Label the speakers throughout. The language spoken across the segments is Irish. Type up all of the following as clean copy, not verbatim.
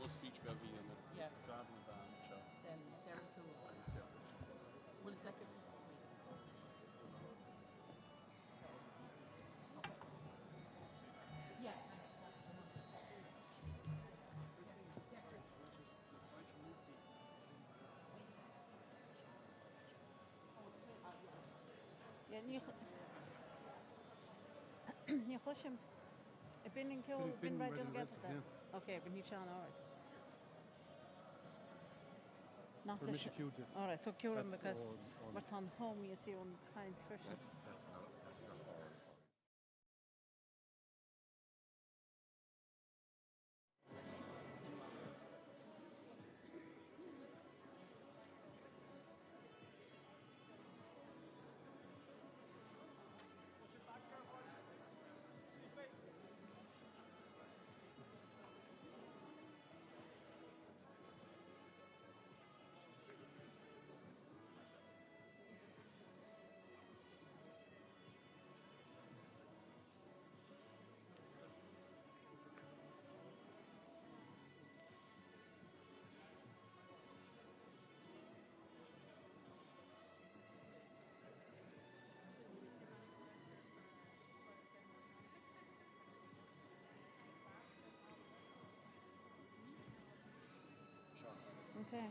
Speaker 1: Most speech about being in the traveling van, sure.
Speaker 2: Then there too. Will second. Yeah.
Speaker 3: Ní chuisiim I bin in ceol bin radio na gata. Okay, bin ní tean ára. Not
Speaker 1: For Misha Q did.
Speaker 3: All right, took you because we're on home, you see, on kinds version.
Speaker 4: That's not hard.
Speaker 3: Okay.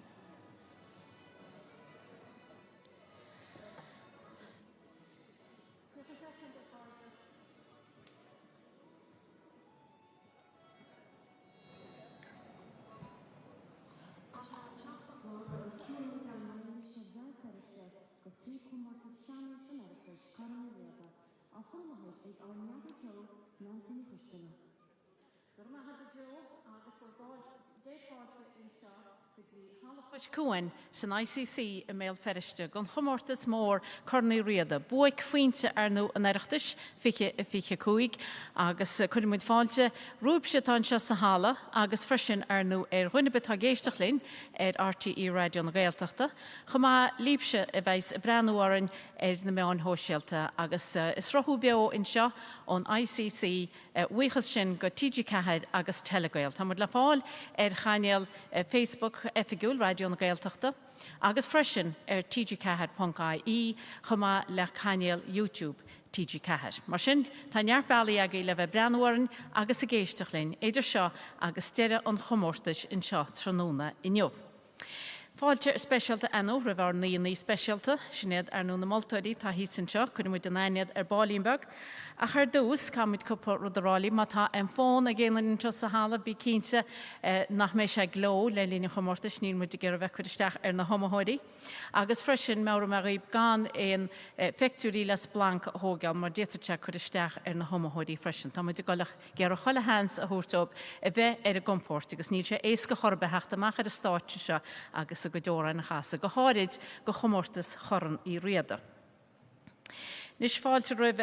Speaker 3: Cuain san ICC a mail feriste gon chomórtas mór Cornaí Riada, buic faointe nó an Oireachtas fiche cúig agus chuimid fáilte rúbse tá se sa hála agus freisin nó chuinebit tá géisteach linn RTE radio na Gaeltachta, chumá líbse a bheits a breanúáin na meán hóisialta agus is rothú beo in seo ón ICC uichas sin go TG Cahead agus Telegael. Tá le fáil chaneal Facebook efigúil radio na Gaeltachta agus freisin tgcahead.ie chumá le chaneal YouTube TG Cahead. Mar sin tá neartbailí agaí le bheith breanúáin agus a géisteach linn idir seo agus deire an chomórtais in seo tróna inniuh. Fáilte specialta anó ra bhar ní specialta sinnéad nó na Maltaí tá hí san seo chun muid naad Bálínbeg a chu dús cáid cuppa rudarálaí má tá an fón a ggéanaan tro sa hála bí cínte nach mé sé gló le lína chomórta sníl muid gur bheith chuisteach na homathóirí. Agus freisin mé mar raibh gan éon feictúí les blanc thógáil mar déirte chuisteach na homathóirí freisin. Tá muid goilech gur chola hens a thuirtóp a bheith a gompórt, agus níl sé éca chorbetheachta amach a státe seo agus go dóra na chasa go háid go chomórtas choran í Riada. Nis fáilte roimh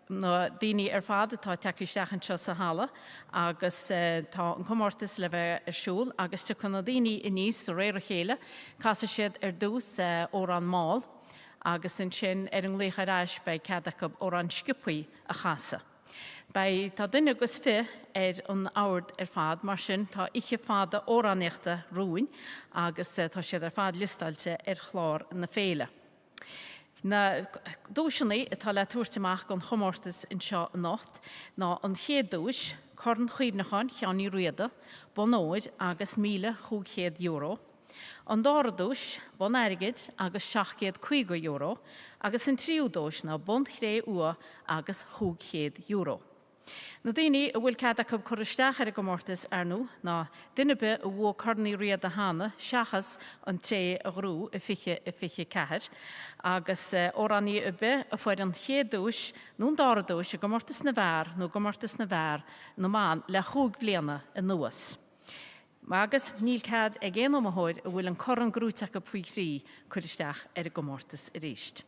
Speaker 3: na daoine fad tá teisteach anseo sa hála agus tá an chomórtas le bheith arsúil agus tu chuna daoine i níos réir a chéile casa siad dús ó an máil agus an sin an lécharáis bei ceadachab ó an scipuí a chasa. Bei tá duine agus fi an áard fad mar sin tá iche fada óranéachta rúin agus tá siad fad listáilte chlár na féile. Na dúisinaí atá le túirteach gon chomórtas in seo nacht ná an chéadúis chun chuomhnachan cheannaí Riada bonóid agus €1,500. An dáradúis bon airgid agus €750 agus an tríúdúis ná bon chré ua agus €100. Na daoine a bhfuil ceadachab choristeach ar go mórtas nó ná duine be a bhua Cornaí Riada hána seachas an té a grú a fiche ceathir agus óraní a be a fuir an chéadúis nó dáradúis a go mórtas na bhar nó go mórtas na bhar nó máin le 2 bliana a nuas. Agus níl cad ag géanam athóid a bhfuil an choran grúteach go faoí chuisteach ar go mórtas a ríist.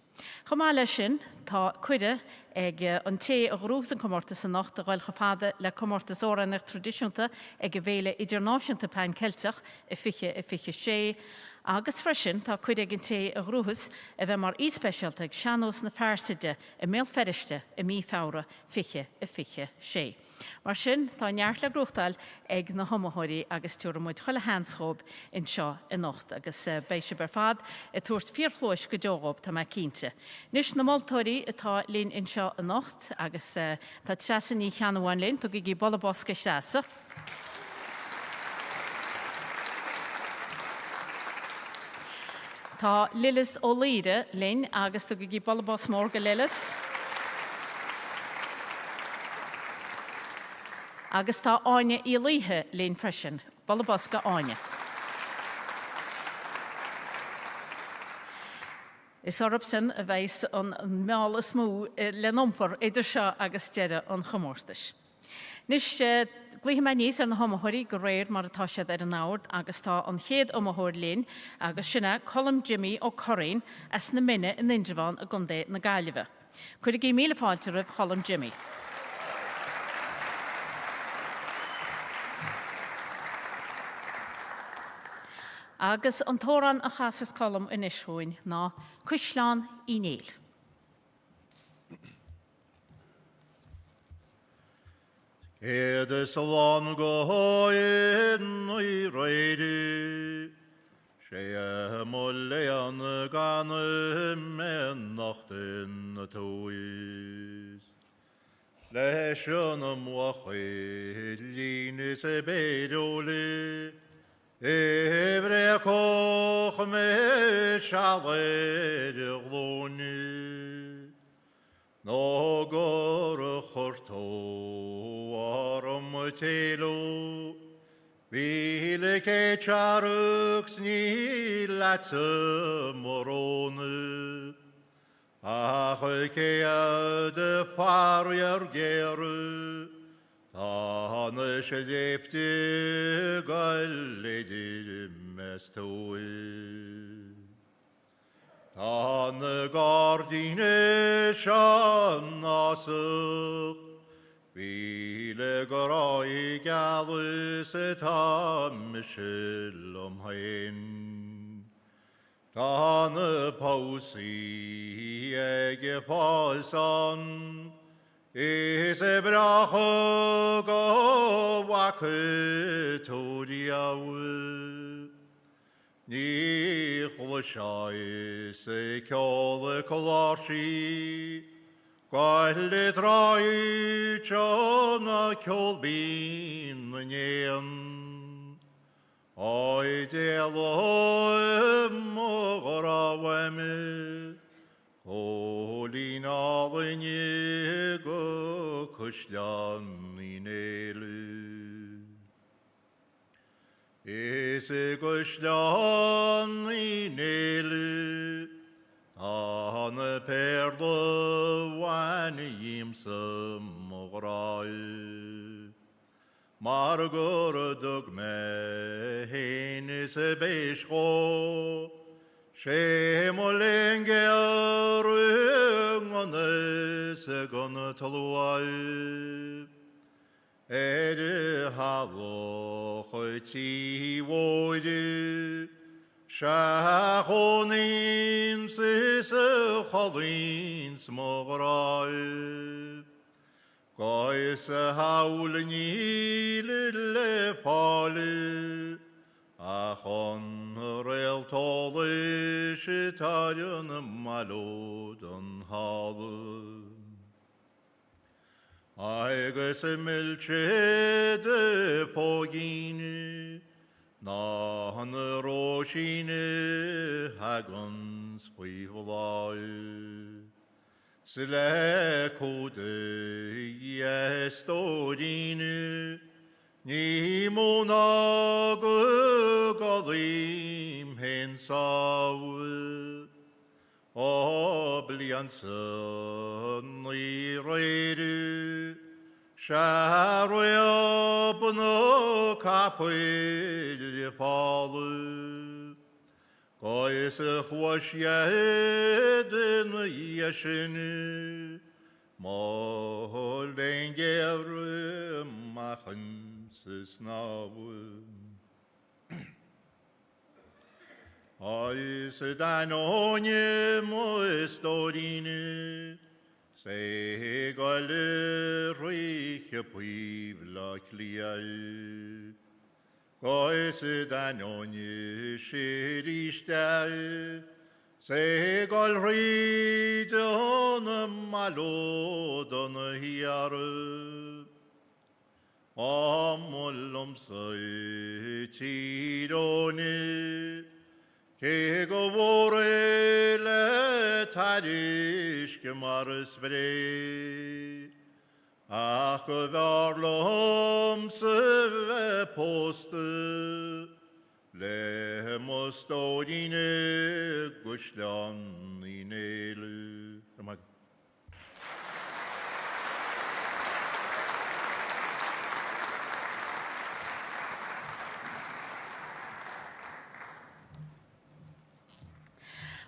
Speaker 3: Chomá lei sin tá cuide ag an té a grús an comórtas a nacht a gháil go fada le comórtas órainach tradiisiúnta ag go bhéile idirnáisiúnta pein Celteach i fiche sé Agus freisin tá cuideag an té a grúthas a bheith mar íspéisialta ag seanós na fearsaide i mé feriste i mí fára fiche a fiche sé. Mar sin tá neart le grúchtáil ag na homathirí agus túra muid chuile handsrób in seo in nocht agus béise bar fad i túirt fíorchlóis go deóg tá me cínte. Nis na moltóirí atá lín in seo in nocht agus tá treasa ní cheanháin linn tu gí bolla bosca seasa. Tá Lilis ó Líre linn agus tu gí bolla bos mórga Lilis. Agus tá áine í líthe linn freisin, bolla bosca áine. Is orb sin a bheits an meála smú le nompar idir seo agus deire an chomórtais. Nis gluthe me níos ar na homathirí go réir mar atá siad ar an áir agus tá an chéad homathir lín agus sinna Colm Jimmy ó Corín as na mine in Indreháin a gundé na Gaillimhe. Cuidig í míle fáilte rih Colm Jimmy. Agus an tóran a chasas colm in isthúin ná Cuisleán í Néil.
Speaker 5: Ede salon go hoin I reide, sé molle an gane men nachten na tois. Leis an moche líne se bedole, Ebre koch me shaler glone, no gor chorto arom telo, vile ke charux ni latse morone, ach ke de farjer gere, An slefte galledir mestoe. An gardine shanasach, Vile grai galus et amshel hen. An pausi ege pausan, Is brach go wakke toriawe. Ni chlashai se kole kolashi. Gaile drai chona kolbin nyen. Oi delo moraweme. Olina lenye go Cuisleán í Néil. Is Cuisleán í Néil, an perle wan yimse morai. Mar gur dug me hen is beischo, sé molengear ngane se gon talwai. Halo ti woide, shachonin sis cholins morai. Gois haulni le fale, Achon rel tolle shitarian malod an halle. Aigus milche de pogine, Nahan roshine hagon spuivlai. Sile kode yestodine, Ni mona galim hen sawe. Obliansen ni reide, Sharoy no kapel falle. Gois chwash yeden yeshene, Molengear machen. Ois danonie moes dorine, se gale reiche puibla clial. Ois danonie scheriste, se gal ridon malodon hiare. Amolum se tirone, que govore le tarish que maris bre. Ach varlom se poste, le mostodine gushlan inele.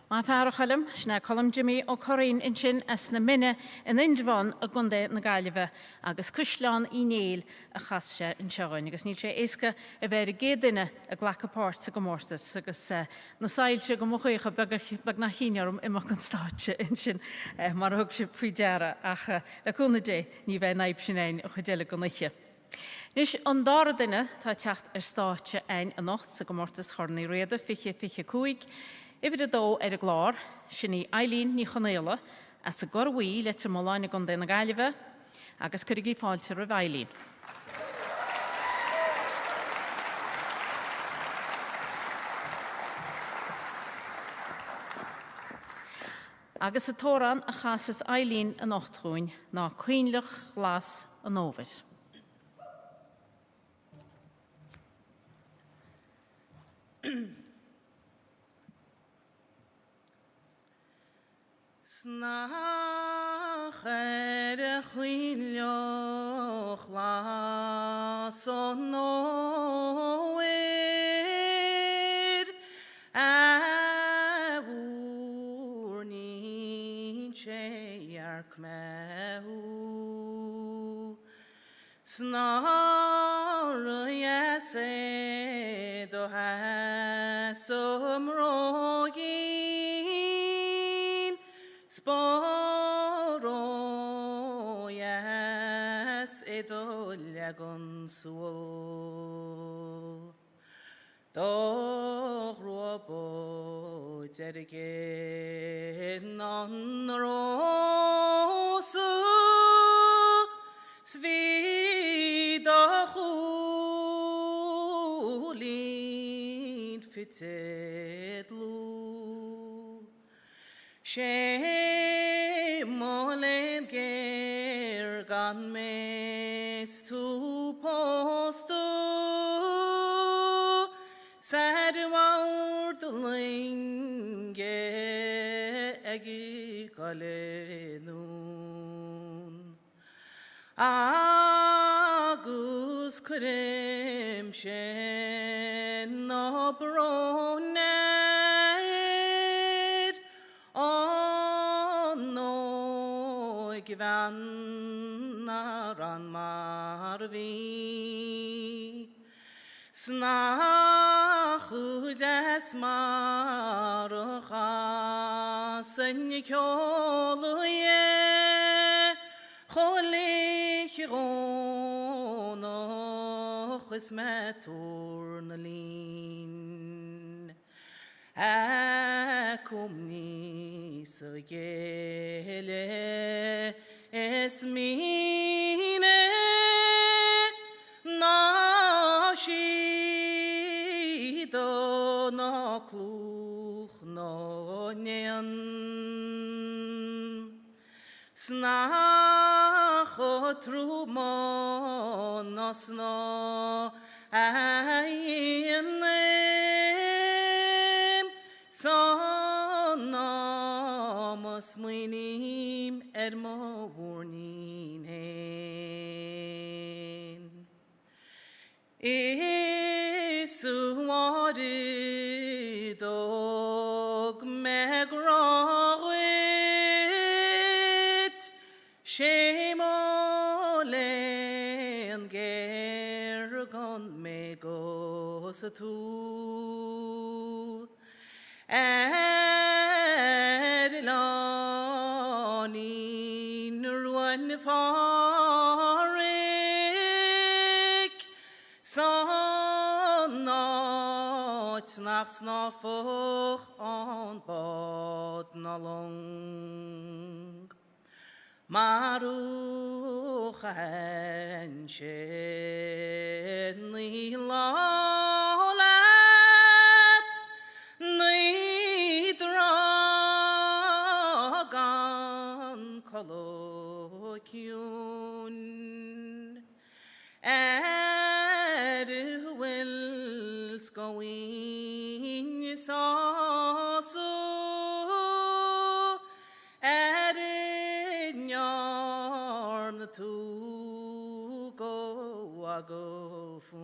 Speaker 3: Má fear chalam, sna colm Jimmy ó chorín in sin as na minne in indvan a gunde na gaiileh agus cusláán í néil a chasse in seáin, agus ní sé éca a bheit a gédaine a ghlachapát sa gomórtas agus na sailse go mochuocha bag na hínearm imach an státe in sin mar thug se faoi deara ach leúna dé ní bheith naib sin éin a chudéile go niche. Nis an dára duine tá techt ar státe ein a nocht sa gomórtas chornaí Riada fiche cúig, Ifid a dó a glár, sinní Eileen ní chonéile as a gorhí le te máláinna gon na gaiileh agus chuigí fáilte ra Eileen. Agus a tóran a chasas Eileen a nachtrúin ná cuinlech glas a nóvid.
Speaker 2: Snach chwilioch las o noed a wwrni chearc mew Snarr do has Sporoias edoliagon suol. Doch robo dergen non rosu svida hulin fitedlu. Molen gergan mes tu postu sad waurtlinge egi kalenun agus krem shen no bronet Givan ran marvi Snach ujas marcha Sennikoluye Cholich rono Chismeturnalin Akumni sagele Esmine nashido no kluch no nyen snachotru monos no ayenem sonomos muinim edmo warninen Isu dog megrawit shemolen gergon megosatu Erlanin ruan farik Sonnat nach snafoch on bod na long Maruch en shenni lalet Nidragan colloquium Wills going sasu in yarn to go a go fum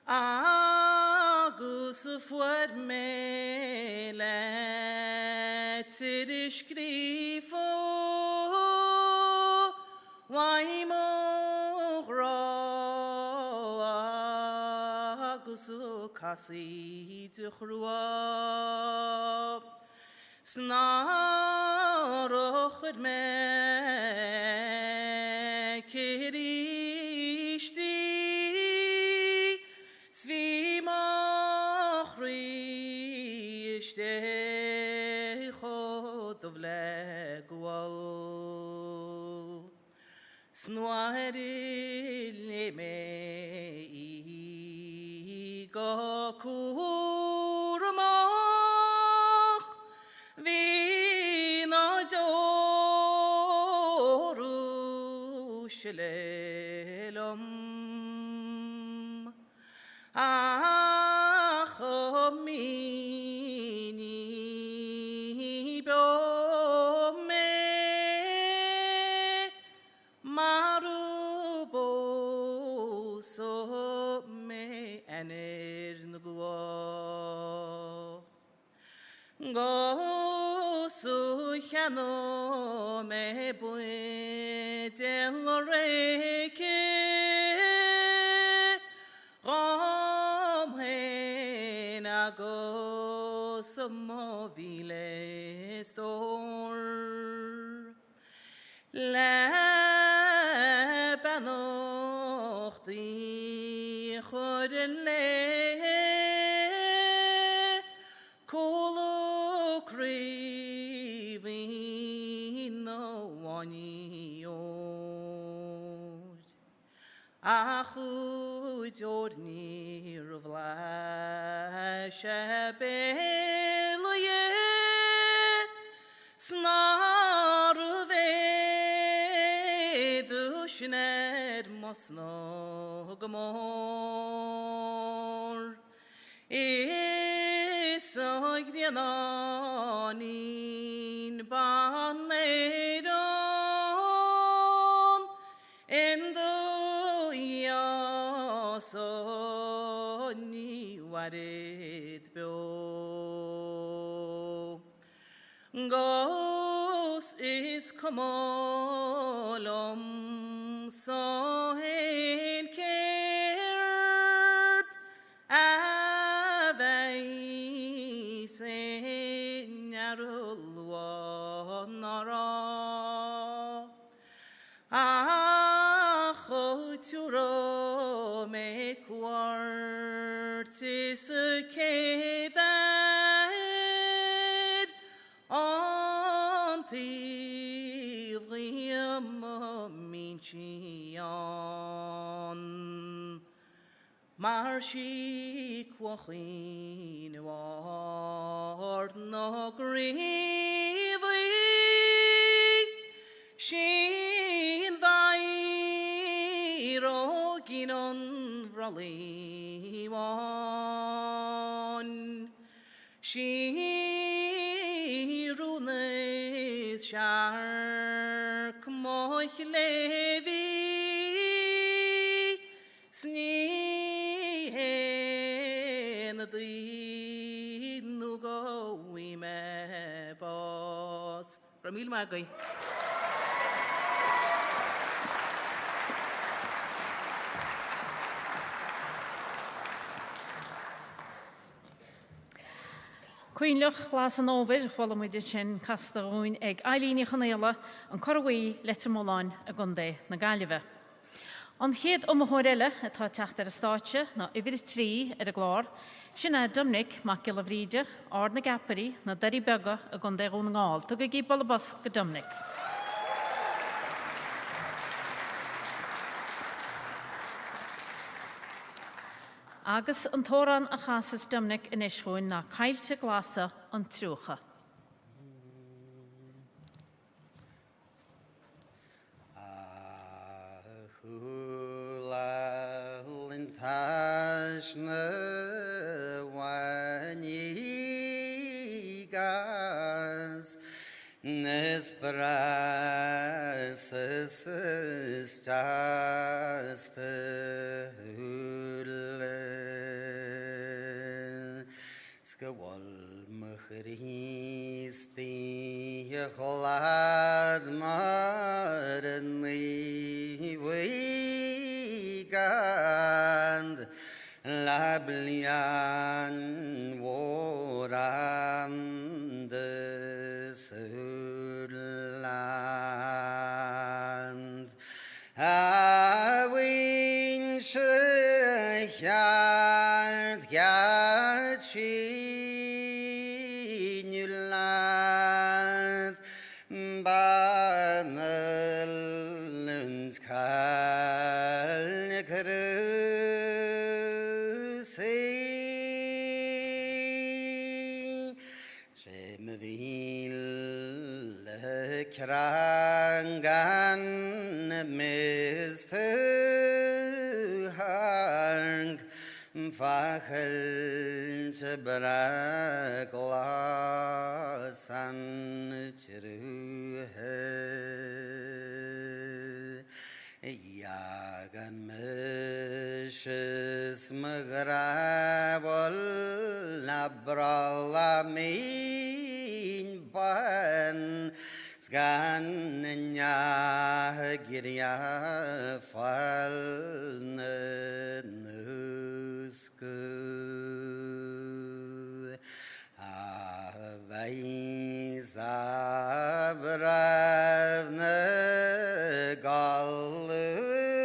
Speaker 2: Agus fuad me let it skrifo Why Agus kasi tchrua Snaroch me kirishti Svimachri ishte chodov legwal Snuaril me gokurmach Vina Jerusalem Achomini bome Marubo so me ener ngwa Go so chano me bue delreke Rom hena go samovile stor Lebanoch di chodele Kolo krivino waniot Achu jorni rovlasha beloye Snaruve dushner mosno gmor Isogriananin baneron Endo yasoni waret bio Gos is komolom sohen kert Avei senyarul nara Achoturo me quartis kedad Antivrium minchion Marshi kwachin ward no grievy Shin vairo ginon vraliwan Shirunes shark moich levi Snihen di nugo wime bos Ramil Magay
Speaker 3: Cuinlech las an over, while we did chin castaroin egg Eileen Chanela and Corway Lettermolon a Gunday na Galiva. On head Horella at her tachter a starcher, na every tree at a glor, Shina Dominic, Macilavrida, or na Gapari, na Derry Bugger a Gunday on all, took a gib bus Dominic. Agus an Thoran a chasas Dominic in Ishruin na Kailte glasa an Trucha.
Speaker 6: Tashna wanigas nesprases staste hule skawal machristi chlad marni weekend Lablian woran de Surland Awin shechard gachinulat Barnelund kalkru Krangan miste hang Fachel te brakłasan truhe Jagan mishes magrabol nabrala min ban Sgannya girya falnusku Avai zabravne galugasav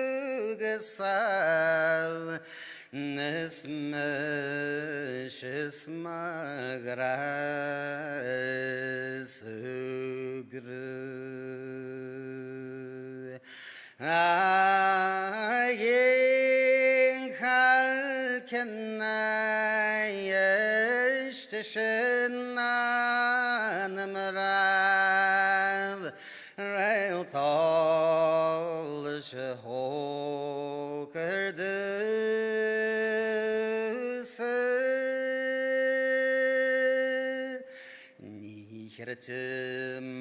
Speaker 6: Nesmeshis magras Ayin halkenay ishtishinan marav Rail tol shehokerdus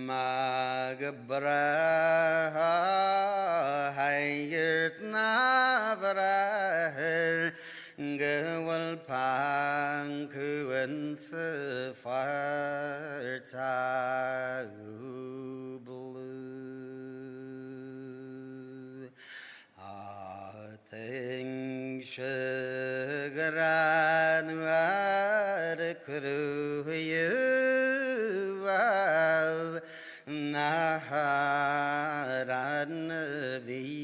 Speaker 6: Magbraha hayert navraher gewal panku en sefarta blue Ating shagran war kruyu Naharan vinaldun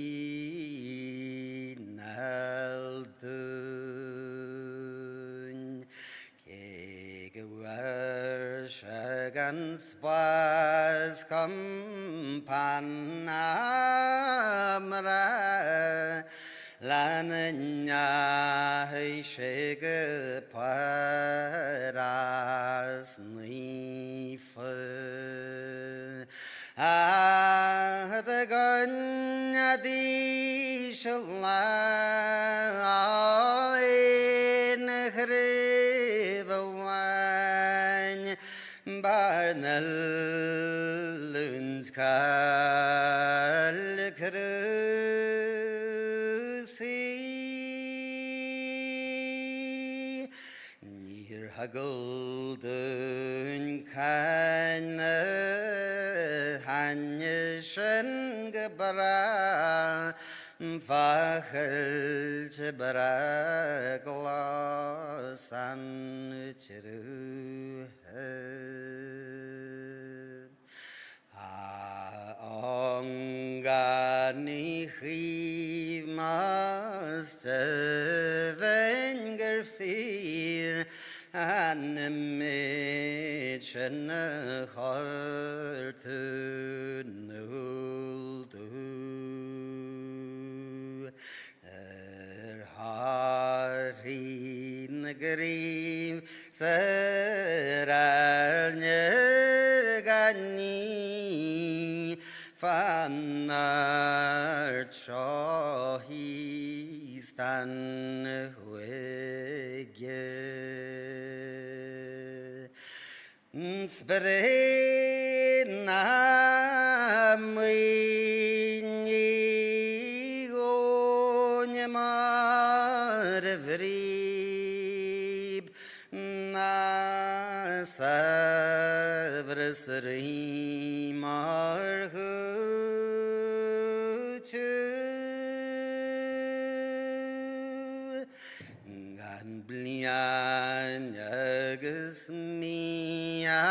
Speaker 6: Kegwar shagan spas kampanamra Lananya shege paras nifa the Ganyadi Shallah in Hrivawan Barnel Lundskal Krusi Near Hagolden Kana Hanyeshen Gebra Fachelt braglas an true Ongani chimas venger fear an mission heart nuldu harin grim seralnya gani fannar chohistan huege sprena mini onyamar vrib na savrsrimar gan blian agus mia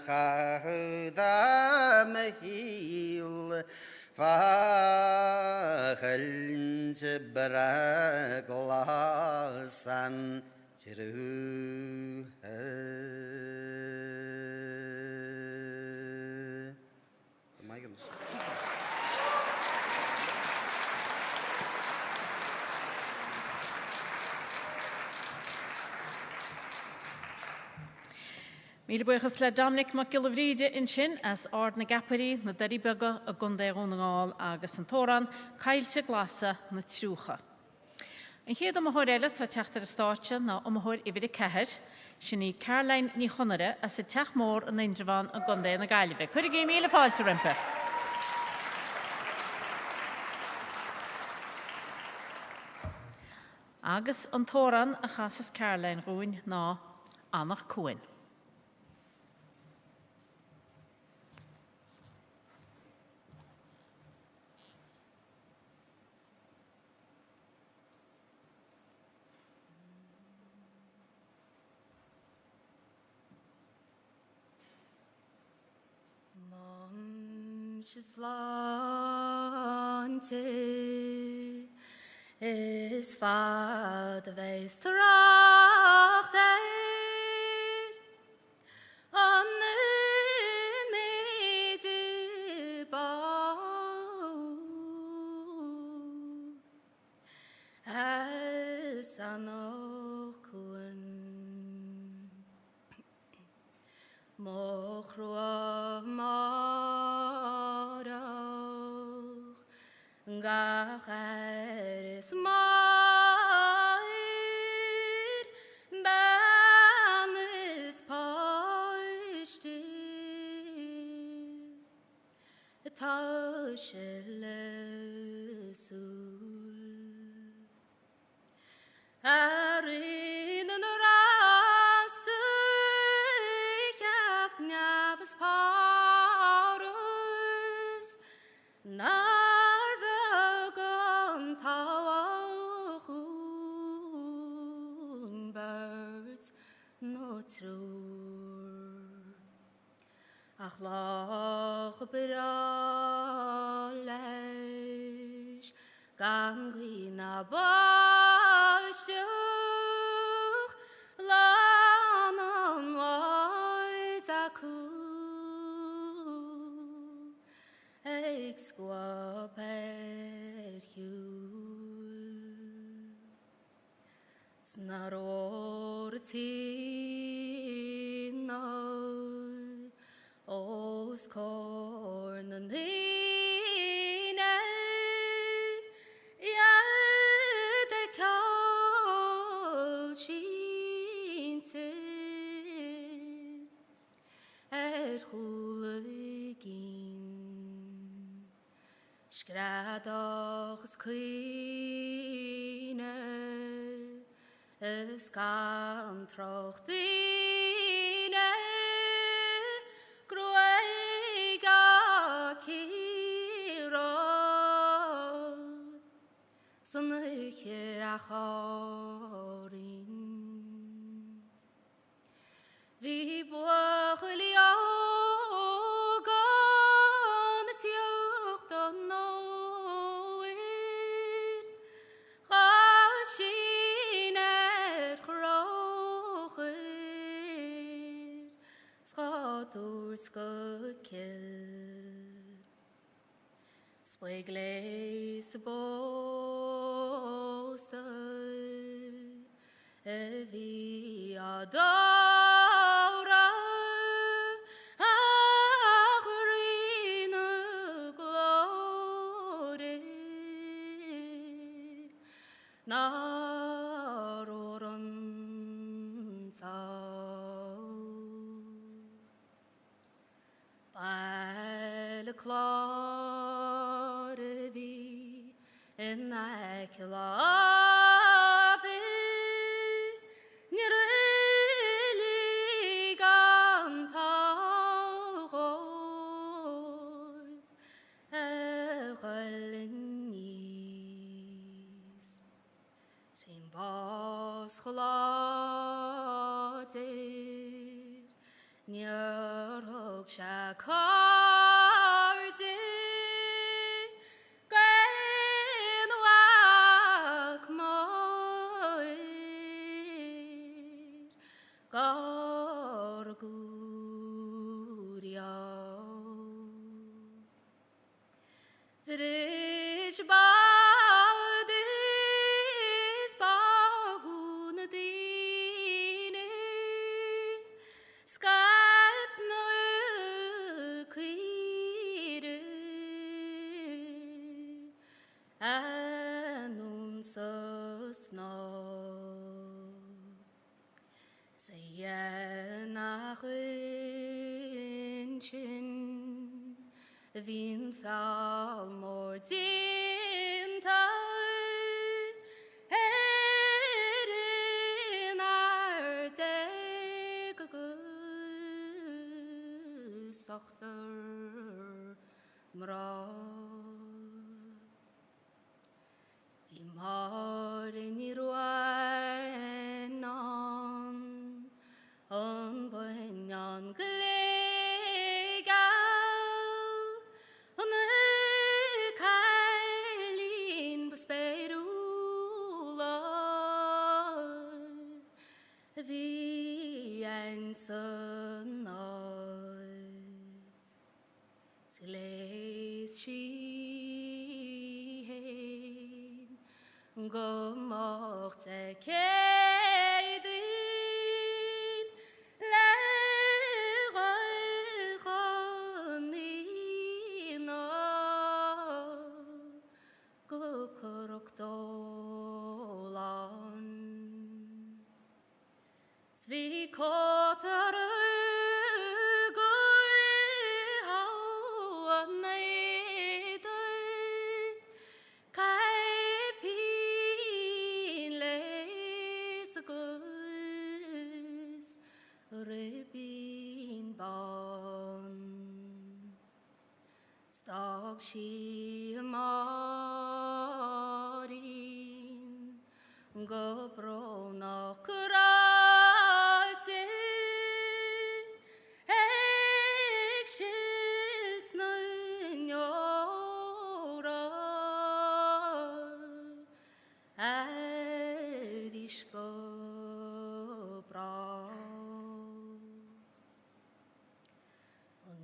Speaker 6: khadam hil fachelt braglasan true
Speaker 3: Míle buchas le Dominic mac gilhríide in sin as ard na gaparí na daríbega a gundérónáil agus an tóran caiilte glasa na trúcha. An chéad am Oireachtas tá teachtar státe na amthir i bhíide ceithir, sinní Caroline ní chonare as sa teach mór an Indrevan a gundé na Gaillimhe. Chuir gé míle fáilte rimpe. Agus an tóran a chasas Caroline rúin ná Annach Cohen.
Speaker 7: Slante is vader wees tracht an medebouw as an ochkoen mochroa Gacheres mair banes poiste tashele sul arin an raste hab navas paros Ach lach beraleis gan gwina baisioch lan an waid acw eich sgwab erhiwl snar o'r tîn Os corn and hine ja de kal shinte hulegin skradachs queen es kan trochtine Groega kiros Sonnecher achorin. Vi bochel jogan het jocht on noer. Gashin krocher. Schat oer skakil. Spreglees boste. Vi adora Agrine glory Naroran fall By the cloud in thy Gelater, near hook shakarde, gain wak moir, garguria. Drish badis bahun dine, skalp no quire, anum sosno, seyenachin. Vin fall more dinta in our sachter mra vi mar in irwan on banyan Vi en sunnaut Sileis schien Gomocht keidin Lerochonina Gokoroktolan Svi kotar gul hawanede kai pin les gus rebin ban Stag shi marin gobrona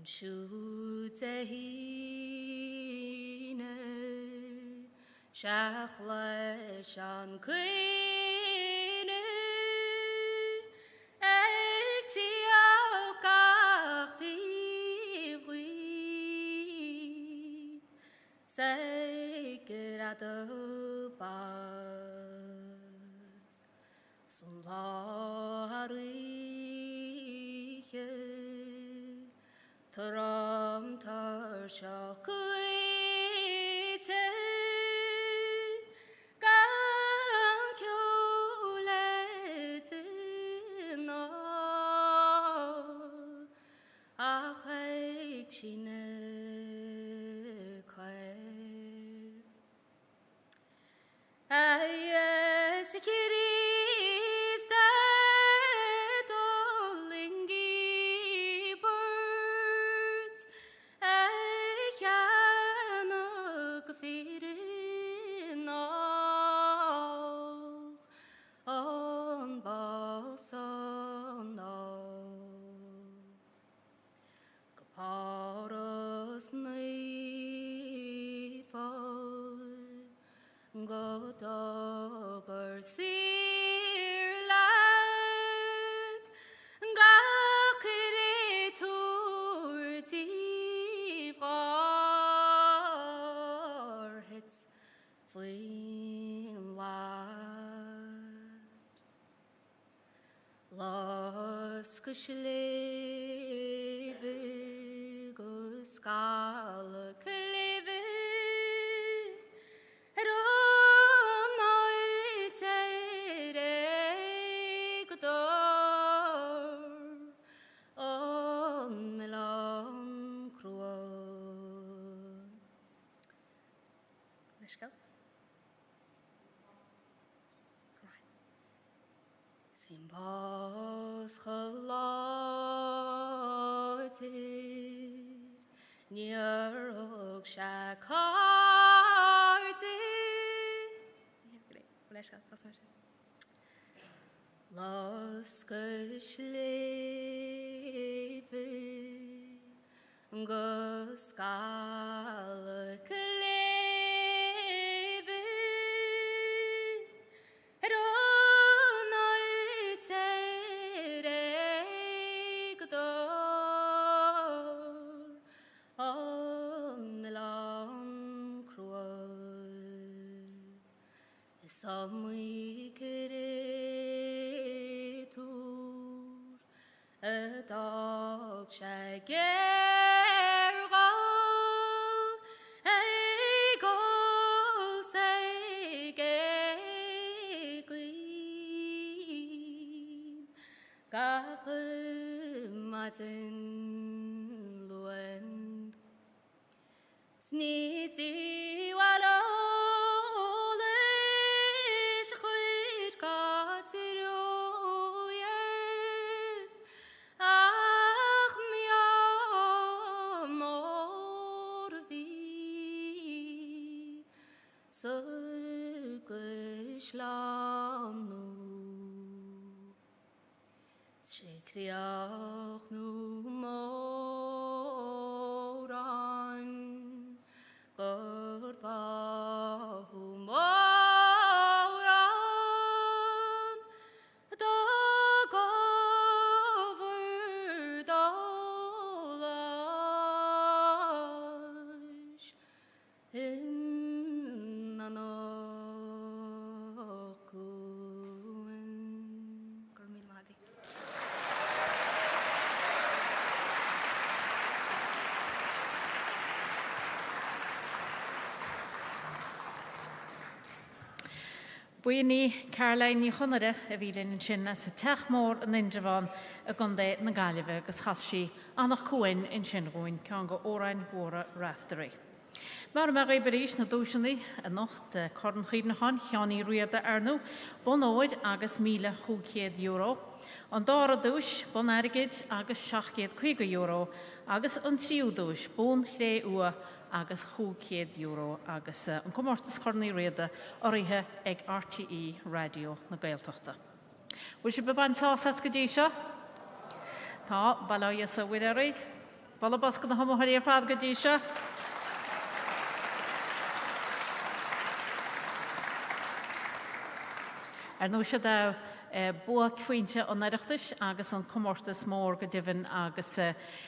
Speaker 7: Shutehine Shachlesh an Queen Ektiach Gartivri Sekeradobas Sulariche Taram tarshakuite Gankyoletina Achek shine khair Las geschleven, geskale kleven, nooit door, om lang kroon. Let's go. Zijn bos geluid, neer ook schakart. Las geschleven, geskale kleven, nooit door, om lang kroon. Samhna creator, a dog shall get all, a goal say queen, Gachmaten luend, snitty wallow. Slam nu, Kriach nu moran, Gorbahu moran, Dag over dolage, in
Speaker 3: Buini Caroline ní chunare a bhílinn in sin as a teachmór an Indraván a gundé na Gaillimhe agus chasí annach cuain in sin roin cean go órain hóra raftarí. Mar me réberéis na dúisinaí a nocht corn chuidnachan cheannaí Riada arnú bonóid agus €1,500. An dára dúis bon airgid agus €750 agus an tríú dúis bon chré ua agus €100 agus an comórtas cornaí Riada oríthe ag RTE radio na Gaeltachta. Bhfuil sé bebaintás go dtí seo? Tá bailá sa bhuiirí, bailá bos go na hamthirí ar fad go dtí seo. Nu sé da buach fuinte an Oireachtas agus an comórtas mór go divan agus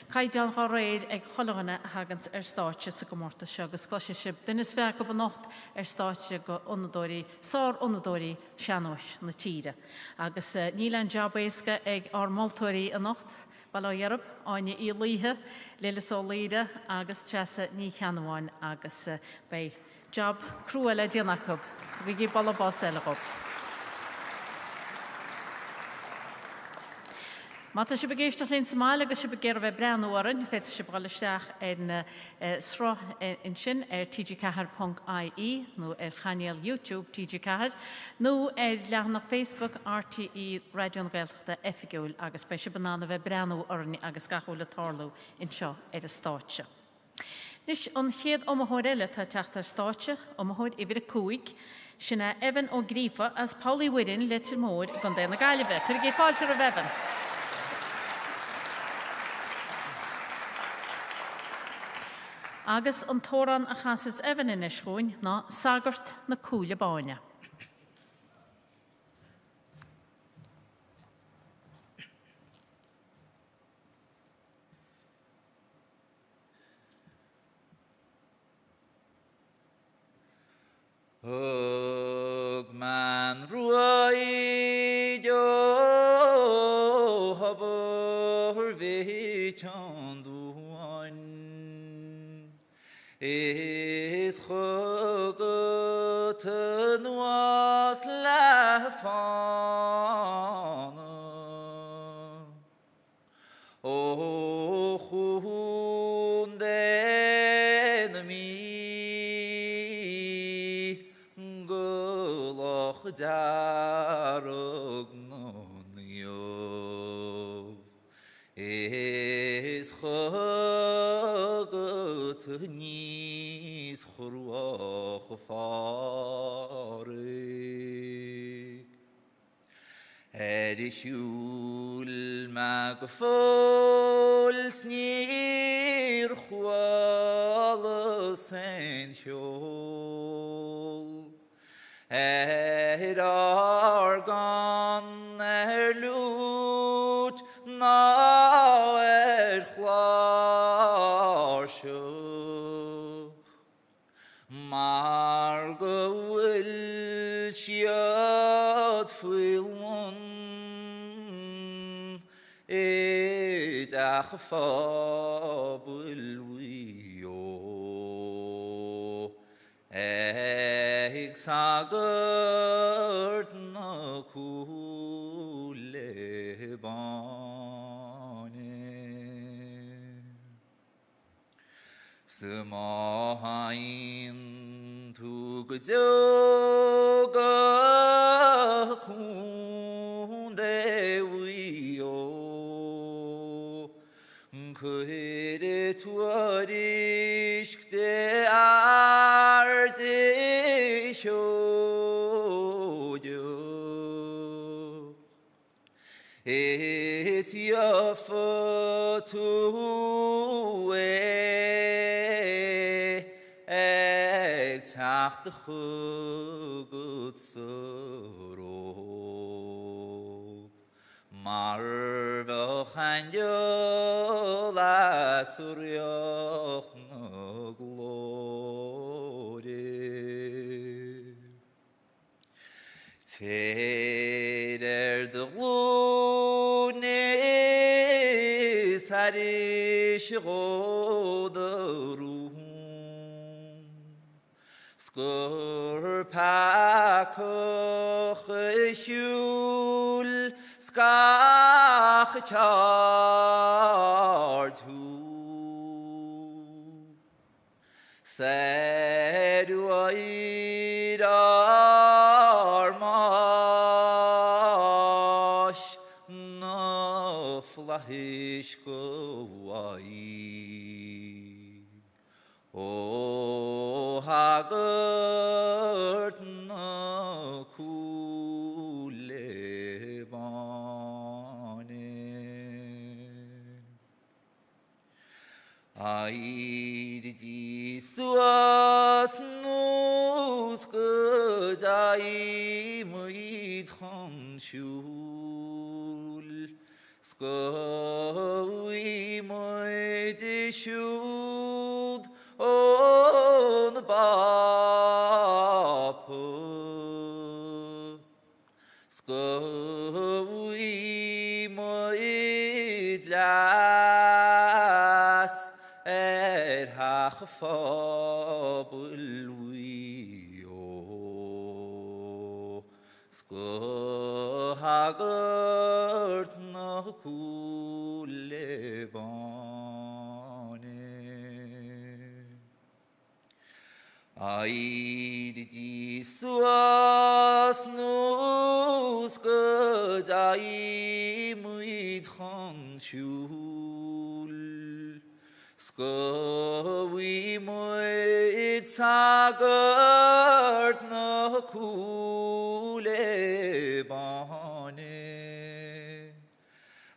Speaker 3: caiidean go réid ag cholanna hagant stáite sa comórtas se agus cloise sib dunas feach go nocht stáite go onadóirí sár onadóirí seanóis na tíre. Agus nílan jobbéisca ag ar moltóirí a nocht bailárab áine í líthe lélas ó líide agus teasa ní cheanháin agus bei job cruúile déanachab go gí ballabás eilegob. Mata se begéisteach linn Somália agus se begéir bheith breanúaran, féidir se bhalisteach in srá in sin tgcahar.ie nó chanéal YouTube tgcahar nó leannach Facebook RTE Radio na Gaeltachta effigiúil agus bei se banana bheith breanúaran agus gachúil tarlú in seo a stáitse. Nis an chéad omthóir eile tá teachtar stáitse omthóir i bhír cúig sinna Evan ó Grífa as Paulaí Widin letir mór gan déna Gaillimhe. Chuir gé fáilte a bhevan. Agus an tóran a chasas Evan in isgóin ná sagart na cúile báine.
Speaker 8: Hug man ruaidio Féach duan is chogoten was lefana o chunden mi gulach darog non yo is chogot nis chruach farig shul mag fols nir chwal sheinnteoir argan lut na chlar mar gwyl siad ffilmon ach ffabl wio eich sagart na kulebane Samhain tu gjoga kunde wio Kuyde tuarishkte arte shoyo Es yafatu tacht chugut soro mar v'chanyo la suryoch no glory Teder de lunis harish godaru Skur pakoch shul skach chartu Said Oireachtas marsh no flahish goai O hagart na kulebane Aid Jesus nus gajai muid shul Skowi muid shul on bapu Skowi moid las hach fabl wio Sko hagart na kulebane Aid Jesus nus gajai muid shul Skowi muid sagart na kulebane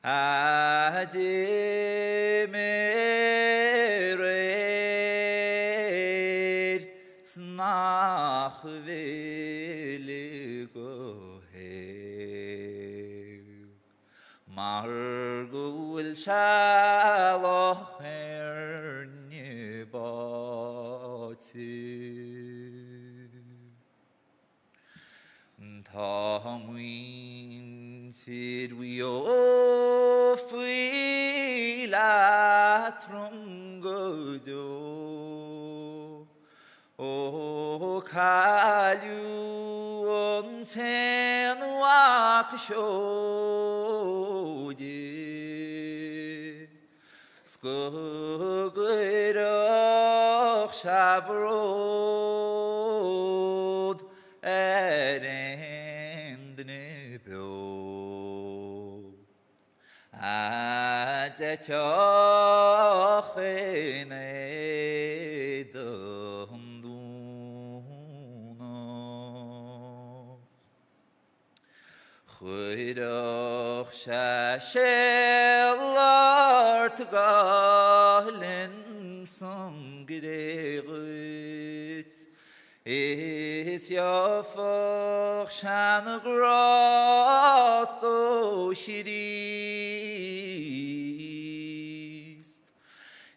Speaker 8: Ademered snach vele gohev Margul shaloch nibati Tamuin sid we ofri la trungojo o kalu on ten wakshodi skugurach shabrod erend nebo Adetoch in Edunduno Chuidoch Shashellart Galin Sungregut Is Yofach Shanagras to Shirist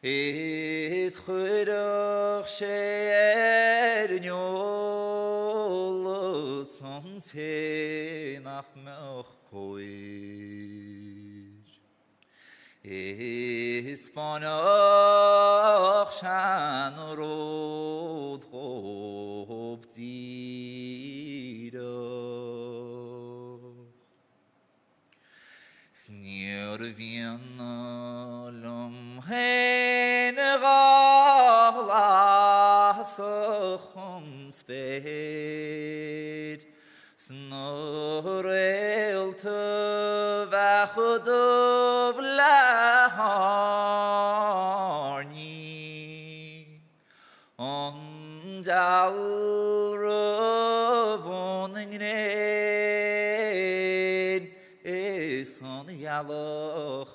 Speaker 8: Is Chuidoch She'ernyolos Onte nach Melch Koish Is Banach Shanarod Hob Zidach Snir Vienna Lum Hen Gahlas Ochum Sped Snorel Tevachudov Laharni Ondal Ravoningren Eson Yalochihen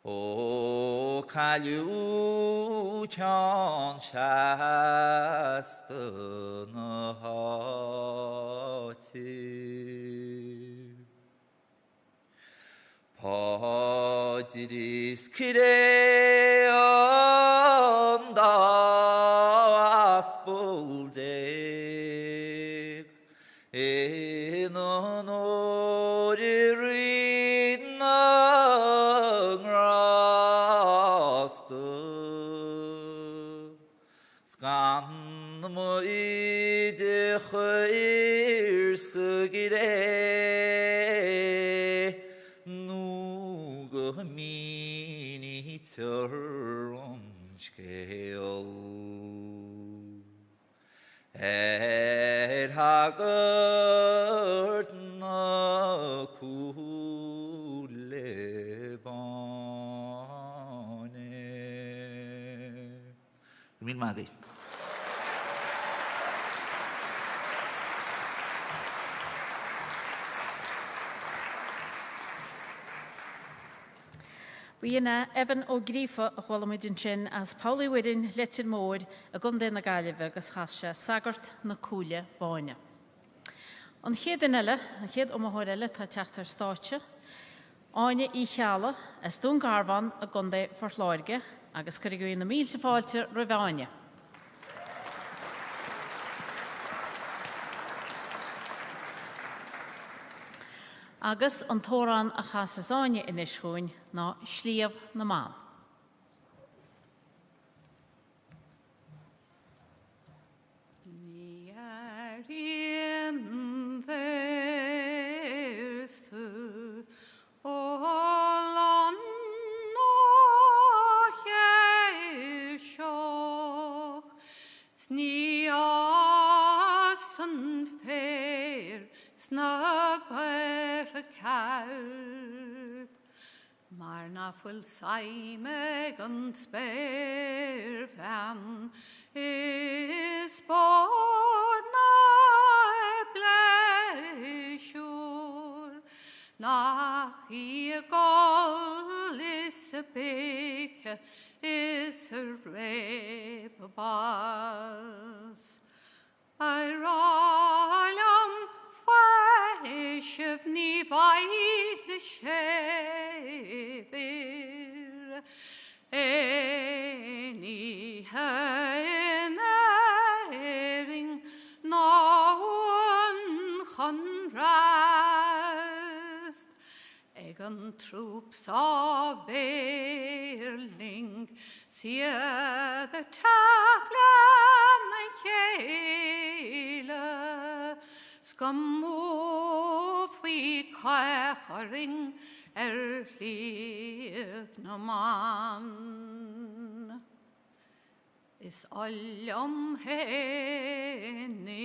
Speaker 8: O Kalu Chan Shastanahati Padris Kireon Das Buldeg In Honoririn Rasta Skan Moide Khair Sugire Mini Turunchkel Hagart na Kulebane Min Magi
Speaker 3: Bhíonna Evan ó Grífa a chhuilamid sin as Pauli Widin letin mód a gundé na Gaillimh agus chaise sagart na cúile báine. An chéad in eile, an chéad ómthóir eile tá teachtar stáitse, áine í chealla as dún garbhan a gundé fortláirge agus chuirigh na mílte fáilte roimháine. Agus an tóran a chasasáine in ischuin ná slíomh na mám.
Speaker 7: Ní arim versu ólan nócheir seoch sní as an fér snag a card maar na full saime gan spare van is born na pleasure nach hier gol is a big is a rape bas I roll Shev ni vaid the shevir any hering no one can rest eg den troops of Verling, see the taglan the hele, skamoof we kachering liv na man. Is allom henninge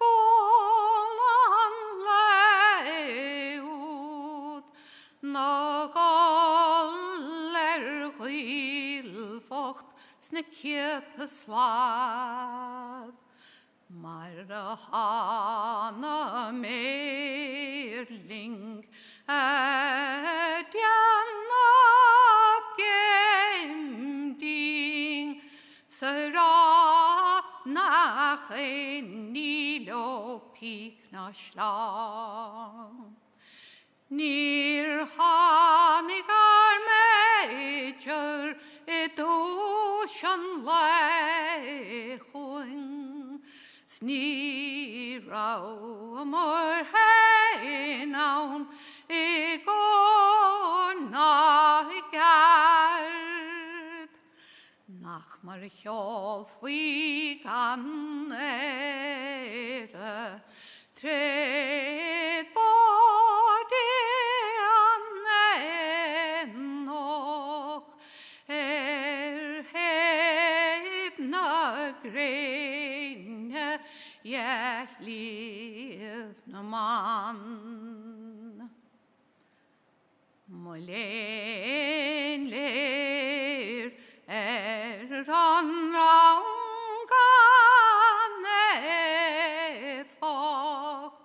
Speaker 7: bolan leud, nog aller hylfocht snekjete slad. Maar hana merling jan av gemding, Sera nach nilo pikna slang. Nir hanigar major et ocean lechuin. Snirau amor heinaun igor nagard. Nach mar hjol fwy gan tred body an enoch hefna greinne liv na man. Molen ler an rangan focht,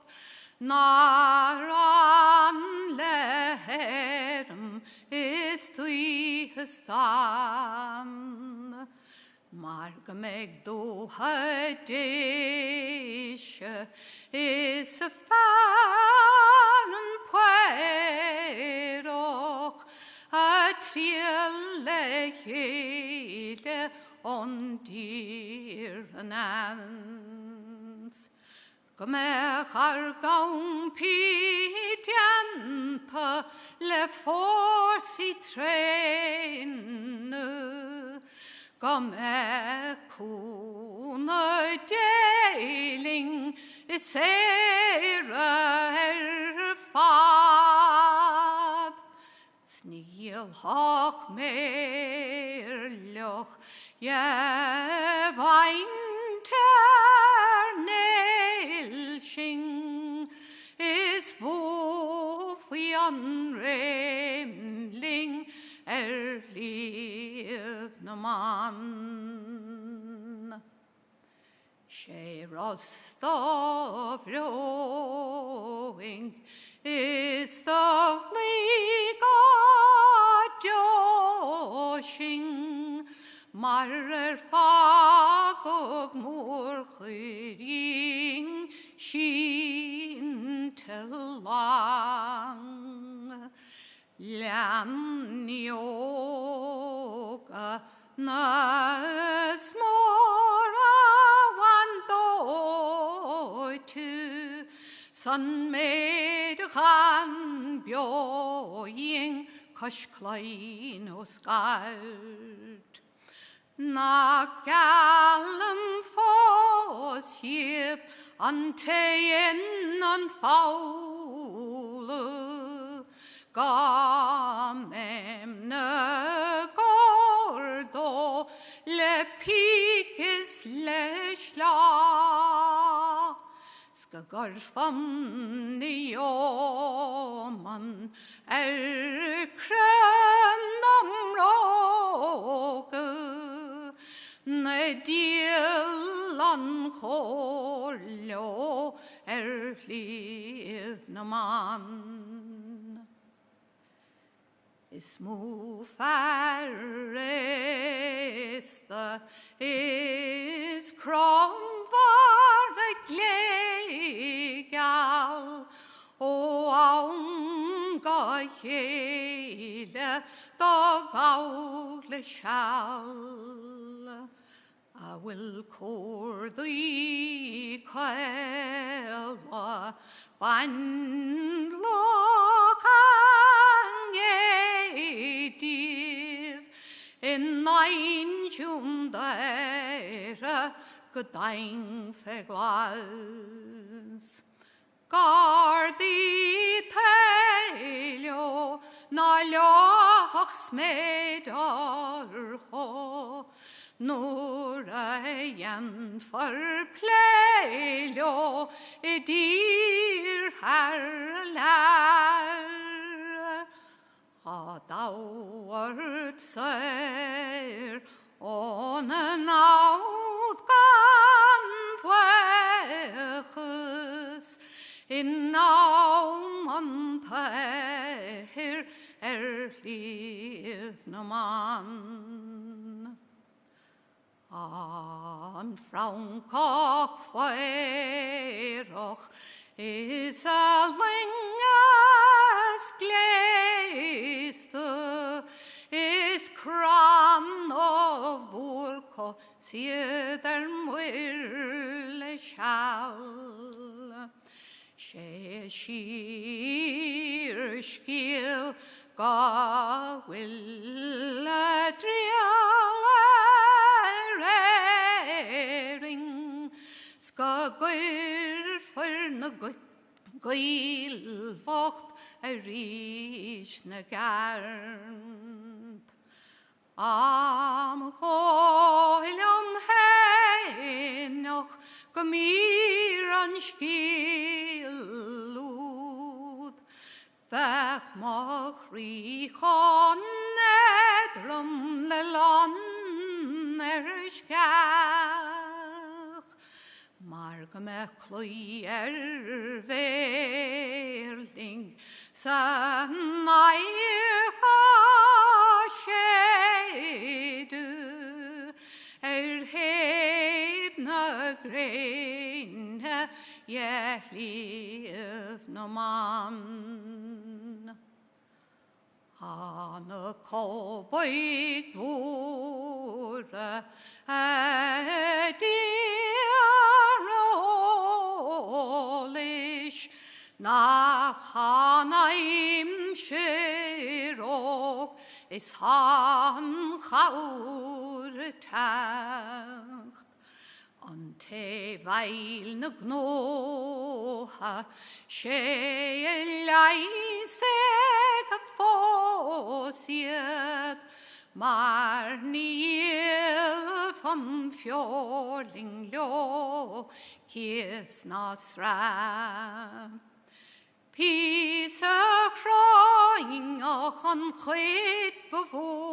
Speaker 7: nar an leherm is tui hestan. Marg meg do hadische is a faren pueroch a trielle hele on dir anans. Gomech ar gaun pidianta le forsi trene. Gomech kuna deling is fad. Sniel hoch merloch je weinter is wof we remling liv na man. She rostov rowing is the liga joshing, marer fagog morchering sheinteoir. Lam nioga na smora wandoitu, san med han bjoing kosh klein o skalt. Na galm fosjev anteien an faule, gamem ne gordo le pikis le schla. Ska garfam ni oman krönam roge, ne dielan chorlo liv na man. Is mu faresta is kromvar glegal o aunga hele dag augle shall. I will call thee Kaela, ban look ein júndaire go dain fe glas. Gardi teilio na leoch smedar ho, nur ein verpleilio I dir herlær. Ha dauert sær, onen outgan fweches, in naum anteir livna man. An Frankach Féach is a lingas gleiste, is cran of vorko sieder muirle shall. She sheer skill ga will ring ska goir for na goil vocht rich na garnt. Am goilom henoch gomir an skillud. Féach mach richon nedrum le lan skach. Mar go me cloi verling san nair sheidu heid na grein liv na man. An y coboig fwra diarolish na chanaim shirog is han chawr tacht. An te vail na gnoha she leiseg fosiet, mar niel van fjording lo kies na sra. Peace a crying ach an chit bevoyen,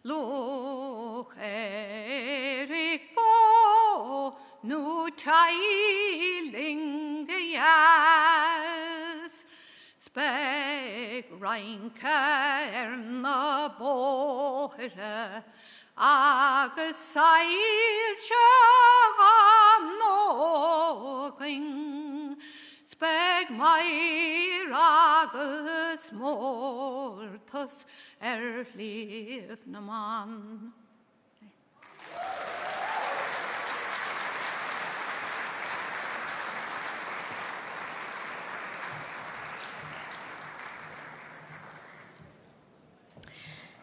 Speaker 7: loch Erik bo nu teiling jas. Speg reinke na bohere, agus sail noging. Speg mair agus mortus liv na man.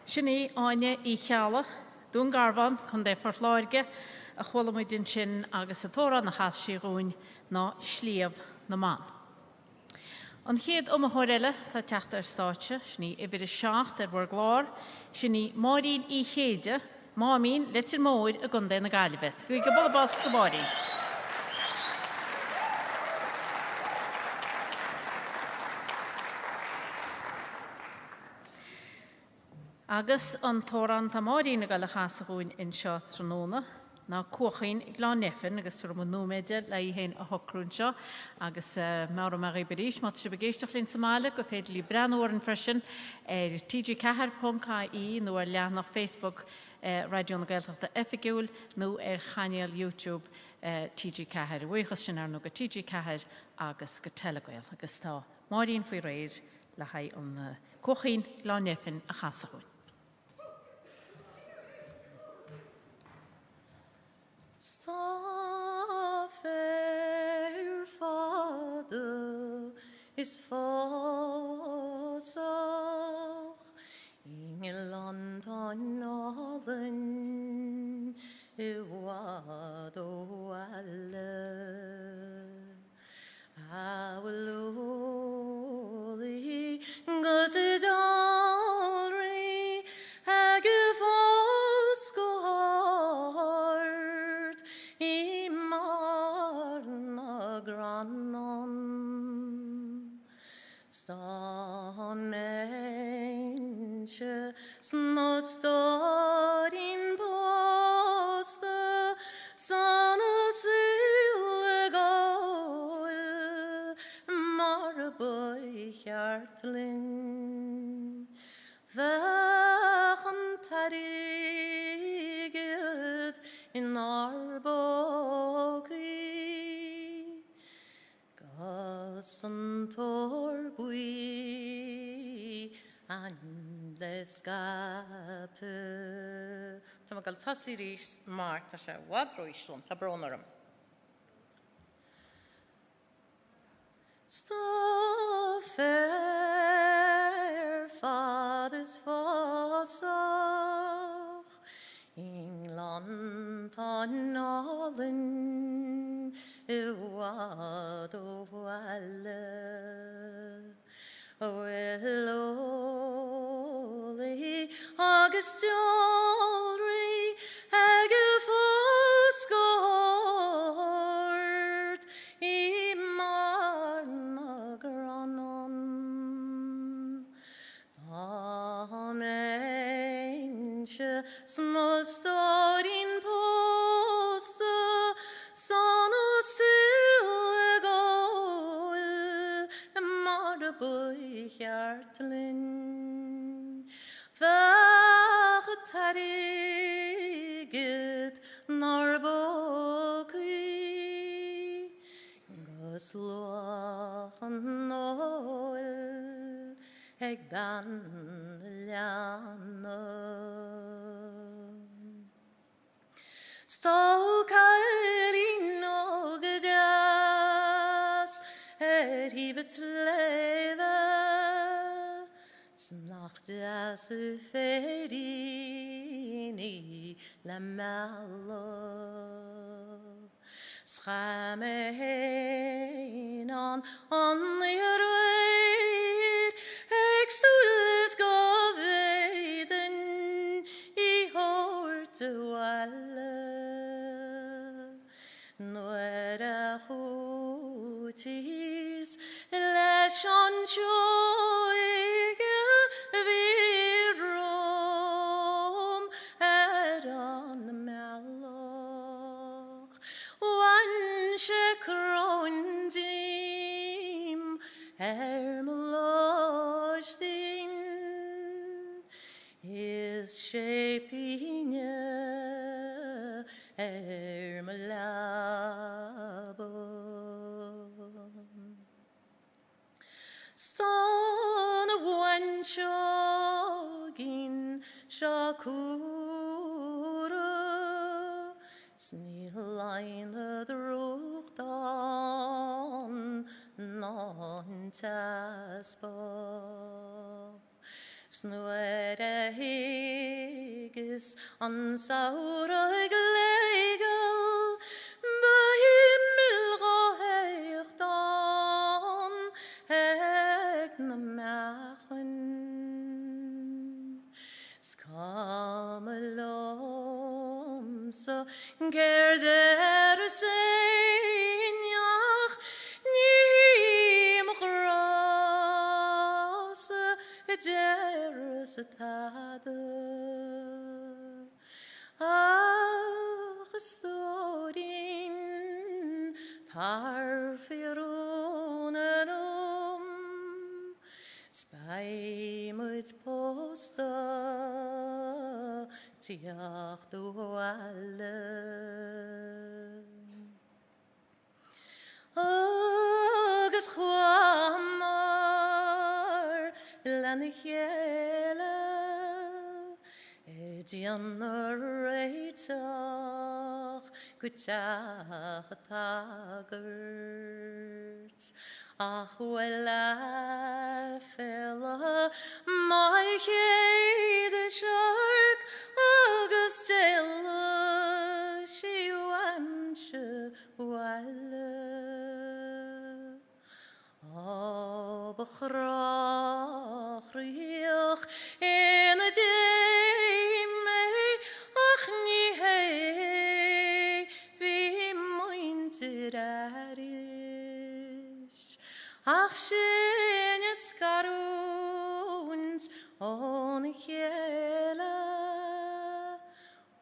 Speaker 3: Sinní áine í chealla, dún garvan chun dé forláirge a chhuilamid din sin agus a tóra na chas síúin ná slíomh na man. An chéad a thuile tá teachta ar stáitse, sní I bhíidir seacht ar bhar glár, sinní máirín í chéide, mámín litir móid a gundé na gailibhet. Gwy go bolbás go máirín. Agus an tóran tá máirín a gal a chasagúin in seo tróna, ná cuachain I glán nefin agus tuair mo núméide le hén a hocrún seo, agus mar mar I beríis, mat se begéisteach linn Somália go féidir lí breanúir an freisin tgcahar.caí nó ar leanach Facebook Radio na Gaeltachta Effigiúil nó ar chaneal YouTube TG Cahar. Bhuichas sin ar nó go TG Cahar agus go Telegael agus tá máirín faoi réir le haid an cuachain glán nefin a chasagúin.
Speaker 9: Sta fair father is fosach in granon. Stan mensje små står in poste, sanne syllegål, marbøy hjertling. Væren terriget in arbogui, gassen torbui, andleskape. Ta man galt hassiris mart, ta wadroislun, ta bronarum. Stoffer faders fasach, England on allen, wad o walle, Willoly, August jewelry, Agafoscort, Imarna granon, Amenche, små står in poste, sanne syllegål, marbøy hjertling. Været terriget narbogui, gaslågen ål, eg bandljane. Ståkar i någe jas, hivet leve, snart ferin i la malo. Schramme heinan an røyr, eg sulles gav veiden i hårte alle. Nå det hotis, lesjan sjøyge vid rom, an mellach. Wanche krondim, melostin, is shaping melabo. Stan wanchogin shakura, Snílein drúgtán non taspa. Snuer higis an saura gleigal, Himmel heirtan heg na machen. Skamelomse gerder seinjach, nim grase deres tade. Ach, storin tarfironenum, spijmut posta, tiach du alle. Agus chwamar lan hele, Dianreitach gutach tagert, ach wella fella my the shark agus stella she wanche welle. Oh, bechrach in a day, ach nie hey, wie mointe daddy. ach sin ysgarwns o'n chela,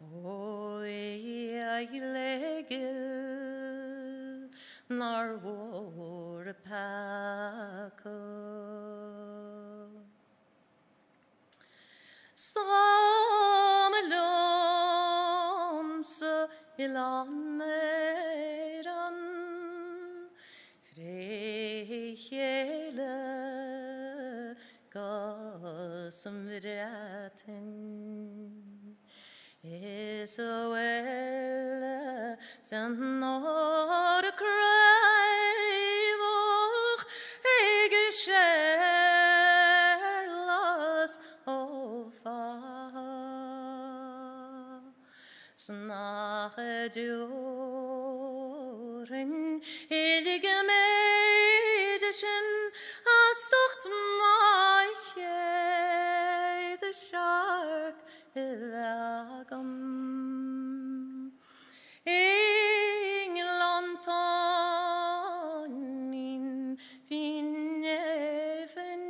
Speaker 9: oi ai legil nar war a paco. Stam alomsa ilaneran frechele gasam vraten Israel ten nor kruivoch ege sherlas ofa snache duren elige medischen asocht maiche the shark ilagam Englantonin fineven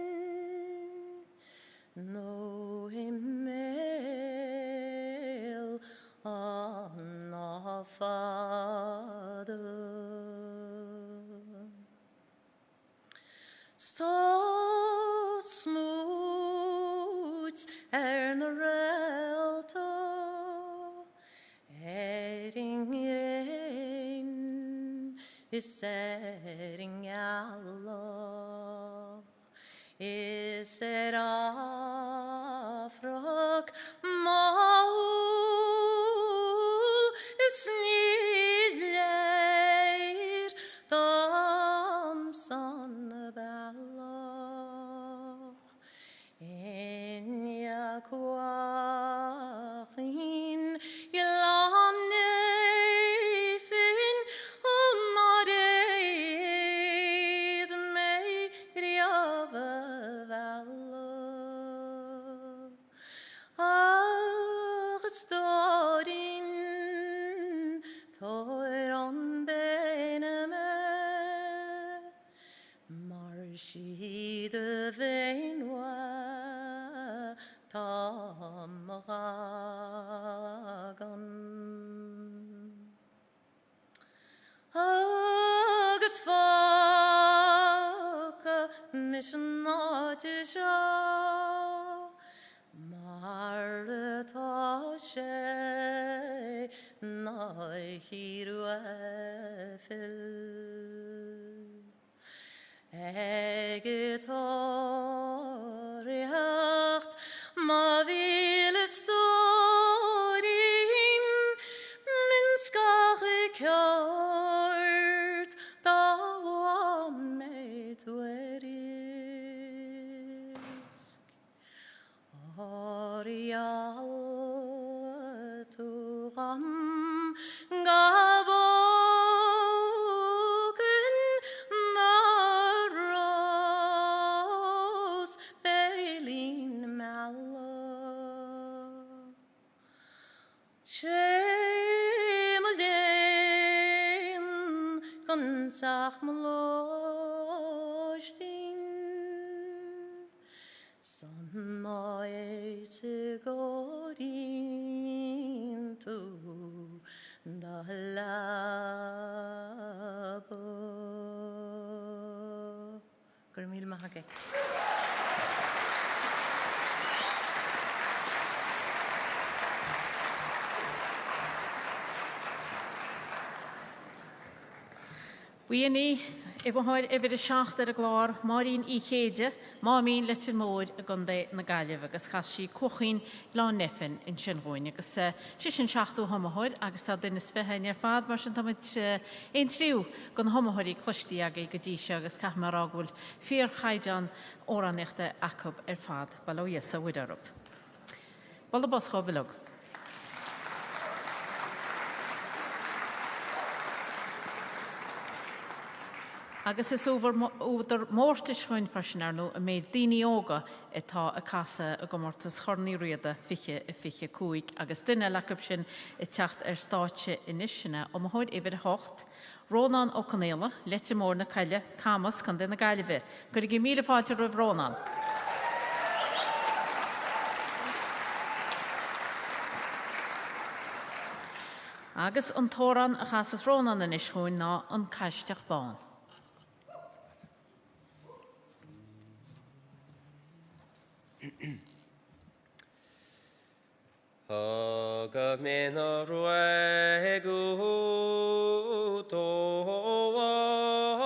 Speaker 9: no himmel on our Father. So smooth and relto Ering is setting Allah is it afrok maul is nidleir dam son balla in yaquachin Ylanefin umareid meiriava valla Agstorin toiron beneme Marshi de Venwa Tamragan Agus Faka Mishnatija Martashe Nahiru Efil Egetoriacht Ma ville storin min skare kjort da var med tuerisk Arialturam gaboken naros velin malo Shemelden kan sag melostin Samhna te godin tu dalabo Gurmil mahage
Speaker 3: Buini, Ibohoir Ivid a Shacht ar a glár, Marín I chéide, Mámín letir mór a gundé na Gaileh agus chasí cwchín lá nefin in Sinróin agus si sin seachtú homahoir agus tá dunas fehain ar fad mar sin tamid ein tríú gon homahoirí clostí aga I godíse agus cachmar ágúil fíor chaidan óranechta acab ar fad baló iesa widarub. Bala bos chobilog. Agus is over mórtis chuin farsinarnú a méid daoine óga atá a casa a gomórtas chornaí riada fiche I fiche cúig agus duine lecab sin I teacht ar stáitse inisina ó mthóid ifir hocht Rónan ó Canéla, lete mór na caile, camas gan na gaiileh, gur igi míle fáilte roh Rónan. Agus an tóran a chasas Rónan in ischuin ná an caiisteach bán.
Speaker 10: Hag men a ruegu to Allah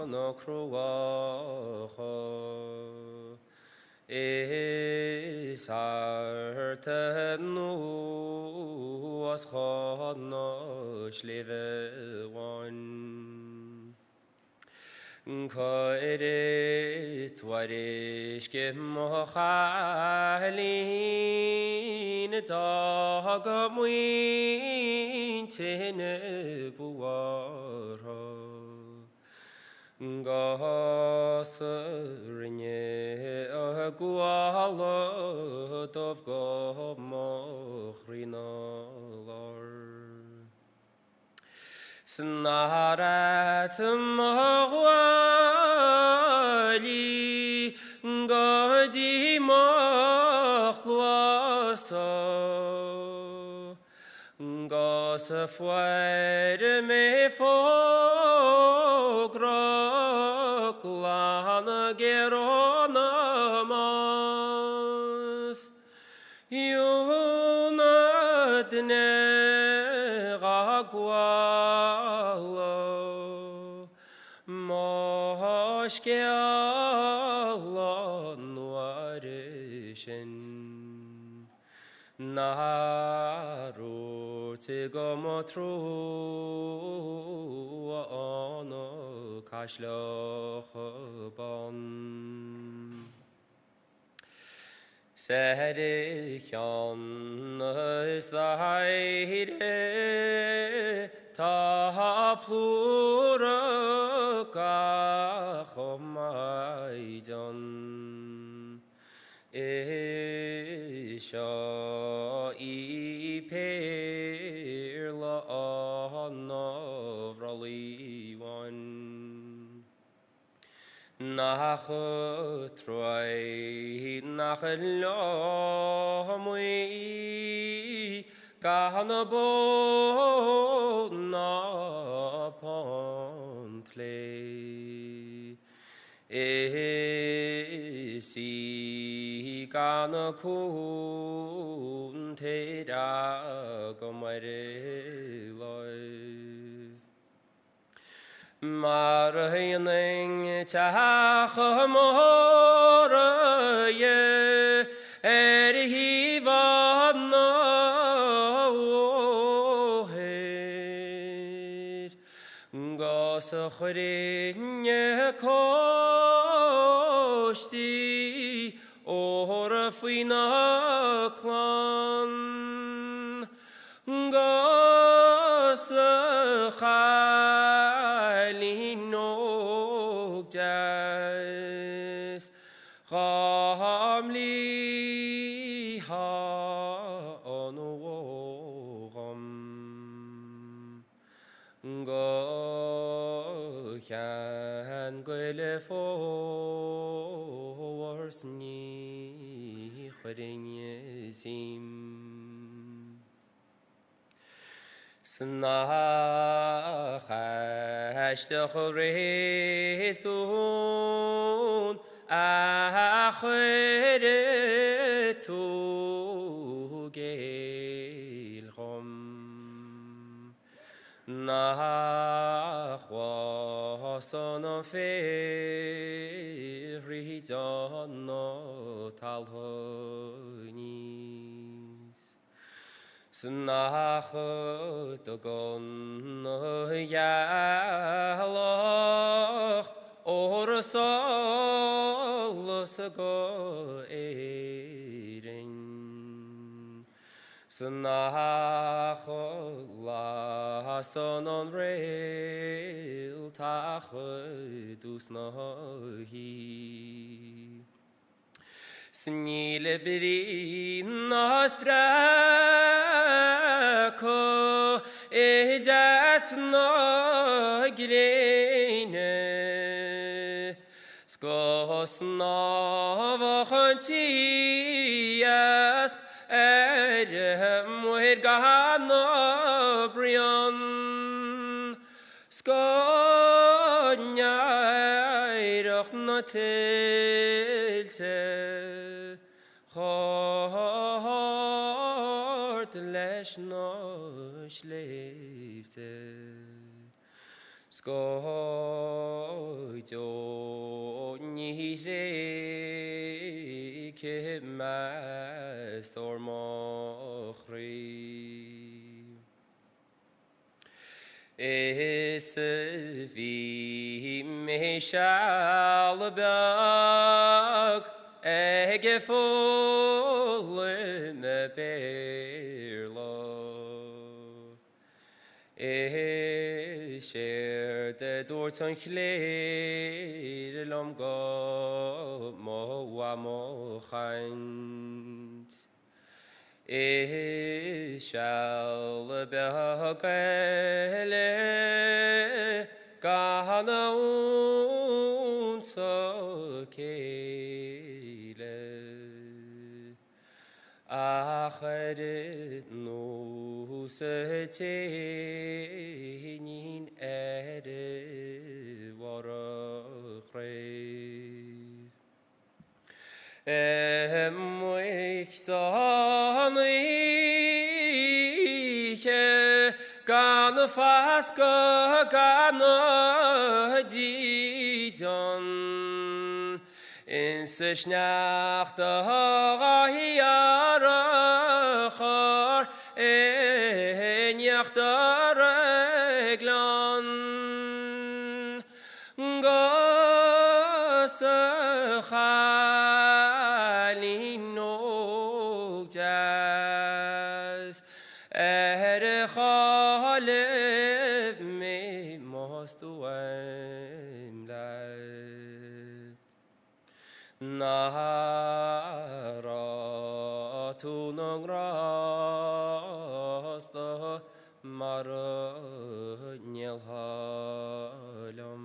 Speaker 10: na cruacha is harte nu as chana shleve one. Kairit warish ke mohalin dagamuin tene buara gasrinye aguala dov gamochrinalar. Snarat mahwali gadi makhluasa gasafwar me fograk lana geronamas yunadne Moshke Allah nuarishin Naru tigomotru ano kashlochaban Serichan is the heide Ta plura gachomaidan Isha I perla navraliwan Nachutroi nachalomui Gahanabo na pontle Esi gana kun te da gomareloi Marayaning tachamoraye erhivana oher Gasachrinye koshti orafina klan Gasachalino Ramli ha onoram Gochan gwele forsni chrenye sim Snachashte chresun Acheretu gelchom Nachwason feridano talhonis Snachtogon yaloch Orasol go erin Snachola sonon rail tachedus nahi Snile brin nas brako jas na grene skos na vachantias muir gana brian Skonjairach na tilte Hort lesh na schleefte Skojo nihre ke mastor mochri vi me shall bag ege full me perlo share the door ton clear lom go mo wa mo khant shall behagele gana so kele acher no setenin warachre Moich sanige gan fast gan dijon in se schnacht hiar en jacht reglan gas Khalib me most Nahara tu rasta mara nyelhalam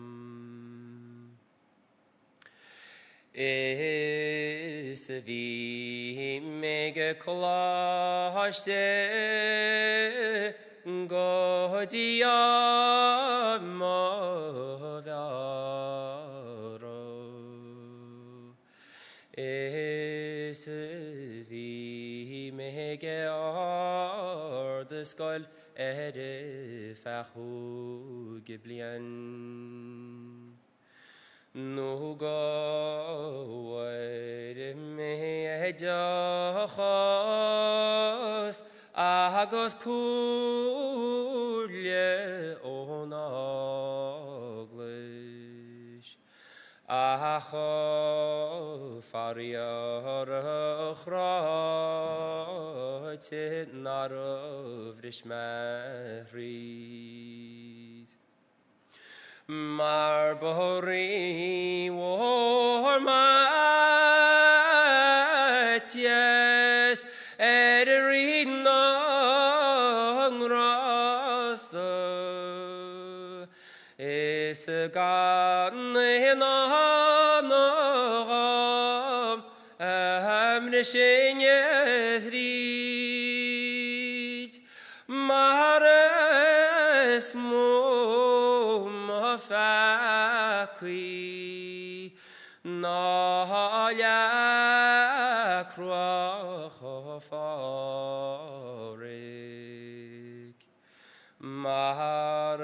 Speaker 10: vi mega klashte Godia mavaro vi mege the skull fahu geblian no go me jahas Agos kulje onaglish Acho fariar chratit narov rishmarit Marbori war matjes Ederina rasta is gan hinanam amneshenyesrit mares mum fakri nahya krofarik mahar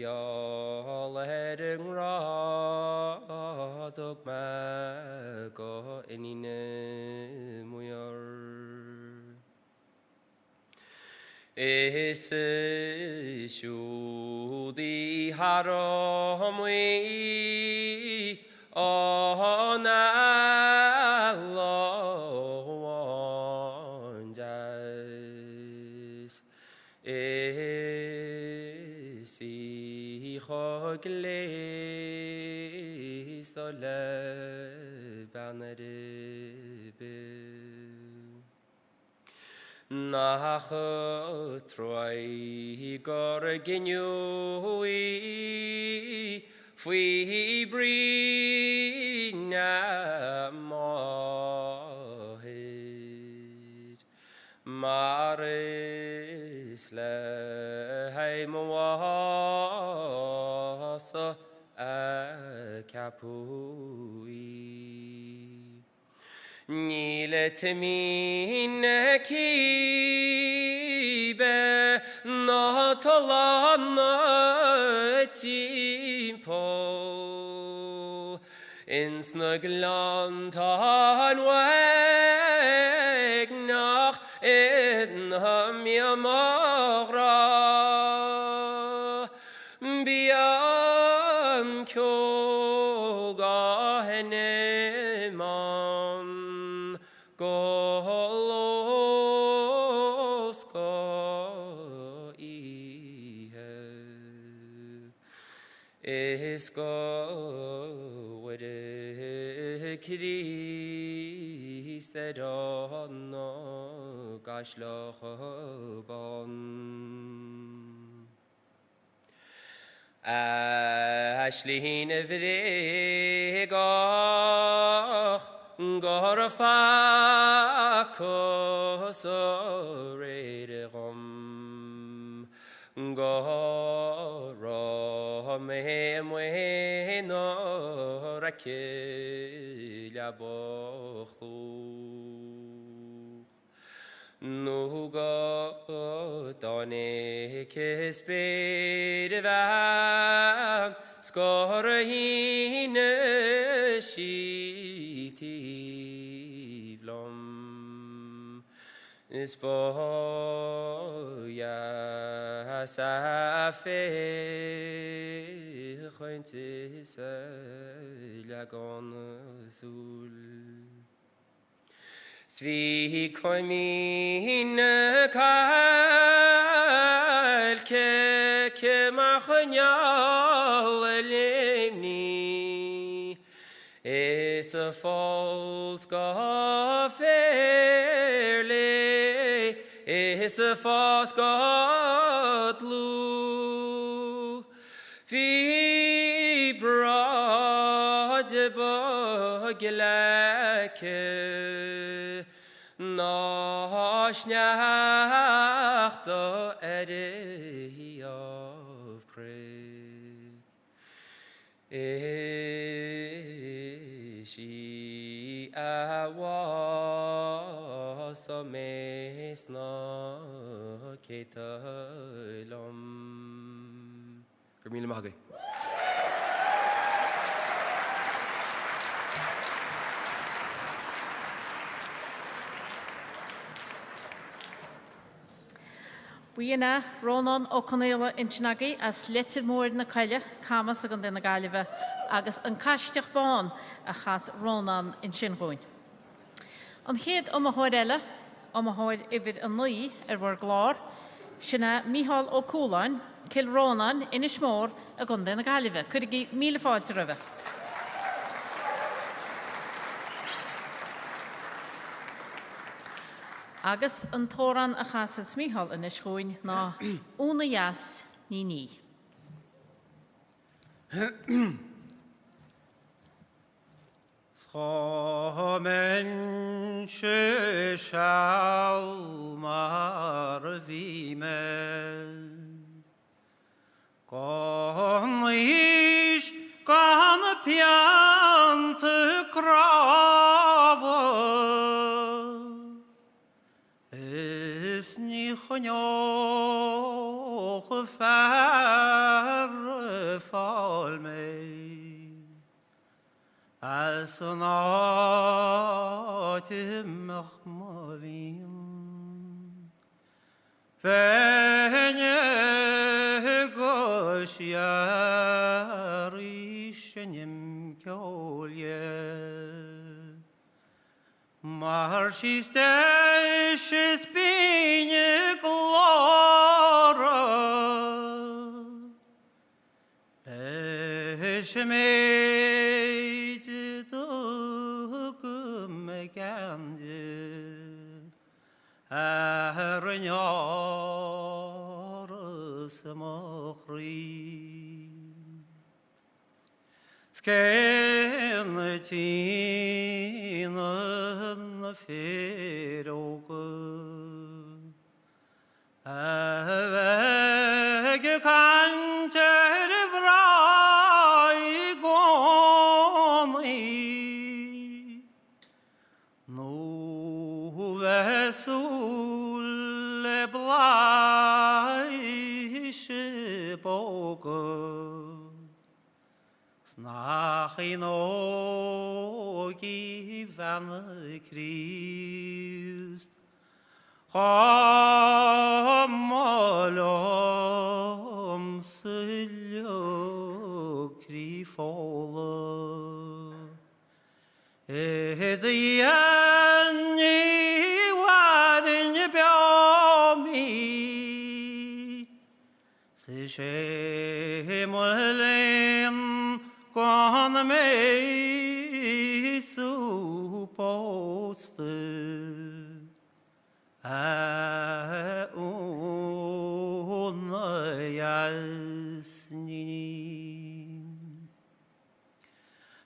Speaker 10: yalering radok mago enine muyar shudi haramwi si khogles dole banere nach troi gorginui fui brina mohid maris le heimwasa a capui Nile temine kibe natalana timpo in snuglantan weg nach in hamyamagra bian kyoga heneman Golosko ihe Isko wede Christ no gashlochobon Ashlihin vregach Gorfakos oreregom Goromemwe no rakilya bochlu Nugo done kespedvam Skorhine shitivlom Ispoya safe Khointis lagon sul Svi komin kalke kemachnyal lemni Es a false gaferle Es a false godlu Fi brad baglake Nashnacht ere of Craig She was a mesna ketalom Gurmila Mahagay
Speaker 3: Buina Ronan O'Connell in Chinagi as letter more na caile camas a na galive agus an caisteach bán a chas Ronan in Sinróin. An chéad a háile a háir ivid an nuí bhar glár sinna Mícheál Ó Cúláin cil Ronan inis mór a gunda na galive. Cuirigi míle fáilte ribh. Agus an tóran a chasas Mícheál in Isróin ná úna jas ní.
Speaker 11: Schomen shal mar vime Gon ish gan piant kravo Is ni chonioch fer fall me As an áitimach mavin Fenye goshiari shenim kjolje Mar she's been glora Eshmeit dugum gande Arnyars mochri Skenetinen feroge Avege kanter vrai goni Nu vesul bleische boge Snach in ogi van Christ Hamolom siljo krifola Ediani warin bjami Sishemolem Kon me supposte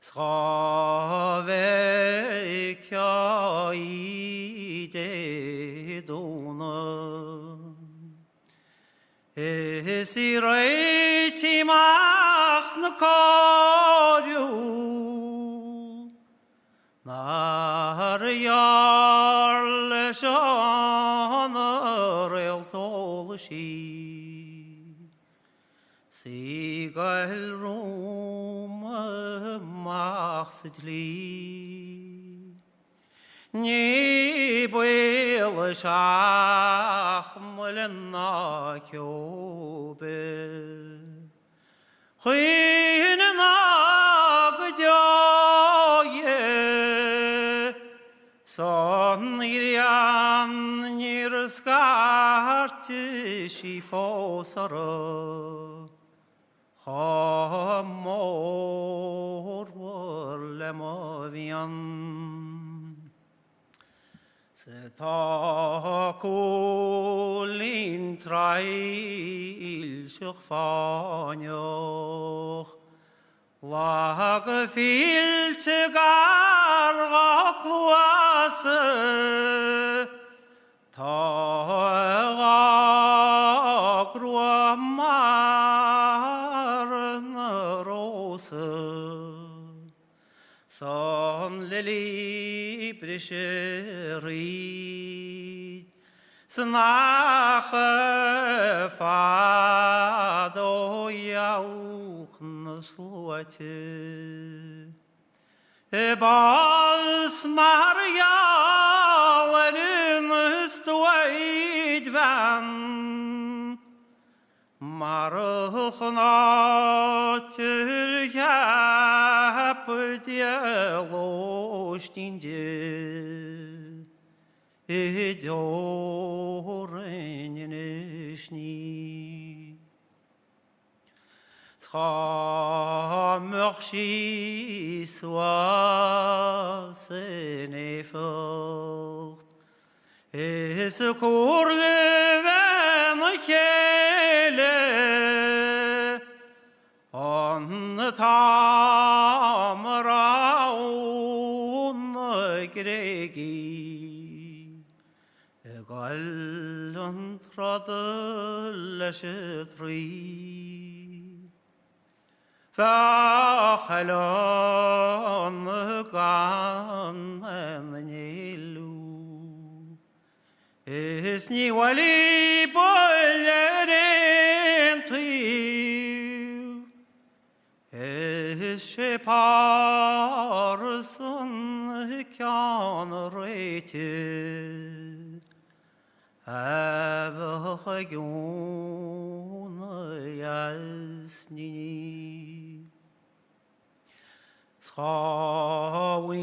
Speaker 11: Schravekja ide dona Esireti machn korju Nar jarle sjanar eltolshi Sigal Roma machsidli Ni bwel shach mulena kjobe Chyn nag joye Son irian nir skarte shifosara Chamor vorlemavian Seta kulin trail sjukfanjoch Lag fil te garga kloase Ta grua marna rose Son lili brisherid Snache fado jauch neslote Bals Marialerin stoid van Marachnater japet jelostinde Edorenishni Schammerchi soise nefocht Es korle ven chele On tamraun gregi Gallen tradelleshetri Fahalan gannen nilu Esni wali boilerin tiv Eshe parsun kan rete Avhagun yasni Schawin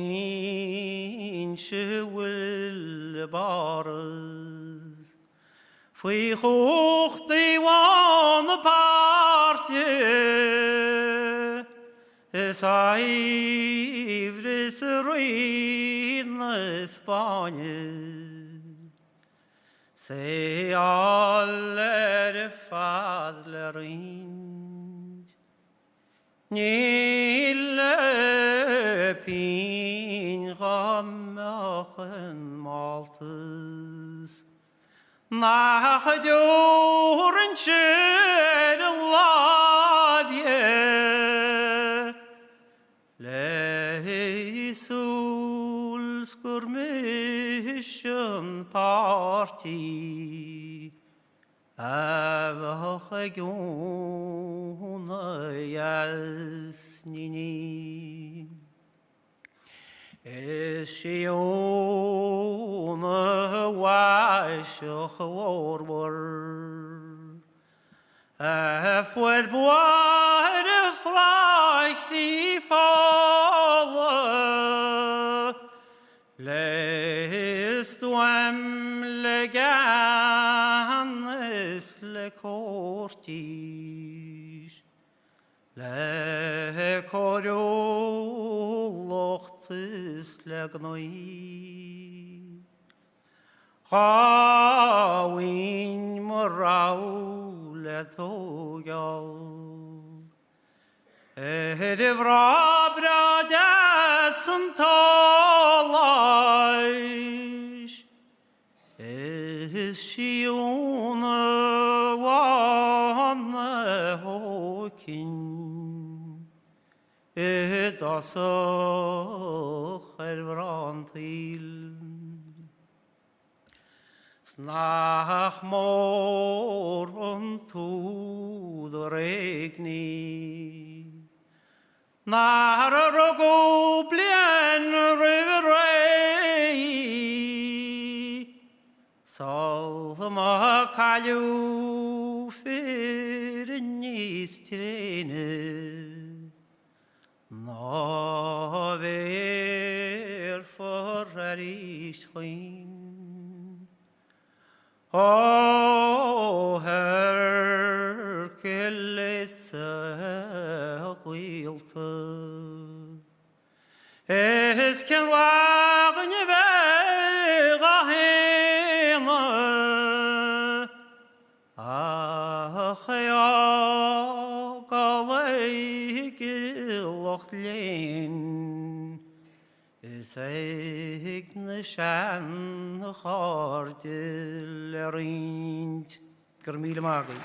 Speaker 11: shewil bares Fui hoch die one partje Es aivris ruin Spanje Se alle fadlerin Nille pin gammachen maltes Nach joren schön lavje Leisul skurmischen party Avachaguna yasnini Eshiona waishach warwar Afwed boade chreichli falla Leist wem leganes le cortis Le corolochtis le gnoi Gawin morau le togal Vrabra desum talais Is shiona wana hokin Edasoch ervrantil Snach morgen to the regni Naar rogoblien riverei Salma kalju firnistrene Na ver forrarischin O Hercules wilte Es kan wagen je vera hema Ach ja galeik lochtlein Is eigne shan hardel rint Kermile Magel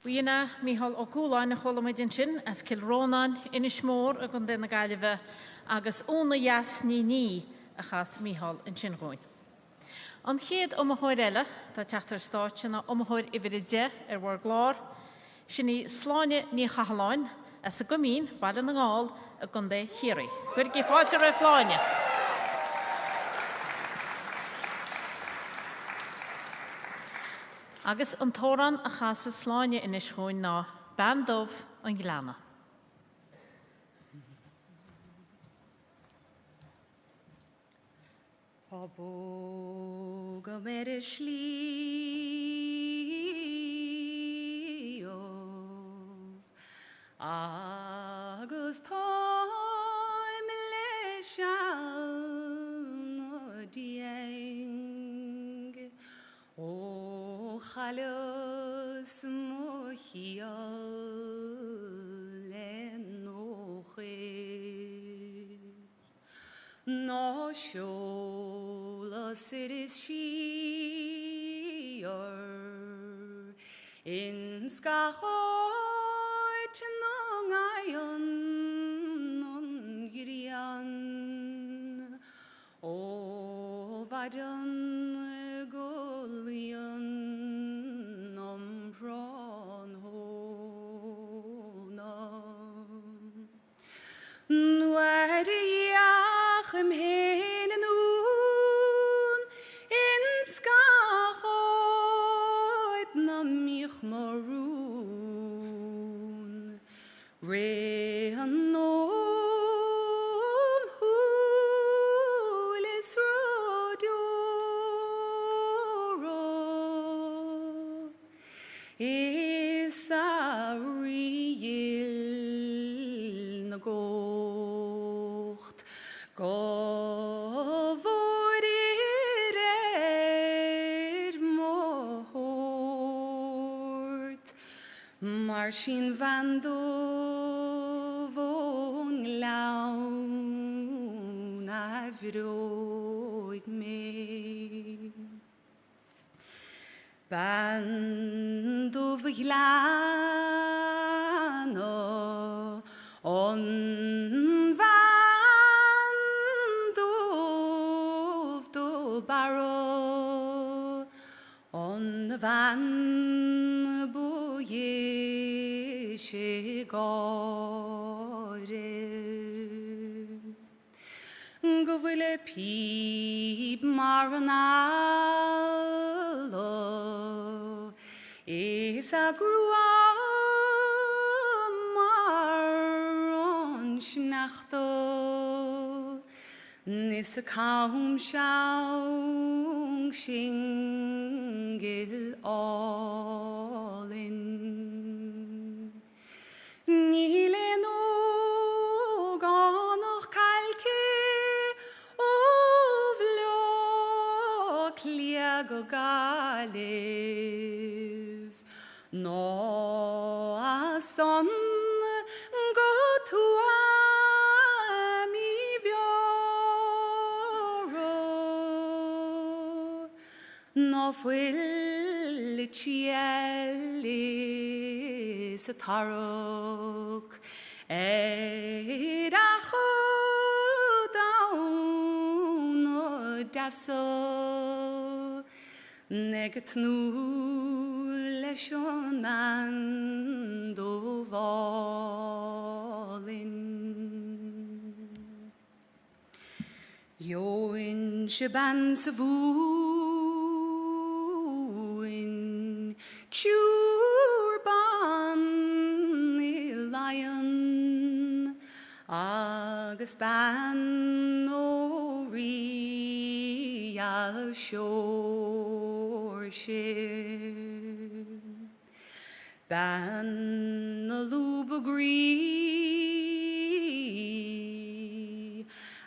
Speaker 3: Wiena Mihal Okulan Holomidin Shin as Kilronan Inishmore a Gondena Galiva agus Ona Yas Ni a Has Mihal in Shinroin. An Head Omahoirella, that Chatter Starchina Omahoir Ividide war glár, Shini Slane ni Hahalan as a Gumin, Balanangal a Gonde Hiri. Good give Father of Lanya. Agus an tóran a chas sláine in ischoin ná bandóf an glána.
Speaker 7: Pabó go mer slíof agus táim le sean dieng O chalos mochial enoche No sholas it is she or in skahoit nong ayon non girian O vadan golian nom pron honam Nwedi yachem hen en un in skachoit na mich maroon Re anom hulis rodioro Isa riil na gocht go vorir mort mar sin vando von laun a vroid me Band glano on van do baro on van boye shigore Govile pib maranalo is a grua maron schnachto nis a kaum schaung shingel all in Nile no ganoch kalke Kliago galev no a son go to mi vioro no fuil cieli satarok daso negatnu leshon man do volin yo in shaban savuin churban lion agus ban Riada shore ban a lubagri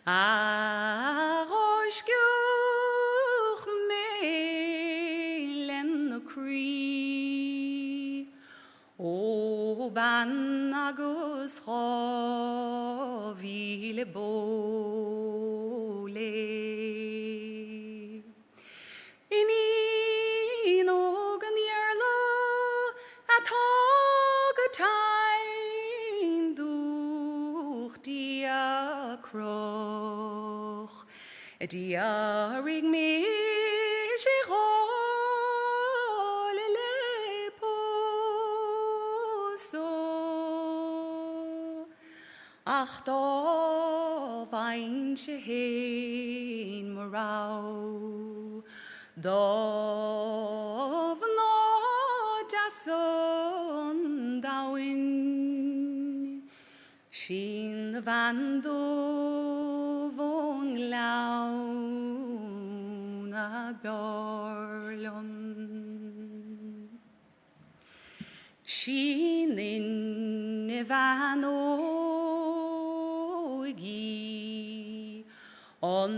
Speaker 7: a roshkuch melen cree o ban agus rovile bole Ini nogan yerlo atog a time duch dia kroch dia rig me shirole poso ach do vain shein morau Dov no dason dawin Shin vando von launa björlon Shin in vanogi on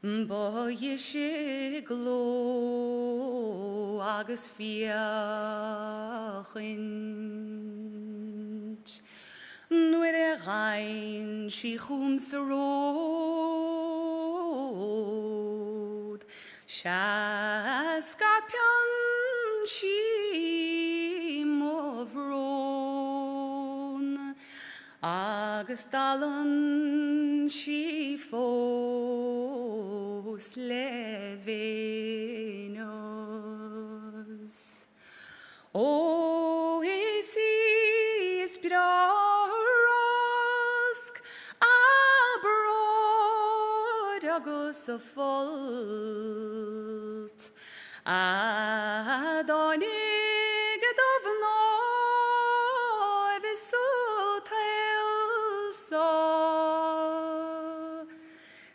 Speaker 7: Boye shiglo agus fiachint Nuer rein shichum sarod Shaskapion shimovron Agus dalon shifos levenos O esis brosk abrod agus a folt Adonig dovno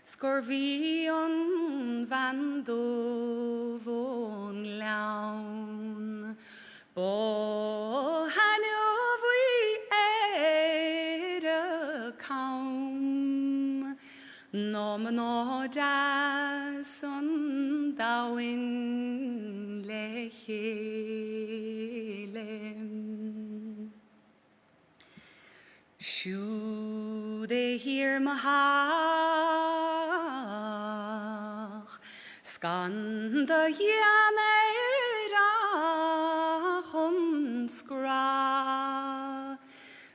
Speaker 7: Scorvion hando von laun. Bo hanu vui eda kaum. Nom no da son dawin lechilem. Should they hear mahach, skanda yanera skra,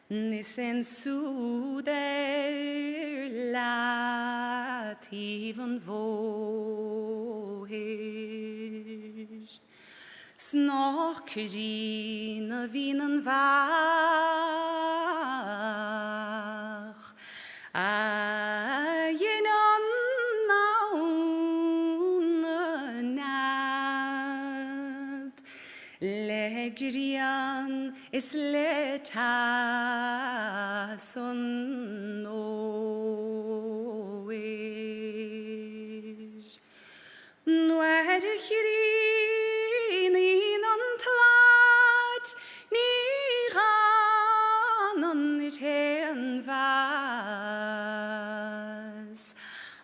Speaker 7: nisen suder lat even vohir. Snorkerina vinen vach, ajenon naunad, legrian is letason noir. Nuere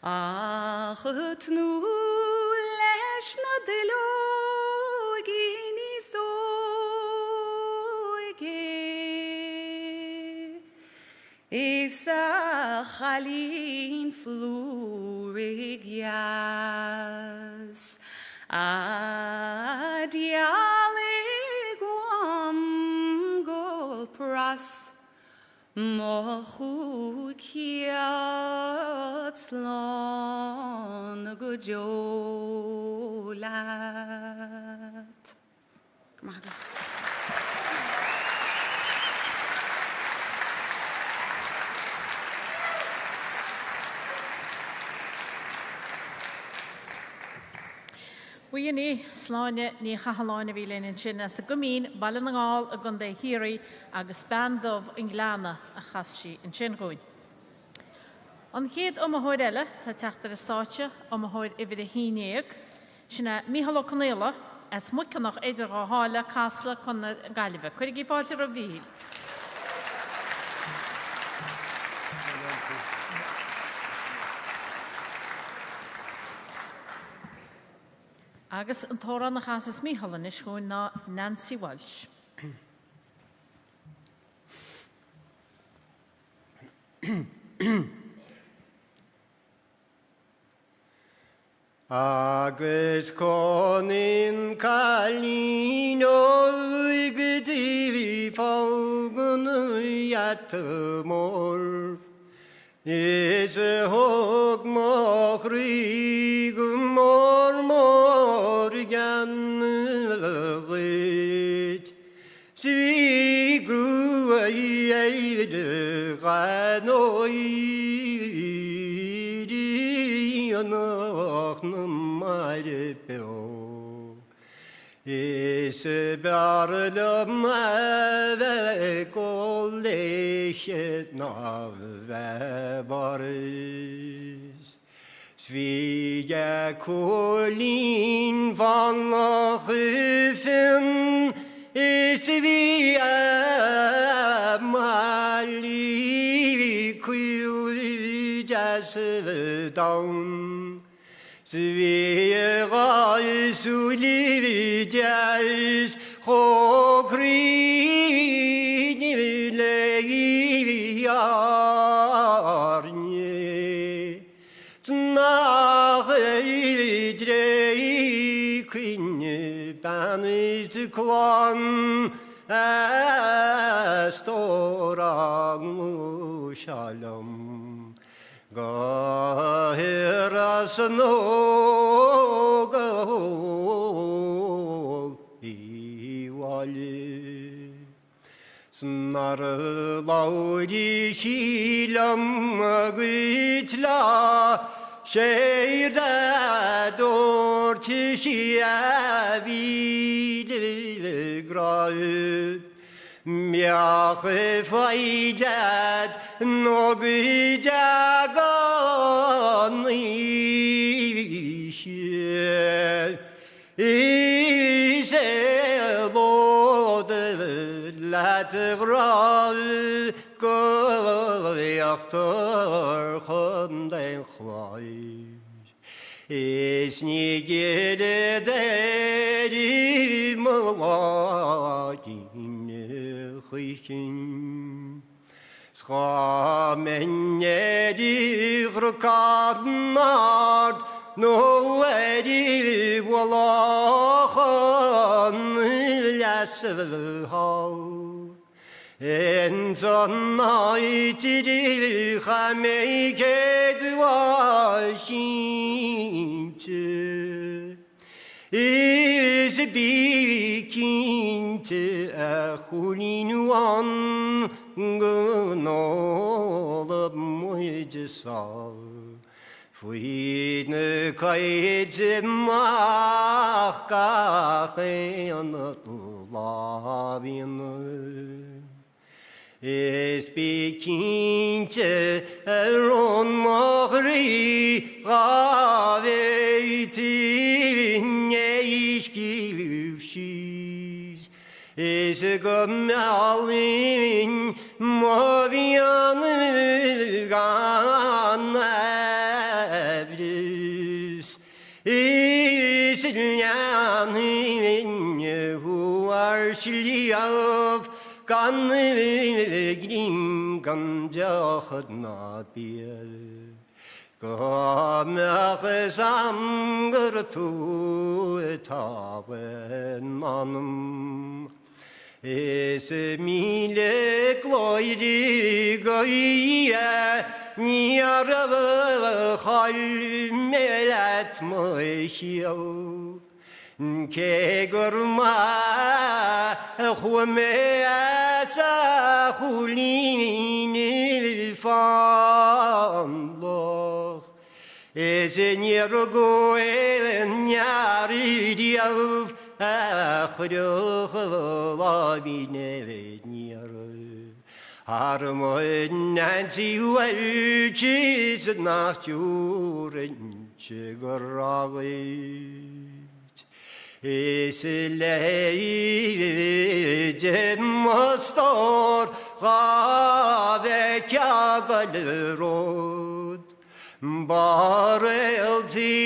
Speaker 7: ach het nu lesh na de logini soige isa khalin flurig yas adialigwam gol pras Mochu kiat slon gujolat. Kom maar.
Speaker 3: We ni sláine ní chahaláine bhí lenin sin as a gomín ballangáil a gun dé hirí agus bandmh Inglána a chasí in sin gúin. An chéad a hóid eile tá teachtar a státe a hóid i bhid a hínéag sinna Mícheál Conéla as mucanach idir á hála casla chun na Gaillimhe. Chuir í fáilte a bhíl. Agus an tóra na chasas Mícheál is gúin ná Nancy Walsh.
Speaker 12: Agus conin calin oigdi falgun yatamor is a hog mochrig mor gan rit si gru de ganoi noch nummer peo is barlum ave kollechet nav baris Sviga kolin van gefen is vi mali kul jas down Svega sulividas hokrini legiarnie Tnagidrei quinne banis klan astorang shalom Gaheras no gol iwali Snar laudi shilam gitla Sheirda dor tishiavi grau Miach faidat nog dagan ishi grau goiachtar chundain chlai. Is ni gede deri mawagin chishin. Schamenye di grkadnad no edi walachan lasvhal. En zonnaiti di chameke dwashinte. Is bikinte a chulinuan gnolab moidesal. Fuidne kaidze mach kachen labine. Es bekinte ron magri gavetin ich givshis. Es gamalin movian ganavris. Es ljanin hu arshliav kan grim kan jachad na biel. Gamach samgertu etaben anum. Es mile gloiri goye niarav khal melat mochil. Ke gorma khume asa khulini fanloch. Es niergo nyari diav akhroch lavine niero. Harmoin nanti welchis nach juren chigoragi. Es leide mostor gavekya galrod. Barelti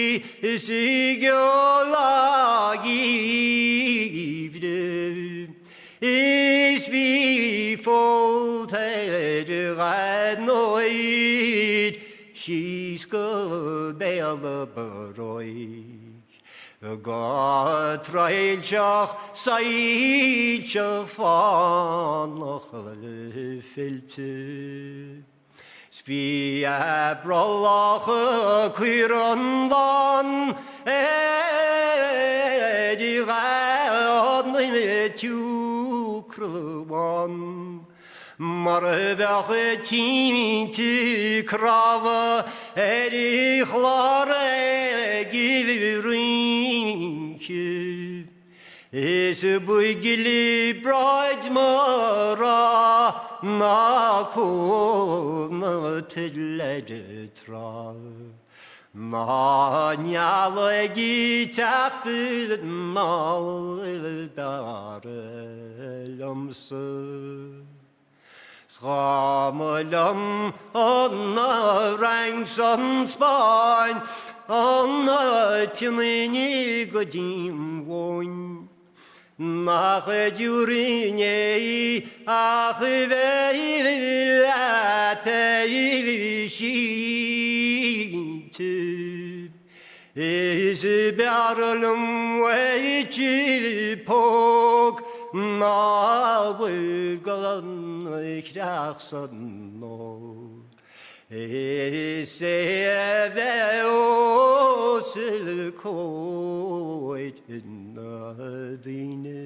Speaker 12: sigiolagivde. Is befolted radnoid. She's go bella baroid. God trailchach sailchach van noch filte. Spia brolach quiron van edi radne tu kruwan. Maar welke tien krava edi chlare giverinke. Is a buigili bride mara na ko na tillede tra. Na nyalegi takti na barelomse. Schramelam on the ranks on spine, on the timini godim one. Nach durine achvelate shinte. Is barlum weichi pog. Na will gan ich rachsan no. Se veos koit in dine.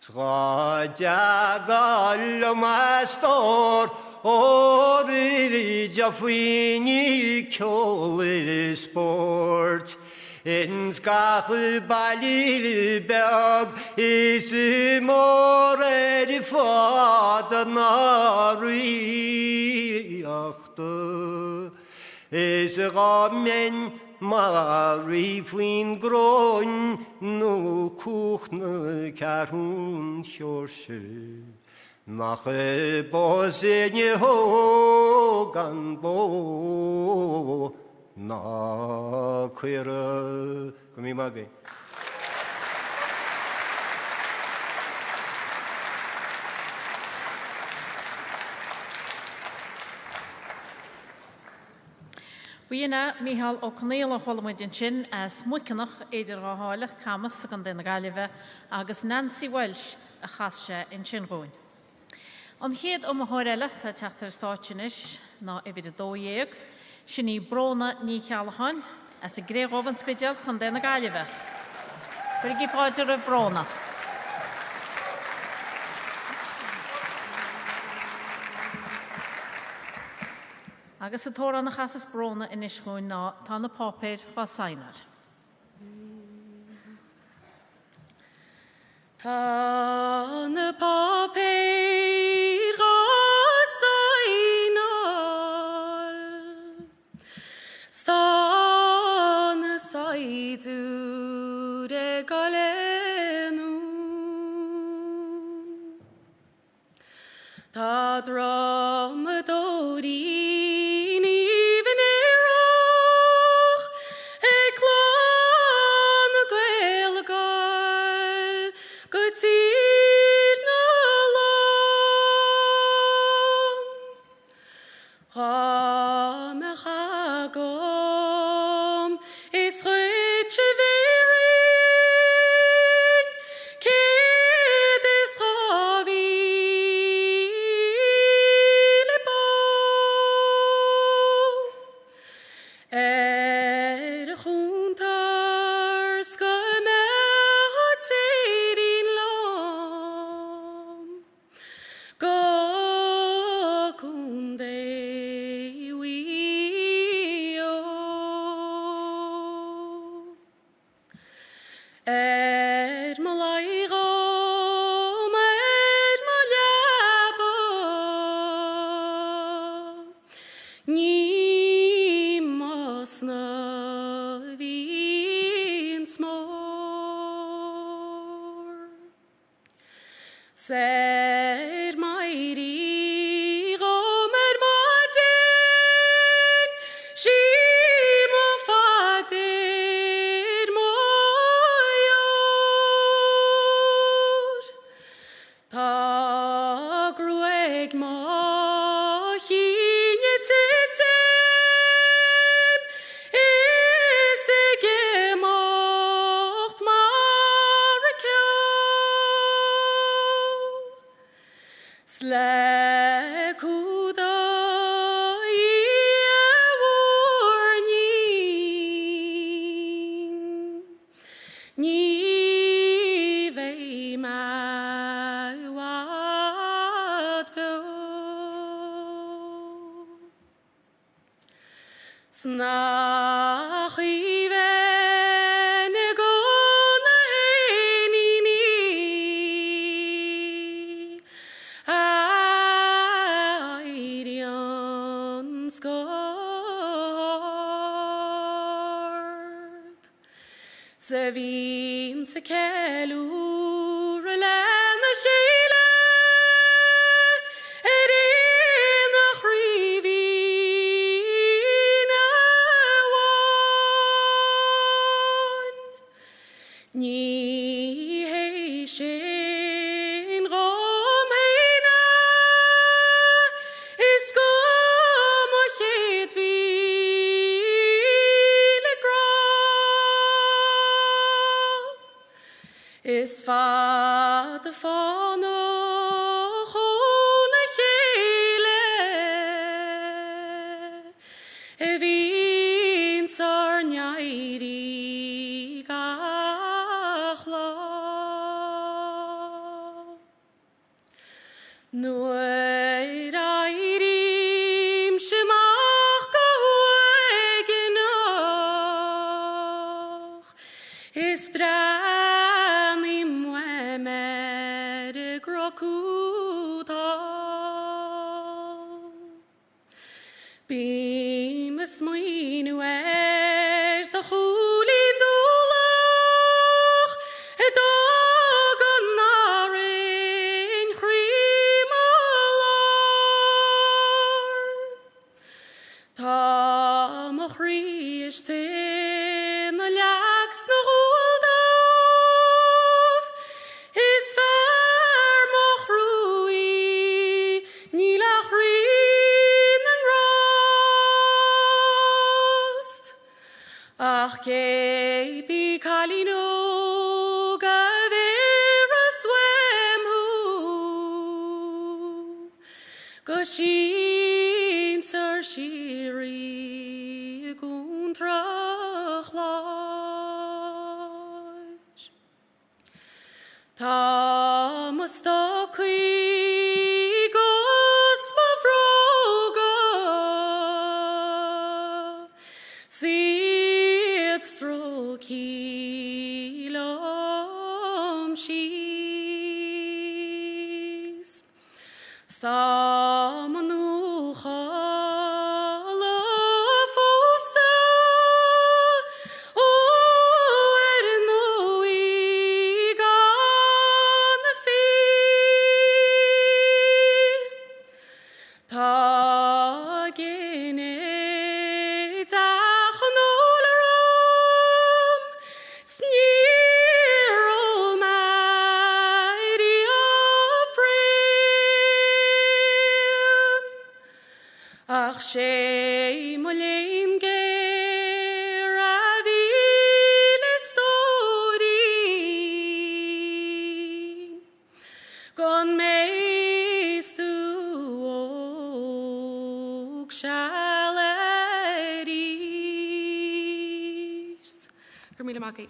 Speaker 12: Sraja galmastor ori jafini kjole sport. In Skache Baliberg is more die Vater nach Riada. Is Ramen Marie Fwyn Groen no Kuchne Karun Hirsche. nach bosinje hogan bo na queer come mage.
Speaker 3: Bíana Mícheál ó Cnéal Holmuidin sin as muicinach éidir á hála chamas gan den Gaillimhe agus Nancy Welsh a chaise in sin roin. An chéad a háile tá teachtar stáitinis ná i bhíad a dóhéag, sin í brona ní chealachain as a gréóhan spideal chun den Gaillimhe. Fuair í fáidir a brona. Agus y tor an y chasas brona yn isgwyn na tan y poped fa sainar.
Speaker 7: Tan y poped fa sainar Stan y saidw de galenw Ta drom y dori Ser mairi gomer maden Shimo fader moyor Ta grueg ma hinje titem Isege mocht marikyo Slekuda warning Ni vei mai wat po Snach Sevin se kelur lenne chile erin a chrivina wan Ni heishin rom heina is gom o ched Is fa de fan och ohne chile Evin sarnjairi gachla Nuer airim shemach gohuegenoch Is Bím smuoinú ta chúlín dúlach dogan narin chríma Stin a leags na gúldóf is fear moch rúi nílach rin an rost ach cé bí calino ga vera swemhu go sheinnteoir shiri Tá mas tá cuí gos ma vroga Siad stroki lam shees Sta manucha sé mulén géir a bhíle stórí gon méistú óg sealadís. Gur míle mac.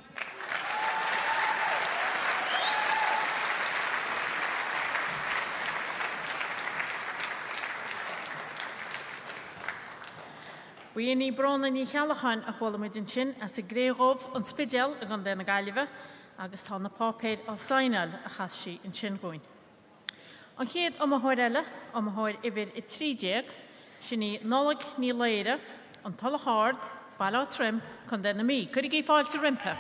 Speaker 3: We ní brona ní chealachan a chhuala muid sin as a gréómh an spideal a gan déna gaiileh agus tá na pápéid á sainal a chaisí in sin goin. An chéad am a háir eile am a háir ibir I 30 sin ní nólag ní léire an talachard bailá trim chun déna mí. Cuir í fáilte rimpe.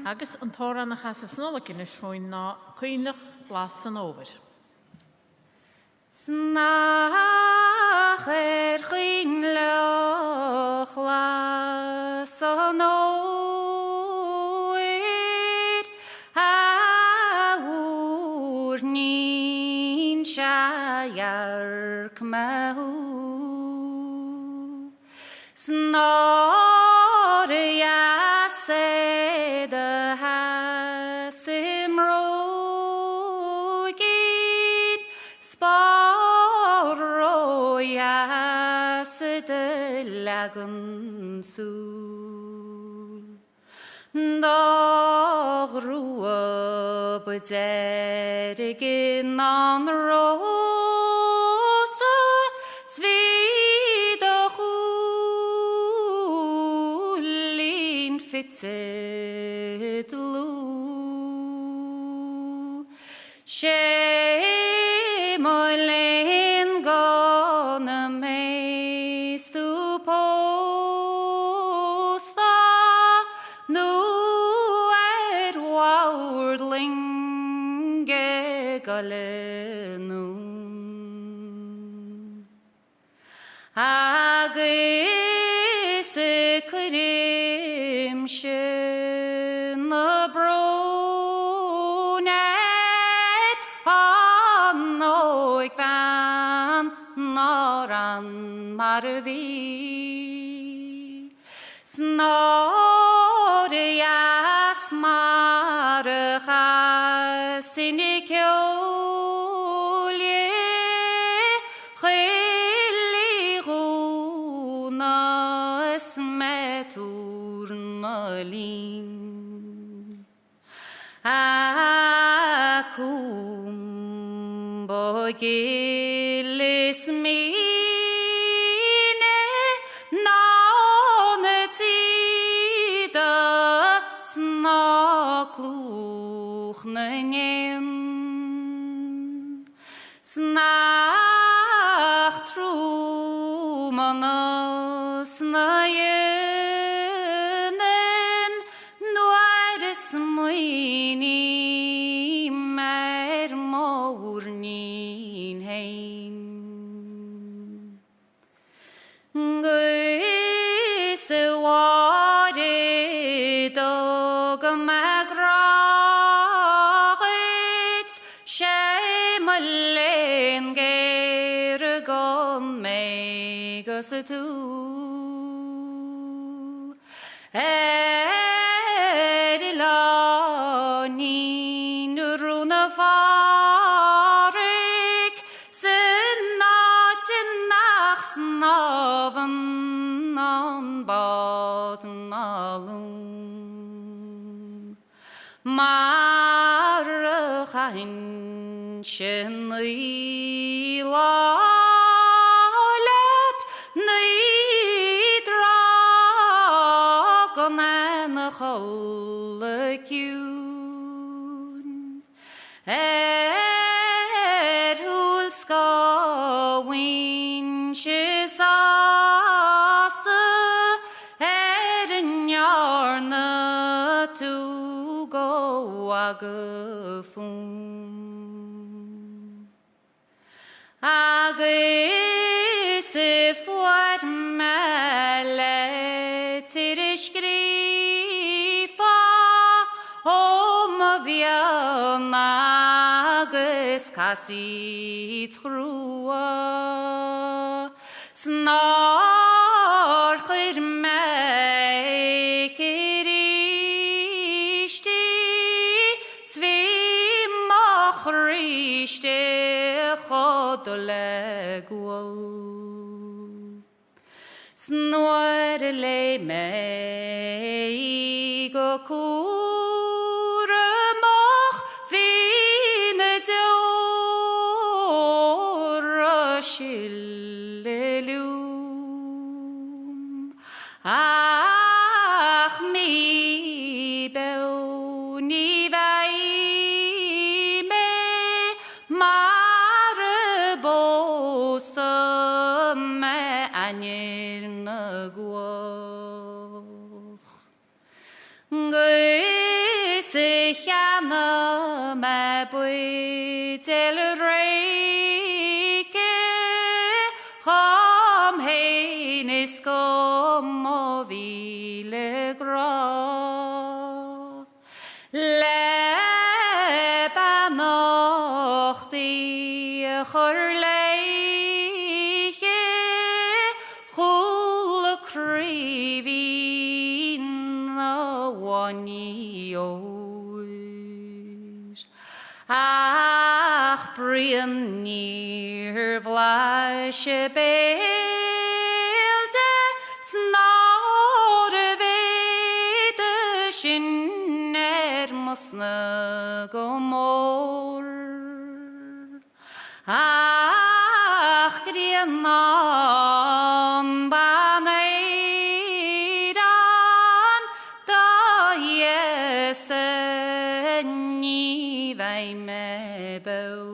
Speaker 3: Agus an tóra na chasas nólag in is fóin ná cuinlech glas an over.
Speaker 7: Snach cuinlech glas an over a úr nín seaarc meú Snor a sé de hasim rogin sparo a sé de lagan sul Dag rua bederigin an rosa svida chulin fitted lu she molen gona meistu posta nu wordlinge galenun Agis krim shin the bronet anoik van noran marvi snorias marcha sinikyolie Meturnalin Acum bogilis mine nonetida snakluchnen snach trumanas nayenem noares moini mer mornin hein magrachit shemallen gergon megasutu Edilani nuruna farik Sinnatin nachsnaven an baden alun Marchahin shenilalet nidragon en chollekiun hulska winchesase njarne to go agafun Agis for mele skrifa om vianagus kasit rua snar me kirishti svimach rishti chodolegwal Snorle me go kurmach fine dorashillelum ach mi beuni vai me marbosa me anir nagwach Gysjana me bwytel reike Chom heinis gom o vile gra Lebanochti chorleiche Chul krivin wani ois Ach brian near vlashe beelde Snare vede shinner musne gomor Ach grianan baneiran da yeseni vai me bau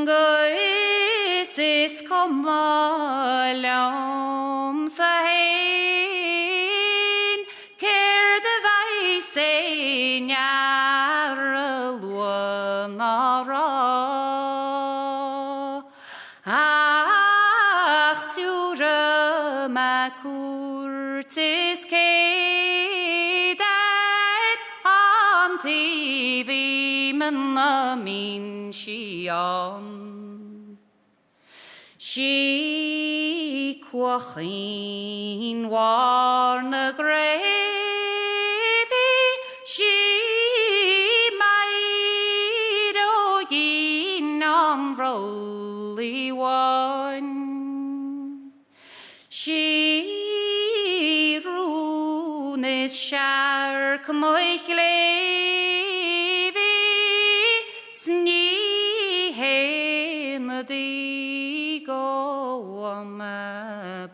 Speaker 7: Gaisis komalam sahin Ker de vai sein yarluanara Ach tura ma curtis keidar Antivi menna min shian She kwachin war na gravy She made o yin on rolly one She runes shark moich levi Sni hen di go am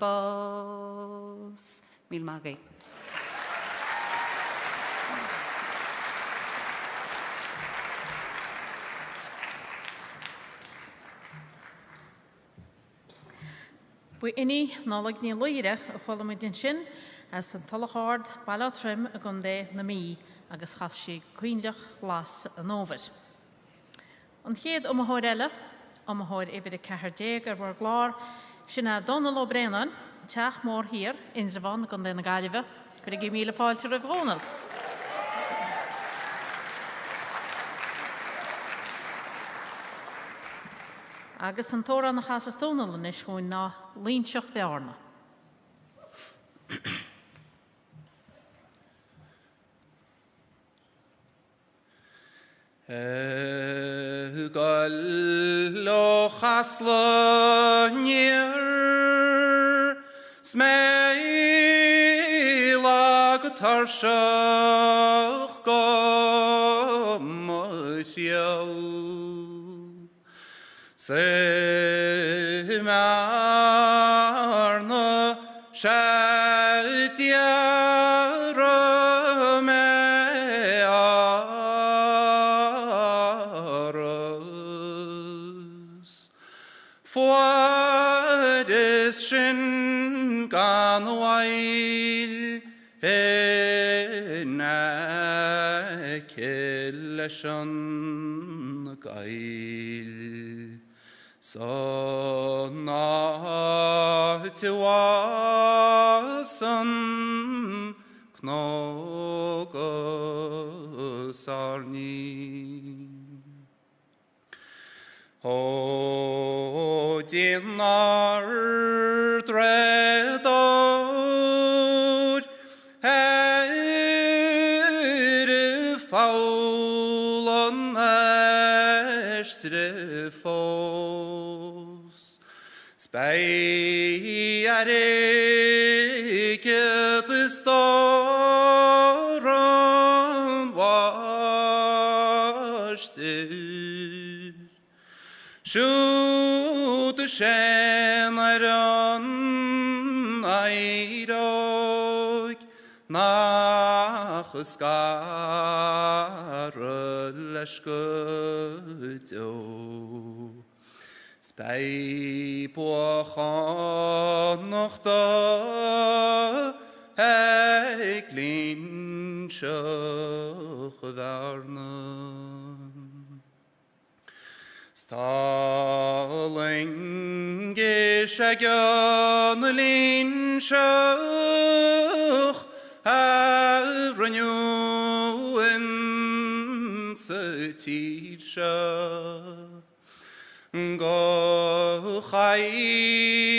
Speaker 7: boss Mil magi
Speaker 3: Bu inni nálag ní loire a cholamidin sin as an talachard bailátrim a gundé na mí agus chas si cuindeach las an óvid. An chéad a háir évid a cehardéag ar bhar glár sin a Donald O'Brennan, teach mór hir in sa bhan gundé na gaiileh Could give me a fall to Ronald. Agus an tóra na chasas tónal in is goin na línseach fearna.
Speaker 13: Gallo chaslanier smeila gatarsach gomothiel semarna sheinnteoir Shin gan wail na killashan gail so na tiwasan knogo sarni O dinar dredor faulan estre fos spei get storan washte Shoot the shennaran airog nach skar leshkudo spei pochan noch da heklin shvarna Stalling geshagan linshach avrenuen setisha go chailtes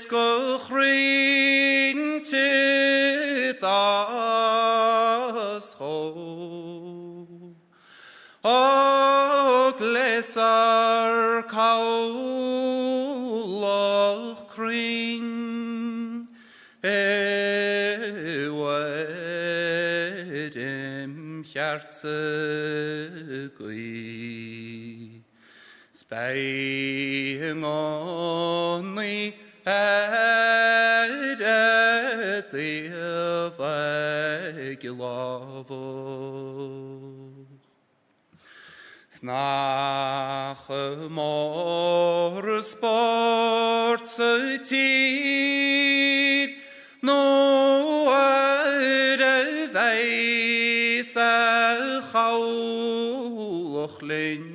Speaker 13: go chrinte das ho Lesar kaulach kring wedem hjertse gui speing onni the vegilavo Snach mor sportsetir no veis a chaulochlin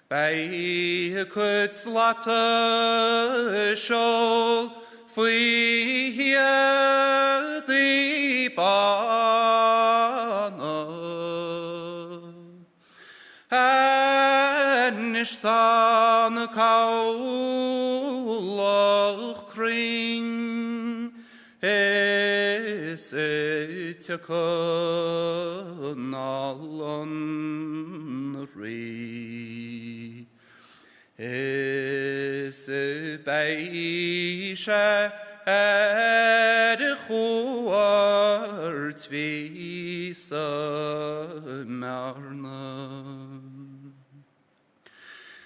Speaker 13: Bei kuts latte shol fui di bana Nistan kaulach kring esetakon ri esebeisha chuart visa marna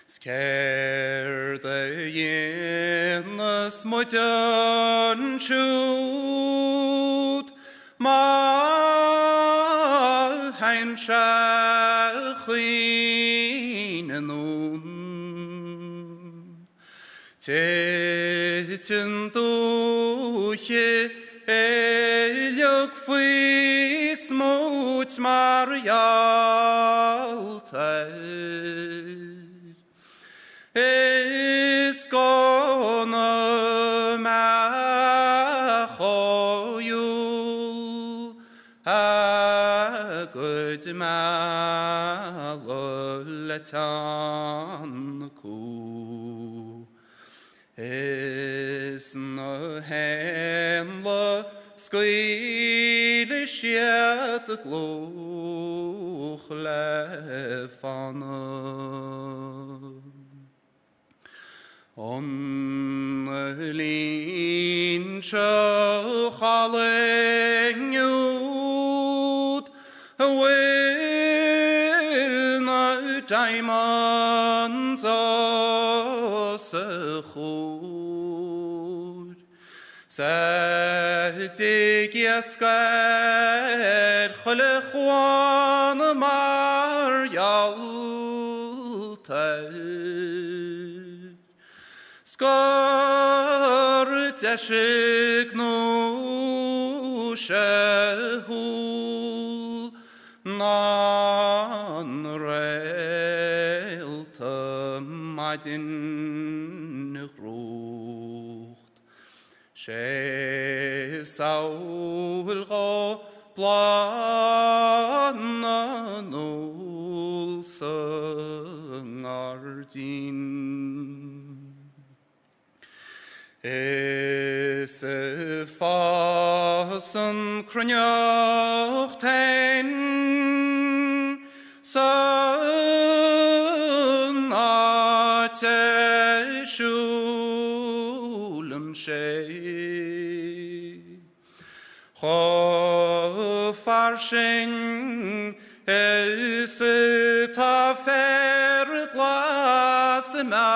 Speaker 13: Sker the yennas modern shoot mal hein shachin nun Teten duche eljuk fis mot marialte is gonna malletan ku. Is na henle skyle shet gloch lefana. Onlin chalen ut will na diamonds os chud. Sadig yaskar chole chwan mar yalta. Skar tashik no shehul nan reilta madin rucht. She saul go plana nul sangardin. Is fasen krunjochten san ate shulem she Cho farshing is ta fer glas marna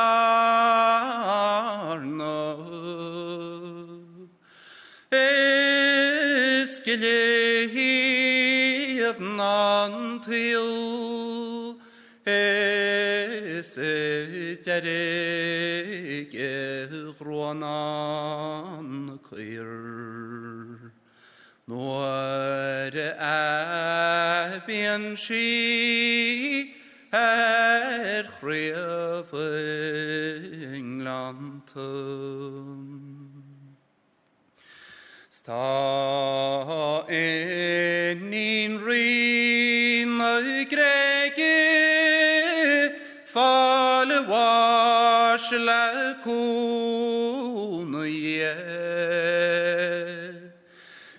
Speaker 13: is gelehiv nantil is derek ronan queer Noor abian she chreafing lanten. Sta in rin grege falle wash la kunje.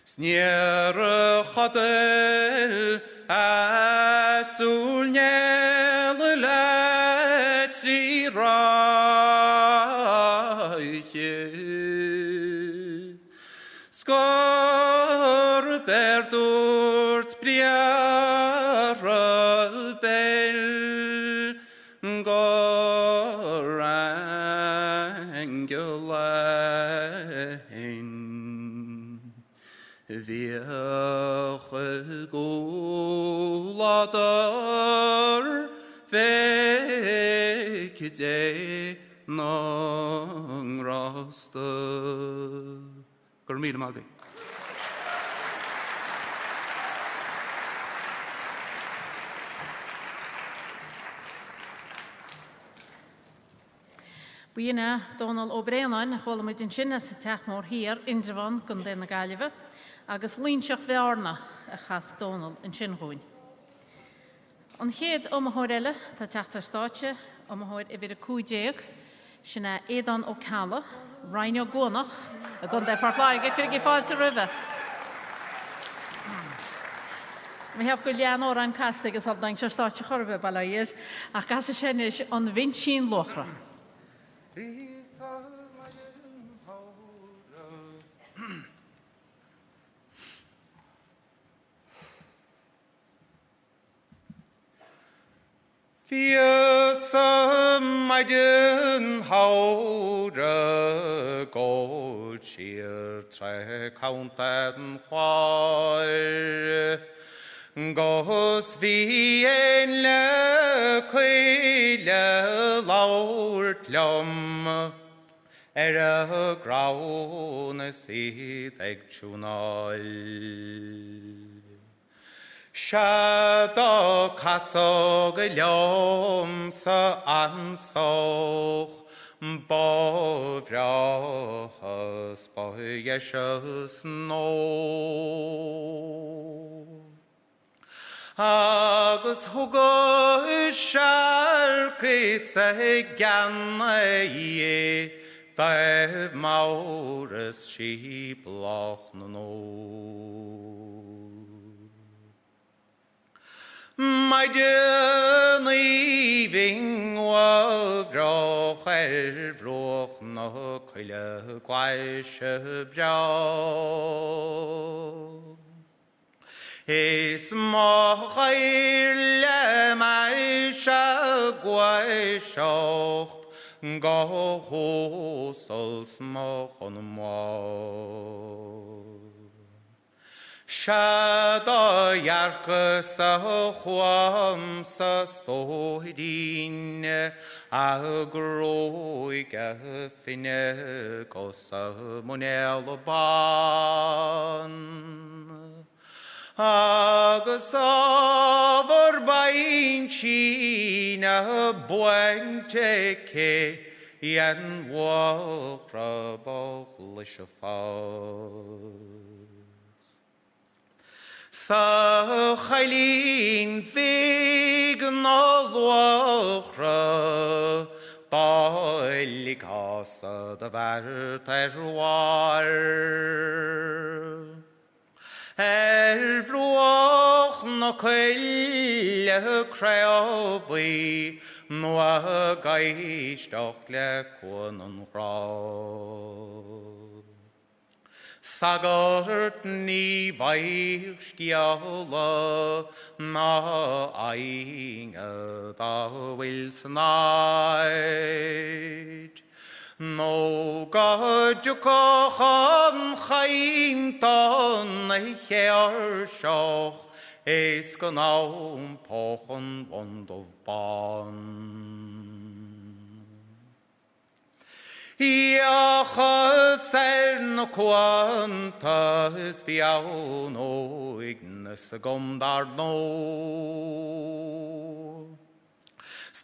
Speaker 13: Snere chadel asul nel letri reiche. Skor berdort priara bel gorangelain. Viach goladar vek de nang rasta. Gormil magi.
Speaker 3: Buina Donald O'Brien, chwal am ydyn sinna sy teach mor hir, indrifon gynda'n y galifa, agus lynsiach fearna a chas Donald yn sin hwy'n. Ond hyd o mahorele, ta teachtar staatje, o mahor i fyr y cwydeg, syna Edan o Cala, Rhain o Gwynach, a gynda'n fforddlaig a cyrg i ffael ty ryfa. Mi hef gwylian o'r am castig as hofda'n sy'n staatje chorfa balaies, a gas y sienish ond fynd sy'n lochra.
Speaker 13: Fearsome I didn't hold a gold cheer, tre count and why. Gos vi en le quile laurt lom, a graune sit eg chunal. Shada kasog lom sa ansoch, bovrahas boyeshus no. agus thuga searca sa ganna é Daibh mauras sí blach na nó. Mae dyn ifing wa broch broch na coile gleis y braw. Is moch air le mae se gwaisiocht go hosels moch on mo. Shada yarka sa chwam sa stoidin a groi ga finne go sa monel ban. Agus over bain china buente ke yan wachra boch lishafas. Sa chailin fig na wachra baili casa da ver terroir. Vroch na coile creavi no a gaistoch le con an rá. Sagart ni vairskiala na ainga da wilsnight. No God you chan chainton heir shoch es gnaum pochen wand of ban. Iacha sern quanta is fiao no ignis gondar no.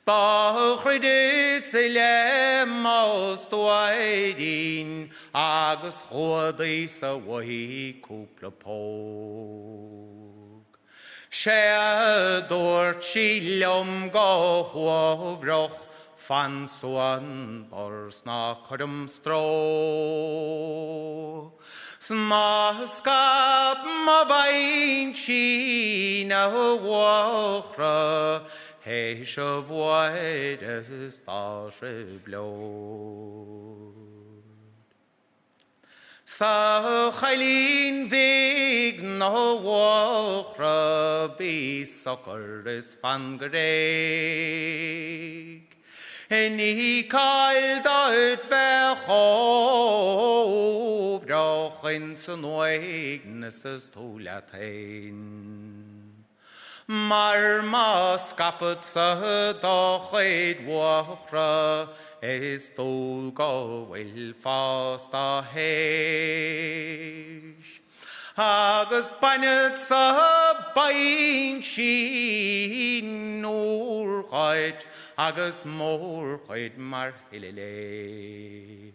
Speaker 13: Stachridis le maustwaidin agus chodis a wahi couple pog. Sheinnteoir chilom go hwavroch fan swan bors na cordum stro. Smaskap ma vain china wachra Heis of white as a starry blood. Sa chailin vig no wachra be sucker is fan greg. En he called out verhof doch in son weignesses to Latin. Mar mas caput sa dochid wachra is dol go will fast a heish. Agus banet sa bain shin nor chait agus mor chait mar hilele.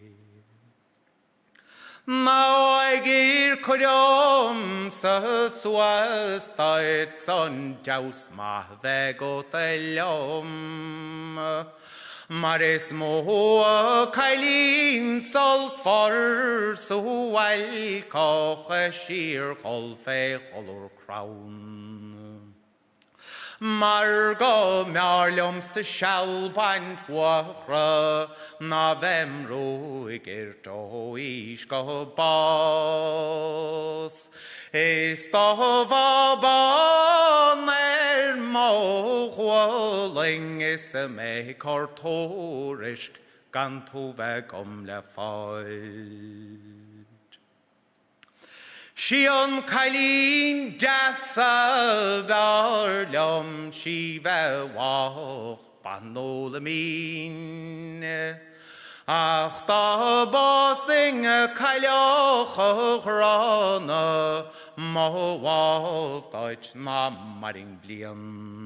Speaker 13: Now I gir kodom sa swastait son jaus ma vego telom. Maris mo kailin salt for so well koche sheer holfe holor crown. Margo marlum se shalbant wachra na vem roiger to ish go bos. Istova ban mo chwaling is a me kortorisk ganto veg le fall. Shion kailin dasa darlum shiva wach banolamin. Ach da bossing kailioch rana mo wach deutsch na maring blian.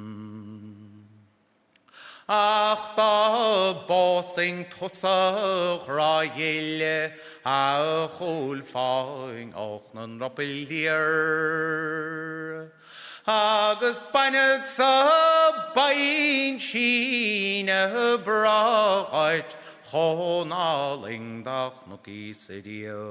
Speaker 13: Ach da bossing tossach raile a chul fáing och nan roppel hier. agus bainad sa bain sin a brachait chonáling dach no gísadio.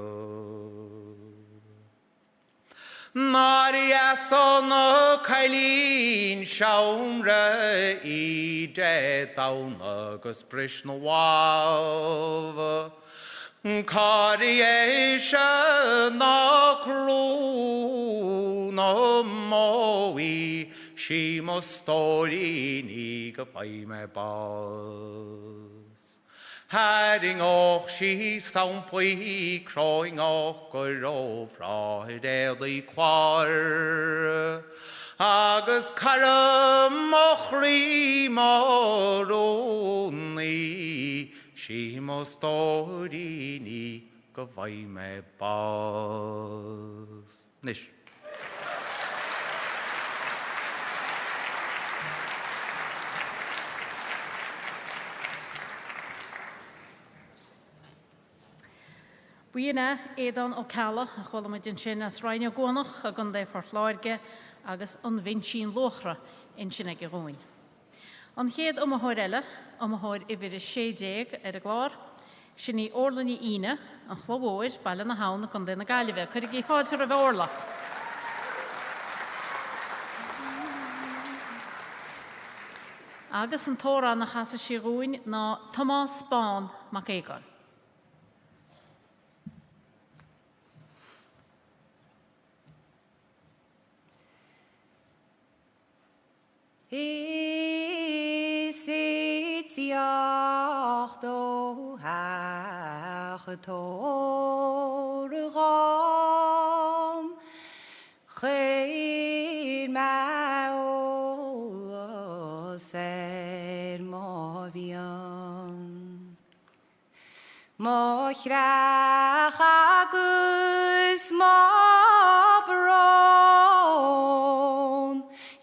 Speaker 13: Naria sona cailín siawmra I de dawn agus bris na waf. Cari eisiau na crw na mói si mo stori ni gyfai me bas. Haring och si sampwy croing och gyro frahyd eddi kwar. Agus caram och ri moroni si mo stori ni gyfai me bas. Nish.
Speaker 3: Buína édan ó cala a cholamid sin as rhaine gónach a gan dé fortláirge agus an vinsín lochra in sin ag roin. An chéad a eile amthir I bhir 60 ar a glár, sin í orlaní ine an chlóbóid bailile na hána gan déna gaiileh, chuir í fáilte a bheith orla. Agus an tóra na chasa sí roin ná Tomás Bán mac éigáil.
Speaker 7: Sheinnteoir do hachtór ram, chéir meolas má bhíon. Má chreach agus má bhrón,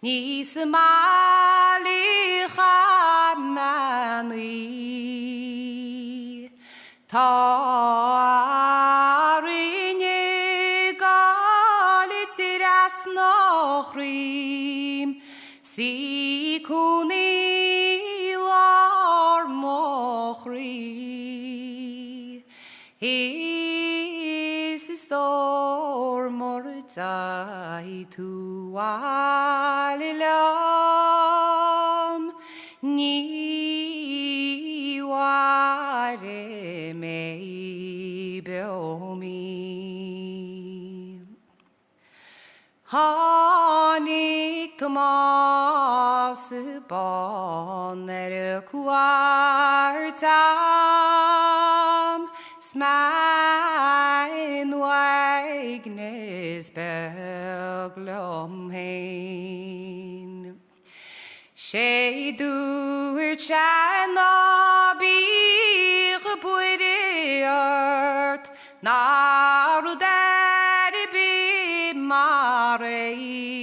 Speaker 7: ní Somália chamanaí. Tá rinne gálitir as nach rím, sí cúnaí lár moch rí. Is stór mordai tú alilam, ní ware mei beomi. Hannig Tomás Bán a cuartam, smain waignes beglom hein. Sé dúir tena bí gebuideart, náru derbi marei.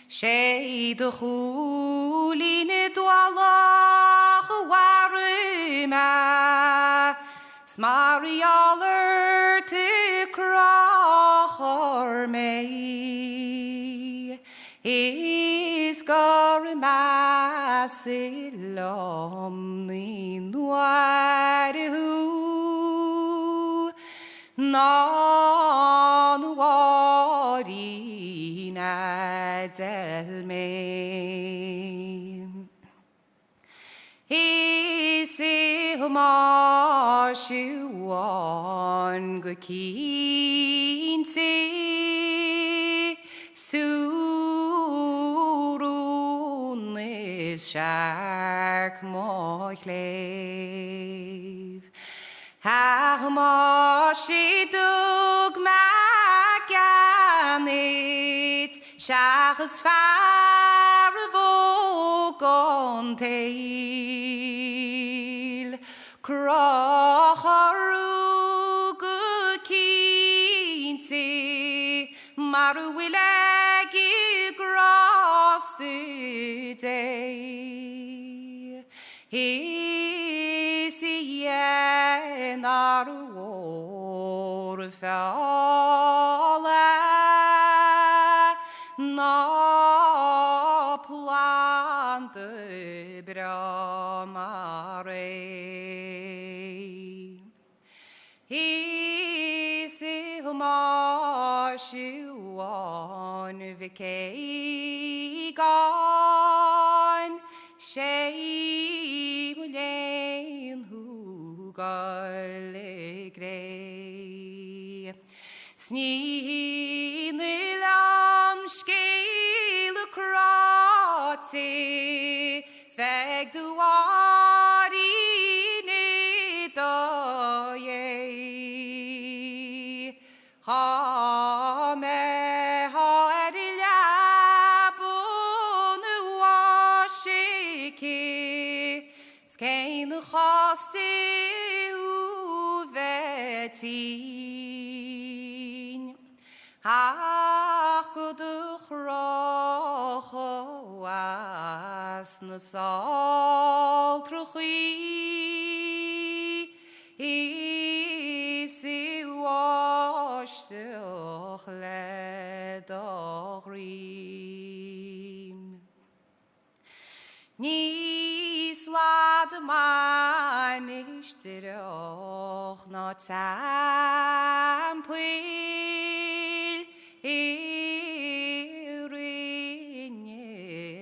Speaker 7: Sé de chúline dwalach waruma, smarialer te krachar mei. Is garmasilom ni nuaru, non warina del me. Isi humashuan gukinti, Surun is shark mochlev. Hamashi dug maganit, shachas faravogon tail. Krocharu gukinti, maruilagi gross today. Is yen arwor falla, na Siwan Vikegan Sheimlein Hugalegre Snilam Skele Krati Fegduari Nidaye Ha me ha erilabun washiki Skein chaste uvetin Ach gud chrocho as na sal truchi Isi washtuch ledogrim Nis lad man ishtiroch na tampil Irin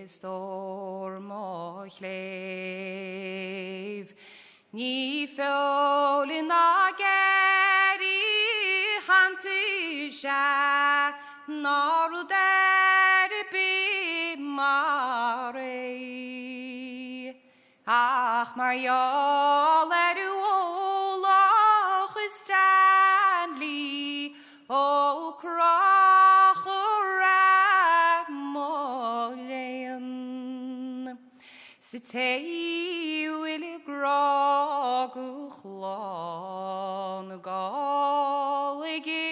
Speaker 7: stormoch lev Ni fjolin ageri hantisha Naru derbi mare Ach Marial olach Stanley O krachora molen Sitei willi grogu chlon galigi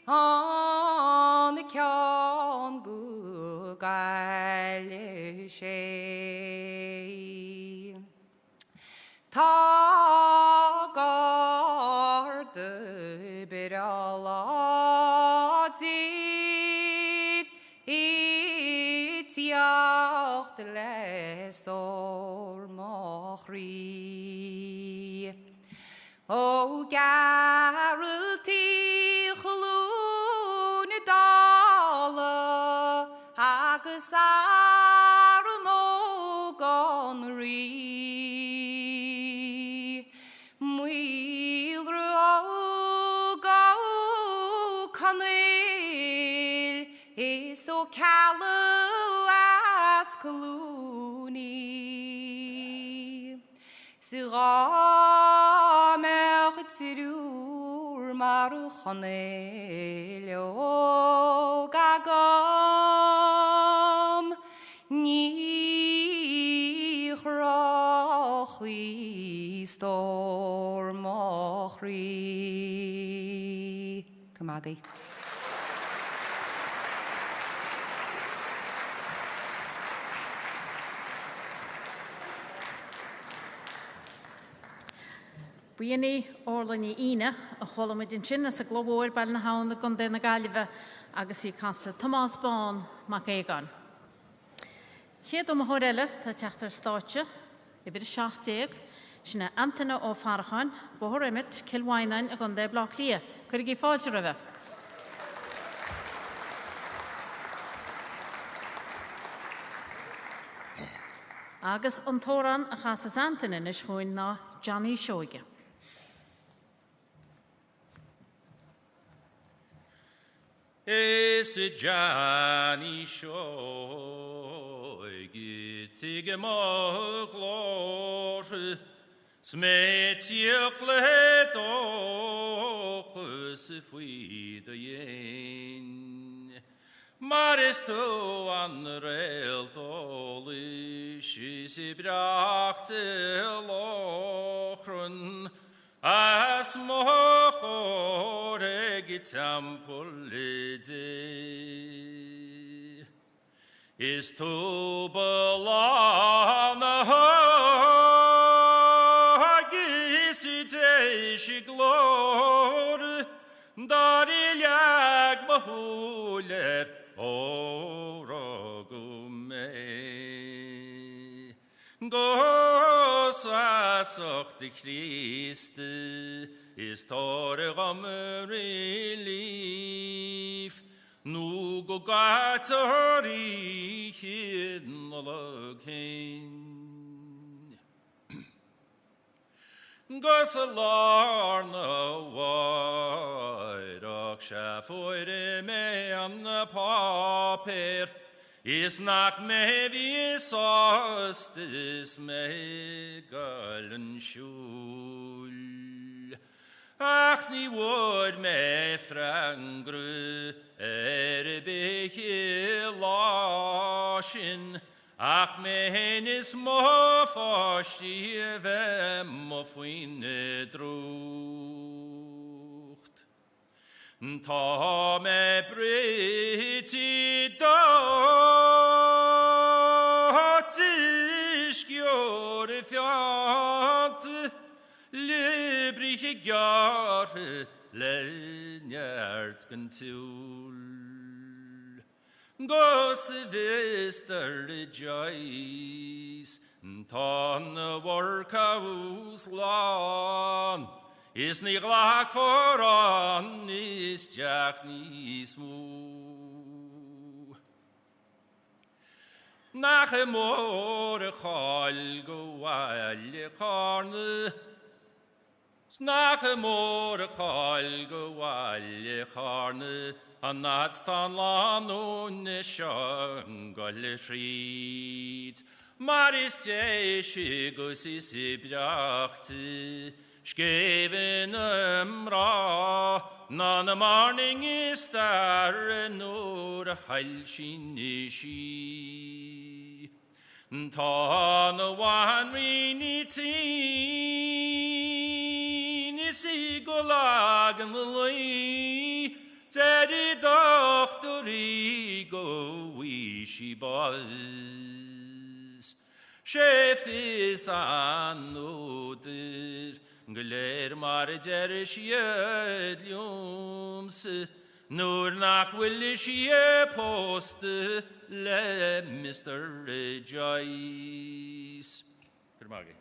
Speaker 7: On the kyan gu galishe Tagar de biraladzir Itiach de lestor mochri O garulti chlun dala agus armogon ri Muilro go canil is o calu as caluni Sira mer tirur maru chanil o gagam Ni chrochui stormochri Kamagi
Speaker 3: Buini orlani ina a cholamid in sin as a globóir bell na hauna gon den na galive agus I cansa Thomas Bon mac égan. Chéad o mahorelle tá teachtar stáitse I bhir 70 sinna Anthony ó Farchan bohorimit Kilwainain a gon de blach lia chuig I fáilte ribh. Agus an tóran a chasas Anthony is chuin ná Johnny Shoige.
Speaker 14: Es Johnny Shoige tige mochlor smetjech let och se fuide yen maar is to anrelt olish se brachte lochrun as mochore gitampolide is to belana gisite glor dariljak mahuler orogume Gosasoch de Christe is tore gammer go gatari hidden looking. Gosalarna Oireach shafoire me am na paper. Is not me vis ostis me galen shul. Ach ni word me frangru beche lashin. Ach me henis mo fosti vem mo fuine drucht. Ta me briti datis gjorde fjant librige gjare lenjert gentul. Gosse vister joys tan workaus lan. Is ni glak foran is jack ni smoo. Nach mor khal go wal qarne. Nach mor khal go wal qarne. Anat stan lan un shangol shrit. Maris shigos is bracht. Skeven ra, nan morning is there nor halshin ishi. Ta no one rinitin is igolag mului, teri doctori go wishi buzz. Chef is anoder. Gler mar dershie ljums nur nach will she post le Mr. Joyce. Kermage.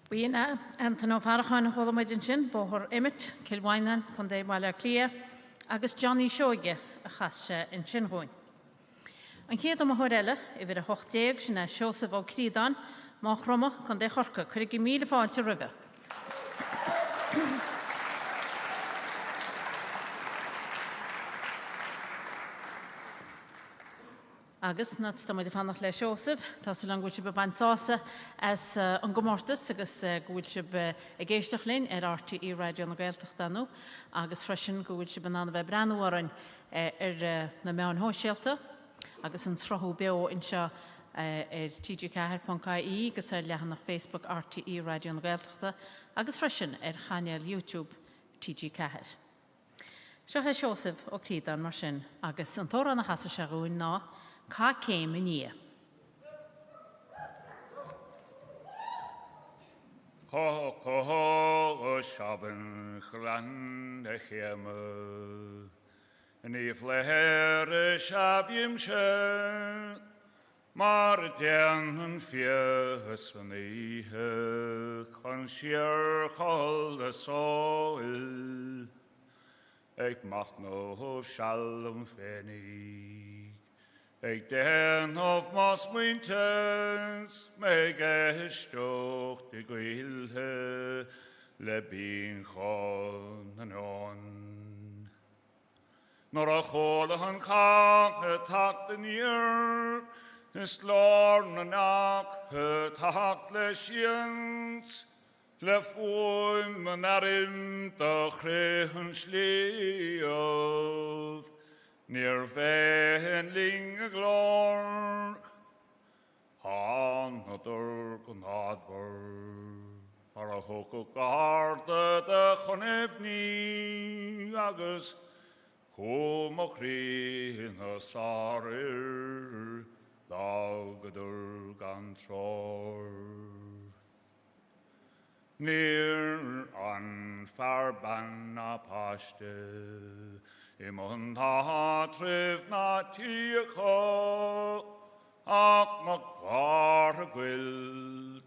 Speaker 3: Bína Anthony Farchan Holomidin sin bóthir Emmett Kilwainan chun dé bhaile clia agus Johnny Shoige a chaiste in Sinhóin. An chéad am thuile I bhir a 8 sin na Seosamh ó Crídan má chroma chun dé chorca chuig I míle fáilte ribhe. Agus nad sta muid fannach le Seosamh, tá so lang gúil be bansása as an gomórtas agus gúil be a géisteach linn RTE Radio na Gaeltachta nó agus freisin gúil be anna bheith breanúhain na meán hóisialta agus an srothú beo inseo tgcahir.ie agus lehan nach Facebook RTE Radio na Gaeltachta agus freisin chaneal YouTube tgcahir. Seo he Seosamh ó Crídan mar sin agus an tóra na chasa se gúin ná Cá céim in ní.
Speaker 14: Có o siafn chlan y chiamw, Ní fleher y siafim se, Mar dian yn fias yn ihe, Con siar chol y soil, Eich mach no sialm fenni. Ik den of mas winters, meg gestoch de gwylhe, le bin chon yn on. Nor a chol yn cach y tacht yn ir, ys lorn yn ac y tacht le siens, le ffwym yn arim da chrech yn sliof, Near venling a glor, Han ador con adver, Para hoco garda de chonefni, Agus com o crin a sarir, Daugadur gan tror. Near an farban a paste, Im on ha tref na tiacho, ac na gargwyl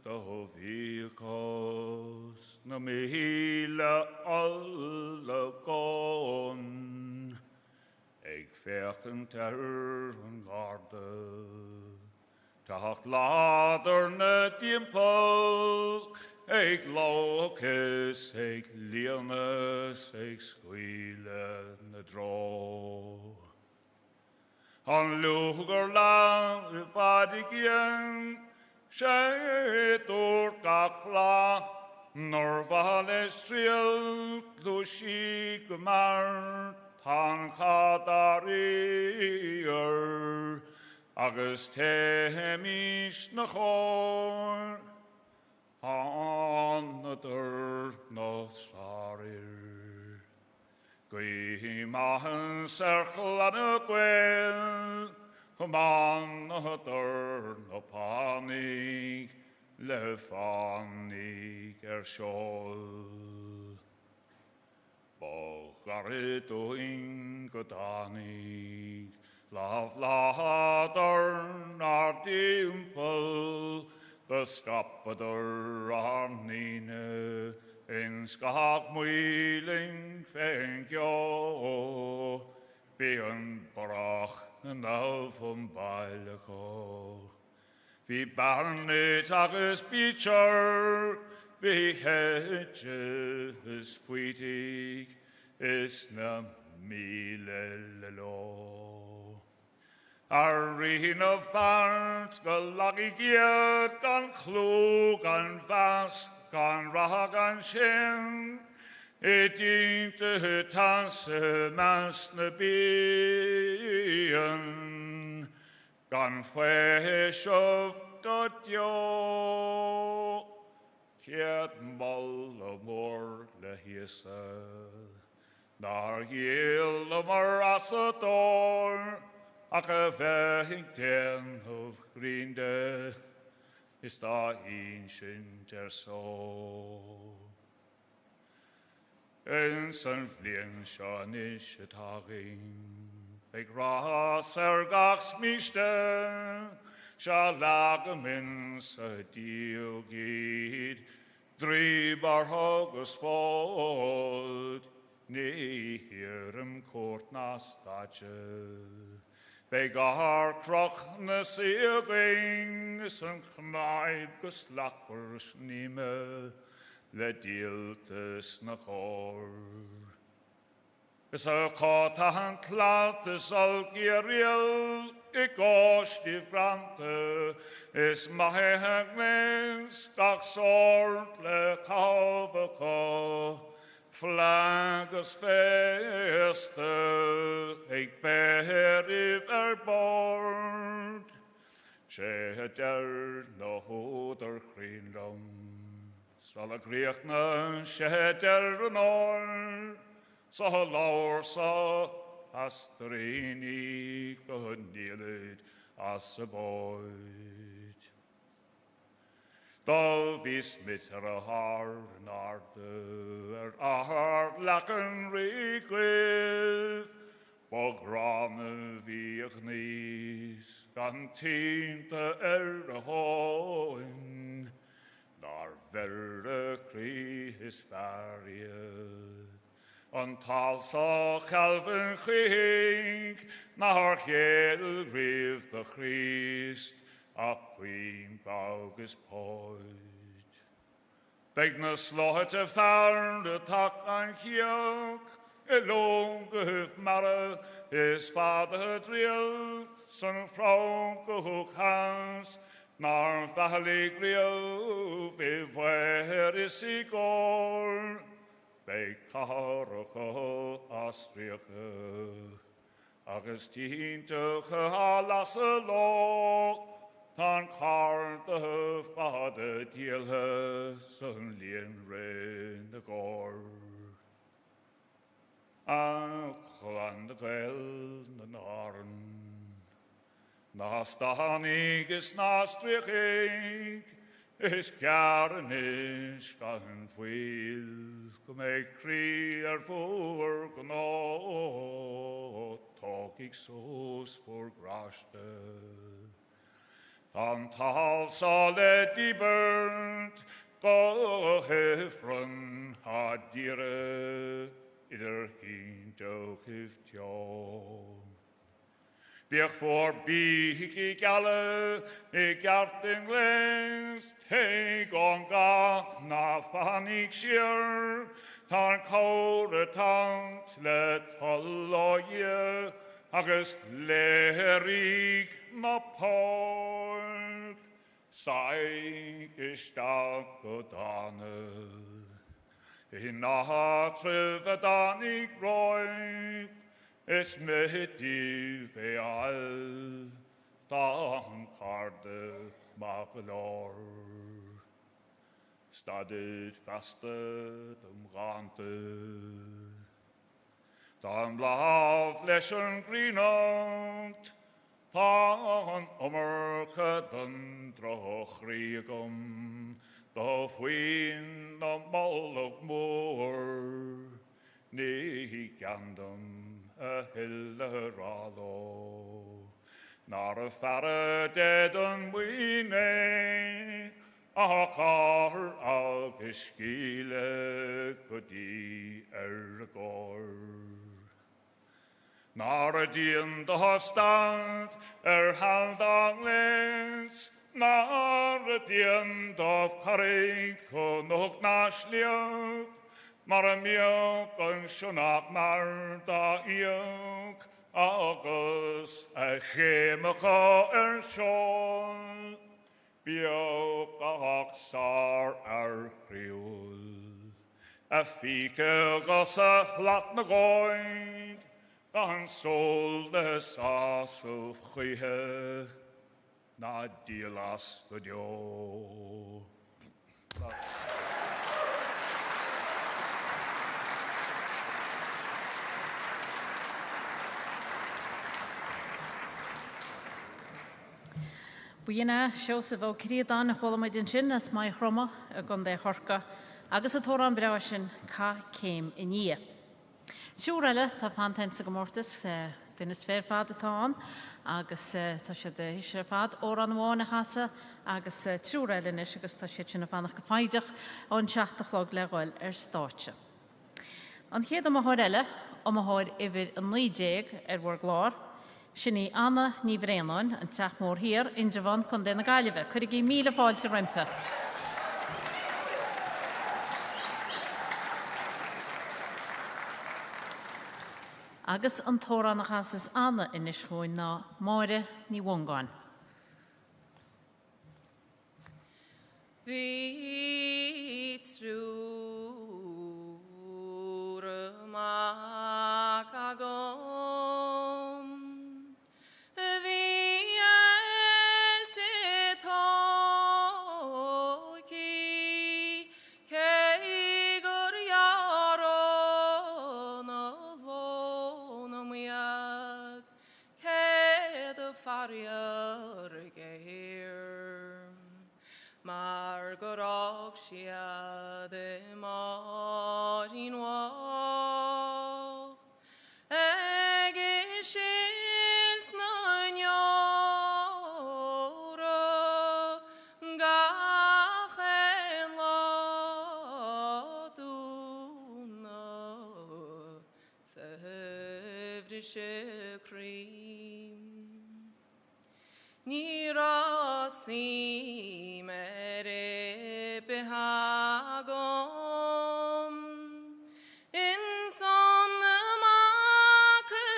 Speaker 14: do fichos na mihile alle gon ag féach yn terr yn garde Tach lader na diempel ag locus ag learnus ag squile na dro An lugar lang y fadig yen sheinnteoir gach fla nor vocalists trial lushi gmar tan chadarir agus temis na chor an na dur na sarir Gwy mahan serchel an y gwel Chman na dur na panig le fanig siol Bog ar y dwy'n gydanig Laf ladar ar dimpel the skappadur arnine in skak mwyling fenkjo vi en brach en af baileko vi barnet agus beacher vi hedges fwytig is na milelo Arrin of fart golag giad gan clwg gan fas gan rhag gan sien Edint y tas y mas na bian gan fwesh of godio Ciad mol o môr le hiesa Nar hiel o mar asador Ac y feing den of grinde is da sheinnteoir so. En san flien sean is y tagin, ag ras gach smiste, sha lagamins y diogid, drib ar hogus fod, ni hirm cort na stadje. Beg ar croch na seaging, san chmaib gus lachfers nime, le dieltes na chor. Ys y cotahan tlatus al giriel, I gostif grante, is mahegnes, gach sort le chavako, Flagus feste, ag berif bord, sheinnteoir no hoder chrinlum, sal a griach na sheinnteoir an or, sa laur sa astrini go nílid as a boid. Da vis mit a har an arde, a har lachen riglyf, bograne viach nis, gan tinte a hoin, nar verre kri his variet. An tal sa chalven ching, nar hel rif the Christ, a queen baugus poid. Beg na slohet a found a tak an chiok, a long gehuf mara, his father drill, son frau gehuk hans, nar valig rio, where is he gone? Beg caroko astriache, agus tíntoche halas a lo, tan car de fade dielhe, son lien rein de gor. A chlan de gwel na narn, na stanig is na striachig, is garnish gan fwyl, gom ag cri ar fwr gno, tog ig sos for graste. An tal solid die burnt, go hefrun ha dire, ieder hint ook heeft jou. Biech voor bieg ik alle, ik hart in glist, heek onga na van ik schier, tan koude tant let holloje, agus lerig na park, saig gestak og dane, in na trøve ik roif, es met die veal, staan karde makelor. Stadet vastet rante, dan blauw flesjen grinoot, dan ommerke den droogriegom, de wien de mollig moor, nee kan dem hille ralo, naar verre deden wine, akar algeskiele kudi ergor. Naar dien de stand haldanglens, naar dien de karik nog naslief, maar mjölk en schonak maar da juk, agus chemige schon. Bjölk aksar griul, fike gosse latne goid, dan soldes asuf chie, na dielas gedio.
Speaker 3: Buina seo sa bhó críadán na chhuilm den sin as mai chroma a gon dé chorca agus a tóran breá sin cá céim i ní. Siúr eile tá fantain sa gomórtas den is fér fad atáin agus tá sé de hisir fad ó an bháin a chasa agus trúr eile is agus tá sé sin na fannach go faideach ón seachtalog le gháil státe. An chéad am a háir eile am a háir ifir an 90 bhór glár, Sinní Anna ní bhréanáin an teach mór hir in Javan chun déna gaiileh, chuir í míle fáilte rimpe. Agus an tóra na chasas Anna inis chuin ná máire ní bhongáin.
Speaker 7: Bhí trúr amach agam, de marin wacht, schils na njora, gachen laduna, sevrische krim, nirasi mere behagom, insan makboge,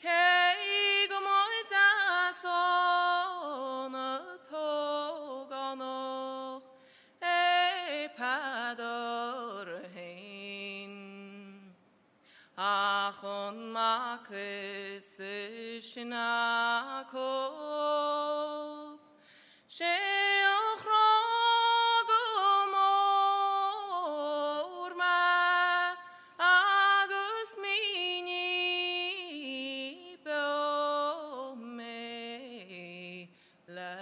Speaker 7: keigomoi dason toganoch, pador hein, achon makes shnako. Sheach rogomor ma agus mini me la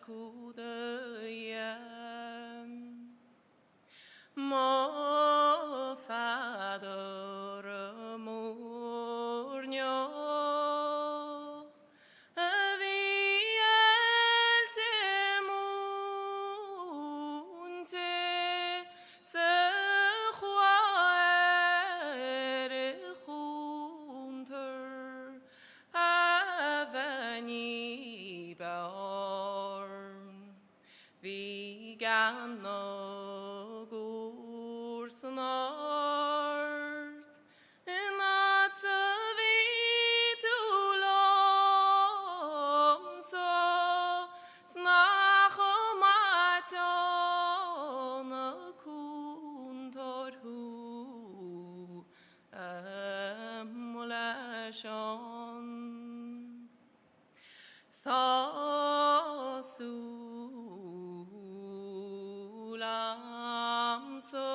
Speaker 7: kudayam mo fador mornyo
Speaker 9: gan no gursnart in atavitulom so snachomaton kuntorhu emulation Sasulam so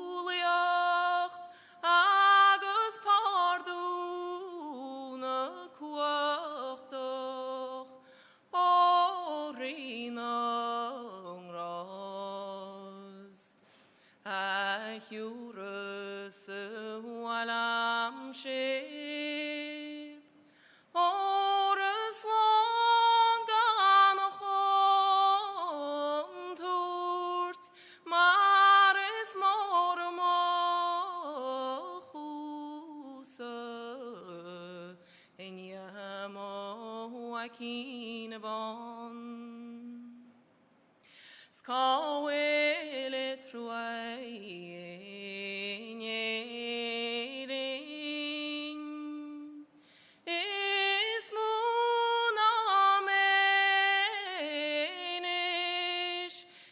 Speaker 9: goituliacht agus parduna cuachtoch orinong rost a hiúras walam shib oras long gan toort maar is mormochusa in yamo akinabon skawele truayin is munamenish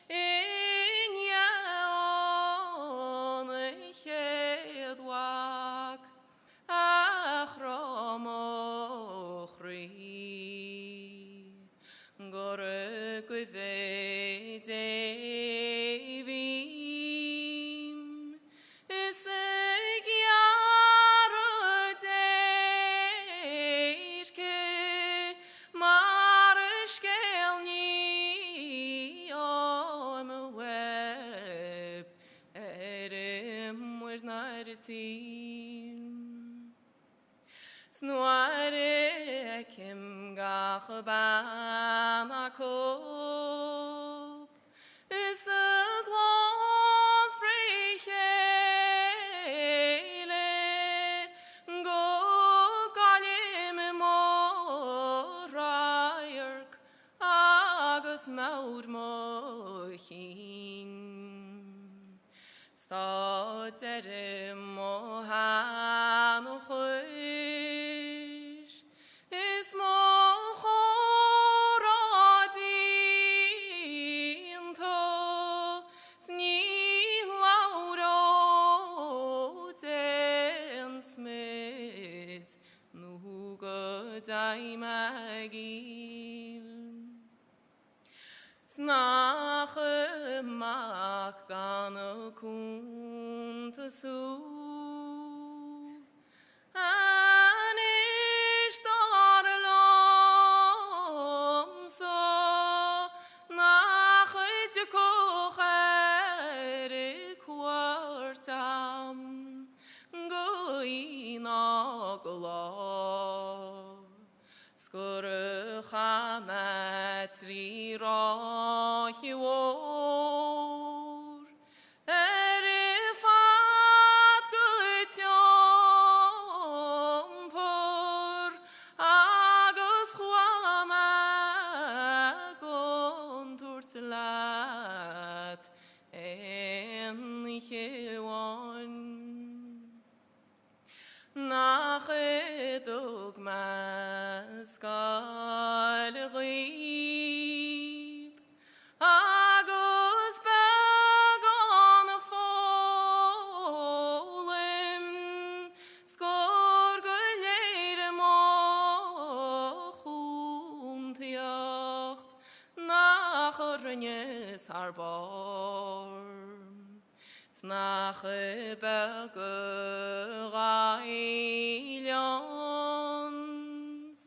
Speaker 9: in yaon chedwak achromochri gore Devim is a gyarudeshke marishkelni on a web erim with narrative Snuare kim gachbanakop is a glad frichele go galim morayerk agus maud mochin Staderim mohan chuish is mochoradin to sni lauro den smith nu godai magil Snach mak gan kunta su Anish darlom so nach te kocher kwartam goina gla Skur chamatri rohiwor Erifat gutyon por agus chwama gonturtlat enlichewan Nach dogmas galrib agus began folim skor gleire mochuntiacht nach rnes harbar Snach begerailions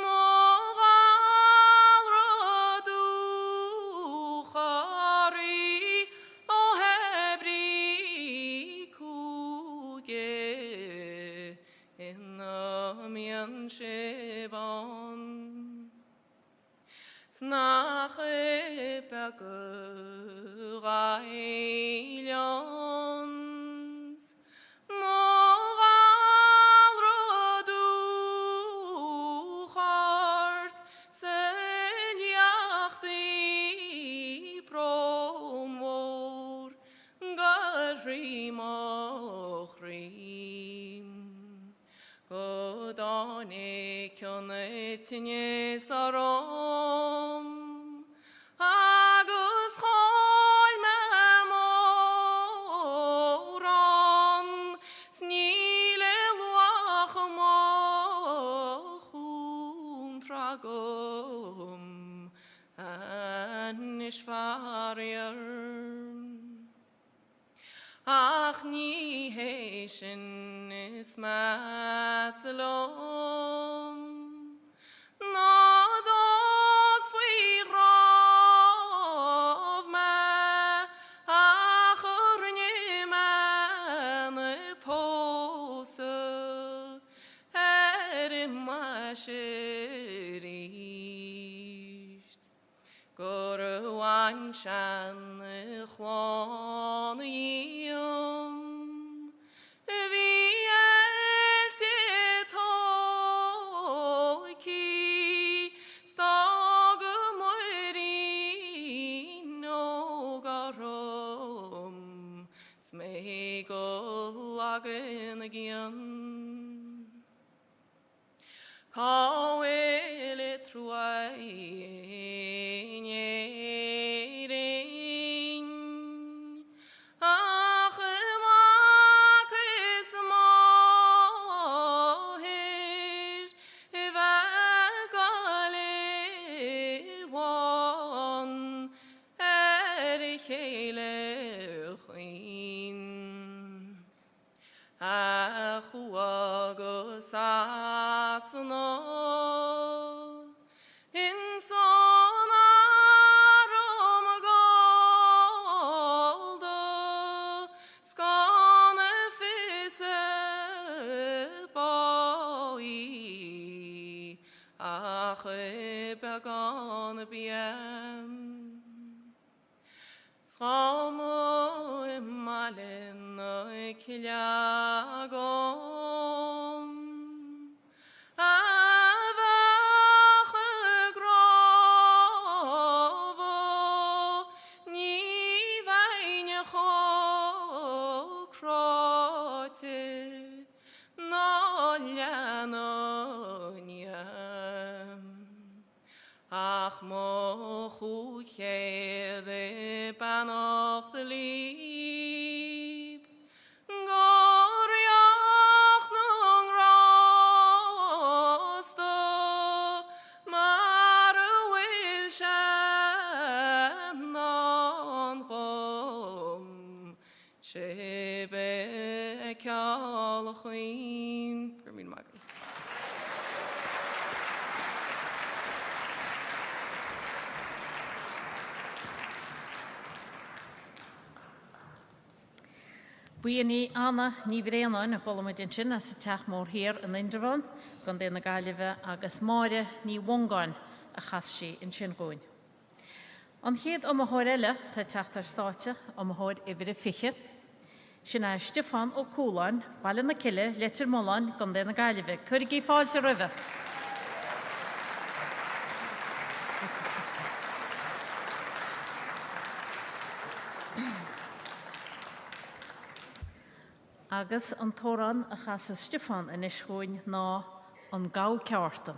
Speaker 9: moral rodu chari o hebri kuge in mian shebon Snach begerailions moral rodu rhym o chrym. Godone cynnes ar om, agus chol me moron, snile luach mochun tragom, an ishvarier. Ach ni heishin is masalom, na dog fwy grof ma, ach orni man y posa, ma shirisht. Gorwan shan y chlon iom, Kawele truain ach makis mohir vagale won erchele khin achuagos asno in sonarum goldo skone fisse boi ach begon biem Samo malen kilagom avach grovo ni vain krote no lanonia ach mo chuchede panoch de lieb goriach nung rosto mar wil shan non chom shebe kal chuin Permín Maggie.
Speaker 3: Buí Anna ní bhréana na cholamid in sin as sa teach mór hir an Indervan, gan déna gaiileh agus máire ní bhongáin a chas sí in sin góin. An chéad am háile tá teachtar státe am háir ibre fiche, sin Stefan ó Cúláin, bailin na ciile letir móláin gan déna gaiileh, chuir í fáilte roimhe. Agus an tóran a chas Stefan in isgóin ná an gá ceartan.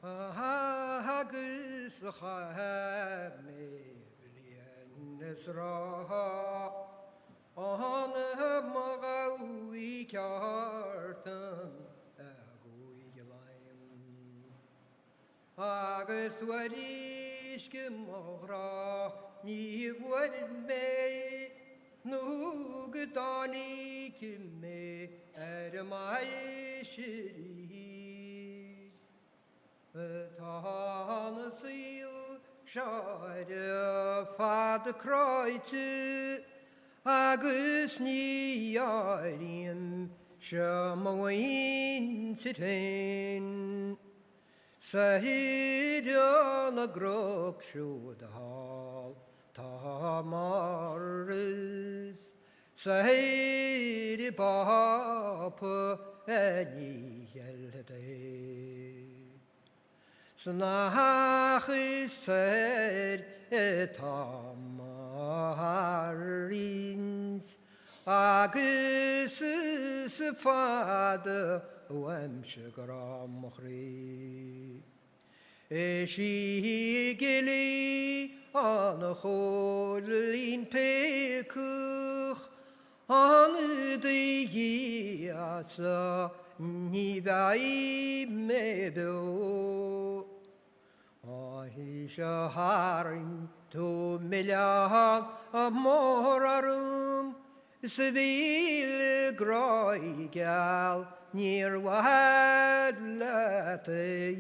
Speaker 12: Agus a cha mé blian is rá an ma gaí ceartan a goig leim. Agus tú a rísce mórá ní bhfuil mé nó go dánaí me mai sirí. Tá na síl seide fad a croite agus ní áiríon se mhain sa tain. Sa hyd na grog siwd a hal ta marys. Sa hyd I bapa ni helde. Snach ser tamarins agus fada wemse gramchri. She gilly on a holin pekuch on the yasa ni vai medo. He shall haring to million of morarum, seville groigal near wad latte.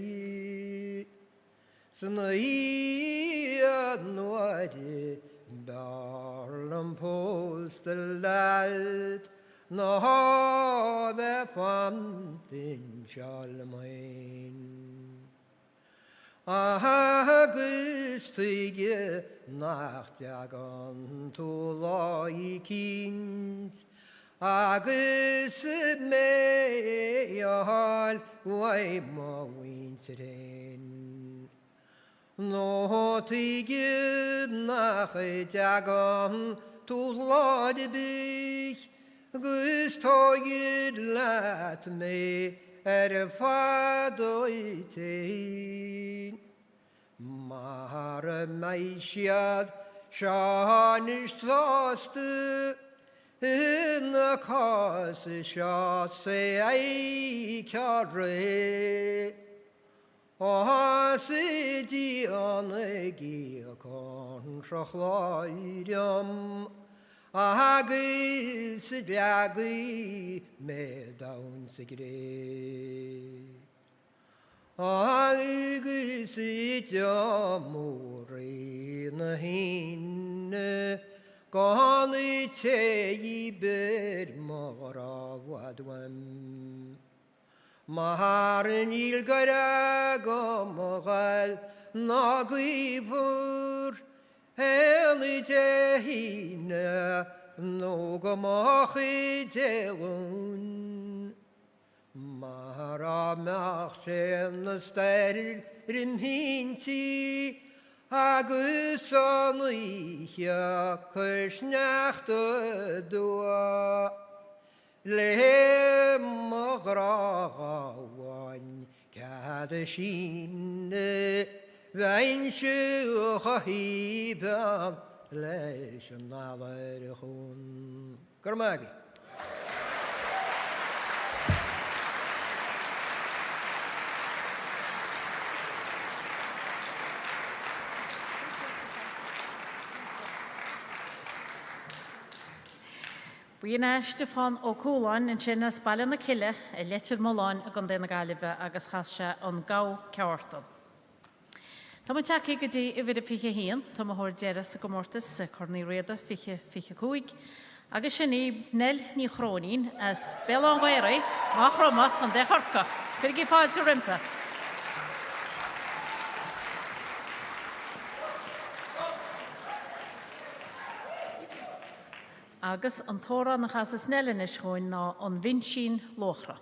Speaker 12: Snai noire darlem post the light, no the fountain shall mine. Augustige nachtjagen to laikins, agus me all way mo winterin. No tige nachtjagen to laidebich, gustoid lat me fadoitin. Maar meisjad shan sloste in the cause shall say I carry. O sidi on a gear contrachlaidium. Agis biagi me down sigre. Agis jamuri na hinne. Gani te ber mara wadwam. Maharin ilgaraga mogal nagivur. Heli jehina noga machi jelun. Mara machen ster rimhinti agus anicha kushnachte doa. Le magrawan kadashine. Wein shuhahiban leis nalarchun. Karmagi.
Speaker 3: Bhuiine Stefan ó Cúláin in sin bailin na ciile I letir Moláin a gan déna gailibh agus chaiste an gá ceartan. Tá mu teach go dtí I bhid a fiche híon, tá thir deras a gomórtas sa Cornaí Riada fiche cúig, agus sin ní nel ní chrónín as Bellán Ghaoirí má chroma an de chorca, chuir í fáilte rimpa. Agus an tóra na chasas nelin is choin ná an vinsín lochra.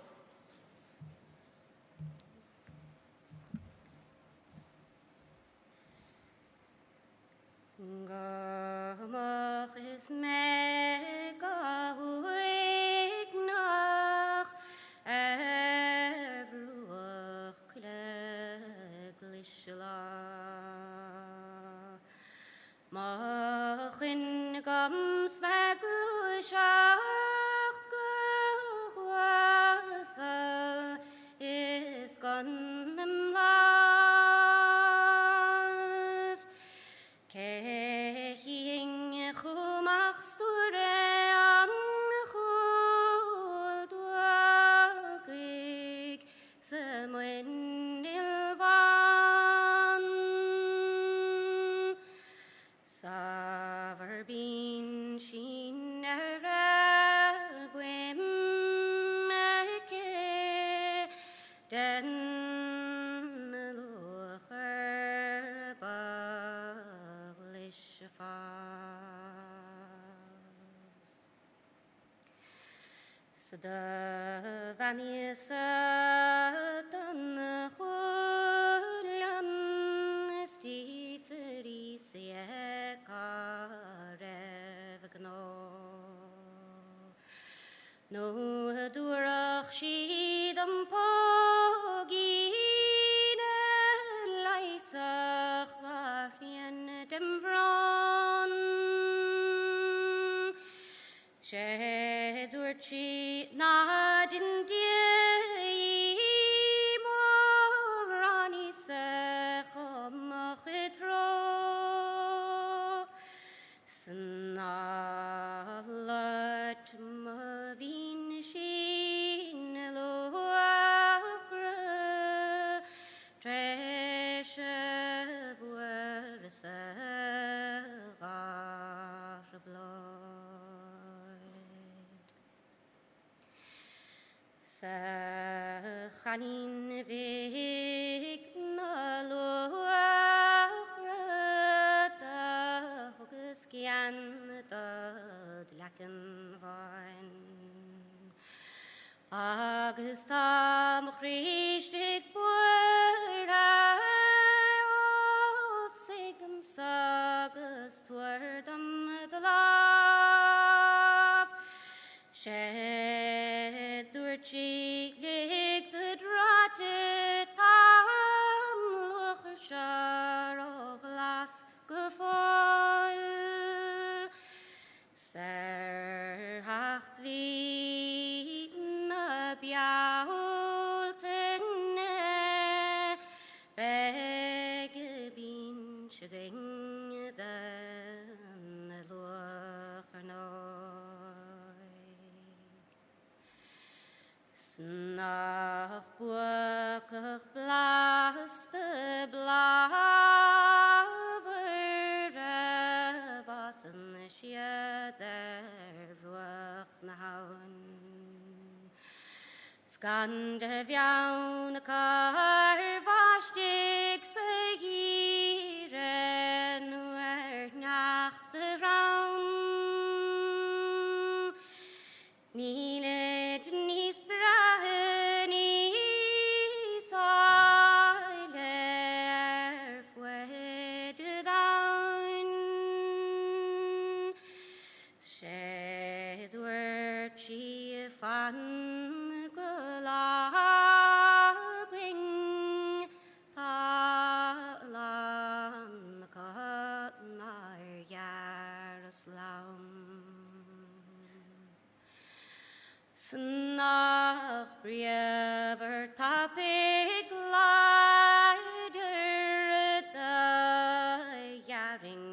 Speaker 7: Gamach is me gahuig nach evruach kleglisla. Machin gams meglushacht gehwasel is gandem lav. Kehing chumachst du an chudwagig semoin ilvan. Savar bin shin arabwim eke den melucher baglishafas. Sada vanisa dan chulyan
Speaker 15: siakaref gno. No durach sheed am pogine leisach varien dem vron. She durchi nad in die morani sechom chitro. Snalat mavin shin loachre treshe vuerse blood. Sa chanin vig na loachre da hogus gian dod laken vain. Agus tam Christig bwra o sigam sagus twerdam dalav. Shed durchi lig the drate tam lucher shar o glas gefoil. Ser hacht vi na bjaultene begge bin sjöging den luchernoi. Snach buakach blaste blaver vasen sjeder ruach na haun. Skandevjaun karvastig segiren nachtraun. Nilet nis brahen is eiler fuede down. Shed chi fan galaging talan katnar Yaroslam. Snach brever tapig glider the jaring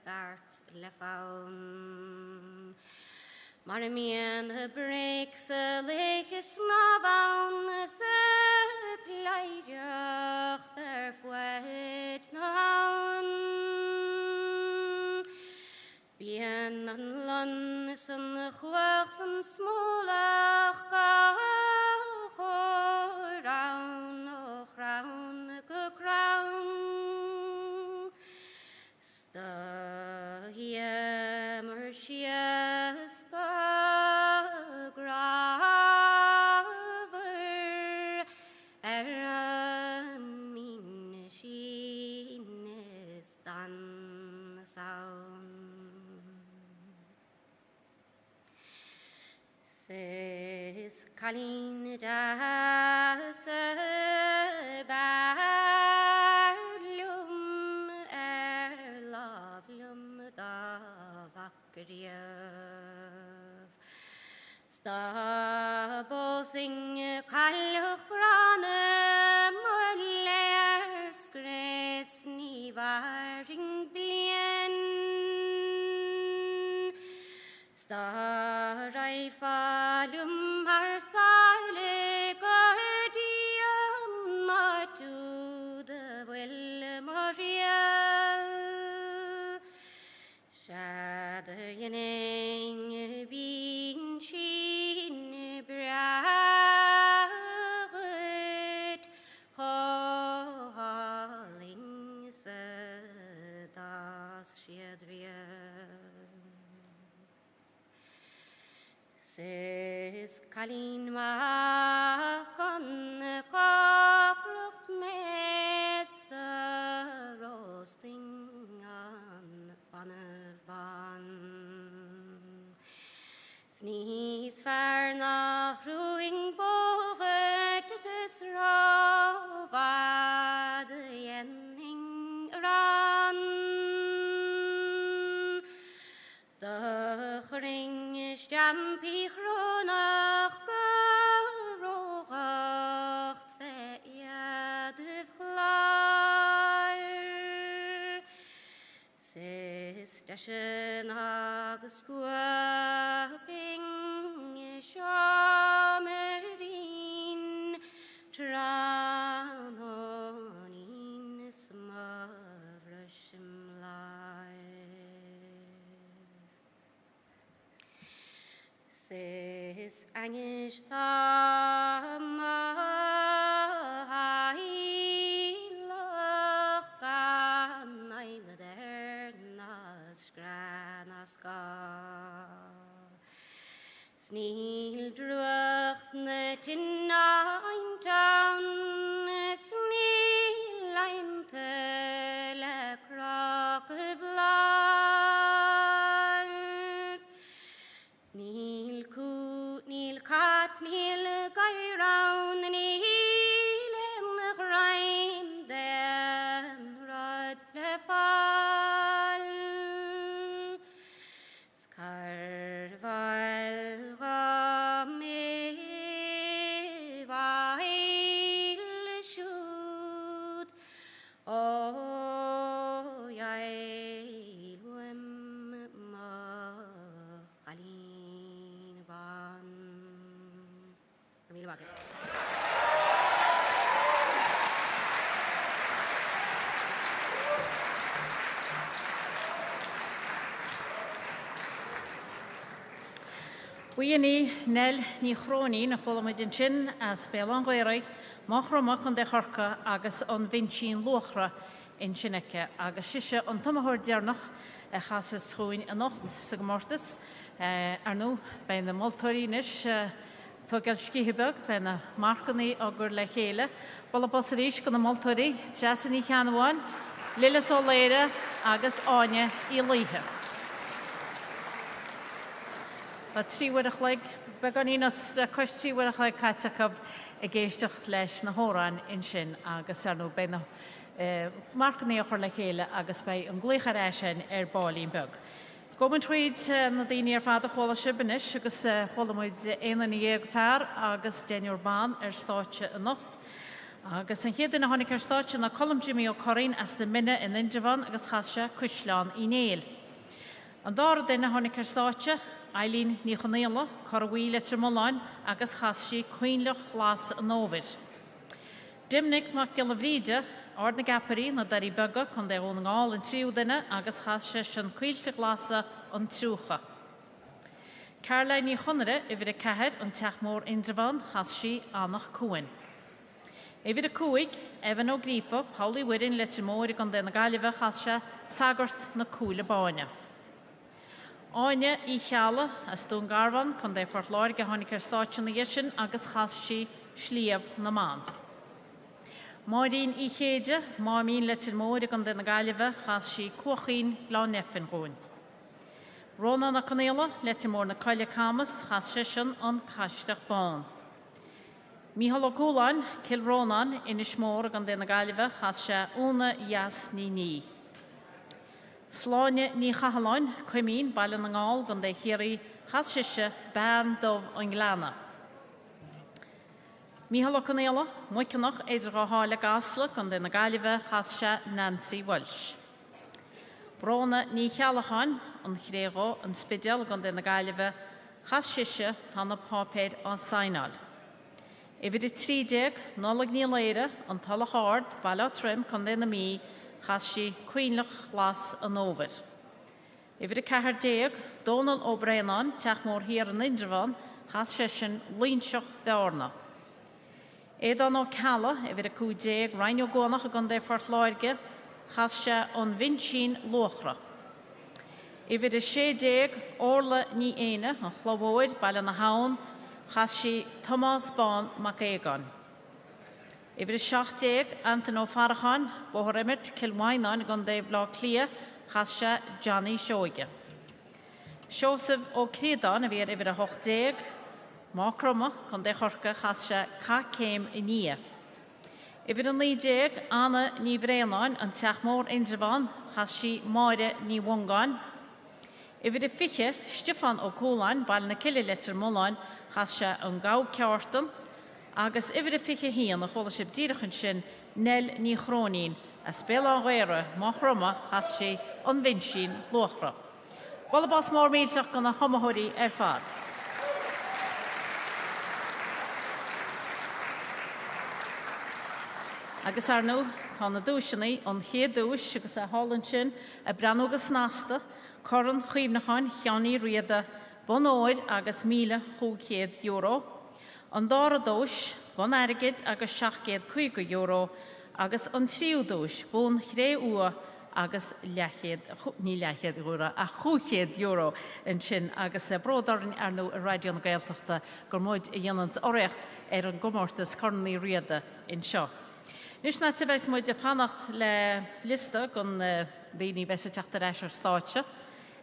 Speaker 15: bart lefaun. Marmien breaks a lake snavaun se pleidjach der fuet naun. Bien an lansen chwachsen smolach gach o raun go crown. Sta hiemer shies graver min shines dan sound. Ses kalin das barlum lavlum da vakkerjev. Sta bosing kalloch brane moller skres ni varing blien. Starai falum har sale guardian not to the will moriel. Shader yeneng bin shin braget calling das shedriel. Ses kalin makon kakrucht mester og posting on ban of ban. Sneeze fair nach ruing boge, this is rova the yenning ran. The ring is jampy chronach gerogacht veja de vlaar. Sis dashen agus squapping shamerin tran on in smavlashim Sis angish thama hailach gan I modernas granaska Sneil druach net in ein town sneil ein tele crop of life Níl cút, níl cat, níl gairán, níl yn chraim den rod le fall. Scarfal gam vail siwd, o iael wym ma chalin ban. Camille Baggett.
Speaker 3: Wiani nel ni chroni na cholamidin chin a spelan goirig machromach an de chorca agus an vinchin lochra in Sinneke agus sise an tomahor dearnach a chasas schoin a nocht sa gmortas arno bij de Maltorinis togel skihibug bij de markani agur le chéle balla pasarish gan de Maltori tjasani chanwan lille solere agus anya I lihe But see what a like begoninas the question what a like katakab a geistach leis na horan in sin agus arno bij na markani agur le chéle agus bij an gleicha eisen balín bug. Gomen tweed na daine fada chola sibanis agus cholamuid éan iag fear agus Daniel ban stáitse a nocht. Agus an chéad na hánig stáitse na colm Jimmy ó Corín as na minne in Injavan agus chaise Cuisleán I néal. An dar daine hánig stáitse Eileen ní chonéala Corwíle Tremoláin agus chaisi Cuinlech Glas an Óvid. Dimnic mac Gilavríide Ard na gaparí na darí bega chun de ón ngáil an tríú duine agus chaise sin cuilte glasa an trúcha. Caroline ní chunere I bhid a cehead an teachmór Indravan chas si annach cuain. I bhid a cuaig Evan ó Grífa Pauli Widin le trimóir gan de na gaiileh chaise sagart na cúla báine. Áine I cheala as dún garvan chun de fortláir go hánig stáitse na dhéisin agus chas si slíamh na man. Máirín I chéide, má mín letir móir gan den na gaiileh chas si cuachín lá nefin gúin. Róna na canéla letir mór na caile camas chas sisin an caiisteach bán. Míhall ó Gúláin, cil Rónan inis mór gan den na gaiileh chas se úna ias ní. Sláine ní chahaláin cuimín bailan na ngáil gan de chéirí chas siise ban dómh an glána. Míhall ó Canéla, muiceannach éidir go hála gasla gan de na gaiileh chas se Nancy Walsh. Bróna ní chealacháin an chréagó an spideal gan de na gaiileh chas siise tá na pápéid an sainál. I bhid I 30 nólag ní léire an talachard bailá trim gan de na mí chas si Cuinlech Glas an Óvid. I bhid a 40 Donald O'Brien teachmór hir an Indravan chas sisin líonseach bheorna. Édan ó Cala I bhid a 50 Rhain ó Gónach a gan de fortláirge chas se an vinchin lochra. I bhid a 60 orla ní éine an chlóbóid baile na haun chas si Thomas Bán mac Éigean. Iver y 70 Anthony Farachan, Bohoremit, Kilwainan, Gonde Bla Clia, Hasha Johnny Shoiga. Joseph O'Credan, iver y 80, Macroma, Gonde Horka, Hasha Kakem Inia. Iver y 90 Anna Nivrenan, and Tachmor Injavan, Hashi Moire Niwongan. Iver y 50 Stefan O'Colan, Balna Kililetter Mulan, Hasha Ungau Kjartan. Agus iver y 50 hyn, a cholasib dyrchyn sin, Nel ni chronin, a spel an gweire, Machroma, Hashi Onvinshin Lochra. Bolabas mor meiltach gan a homahori fad. Agus arno, tá na dúisinaí an chéad dúis agus a hálann sin a breanúgus násta, coran chuimhnachan cheannaí riada bon óir agus €1,000 an dára dúis bon airgid agus €750 agus an tríú dúis bon chré ua agus ní leichéad euro a €200 in sin agus brodarn arno a radio na Gaeltachta gur muid a dhéanans oireacht an gomórtas cornaí riada in seo. Nus na tyfais mwyd y panacht le lista gan dini fes y teachtar eisiau stáitse.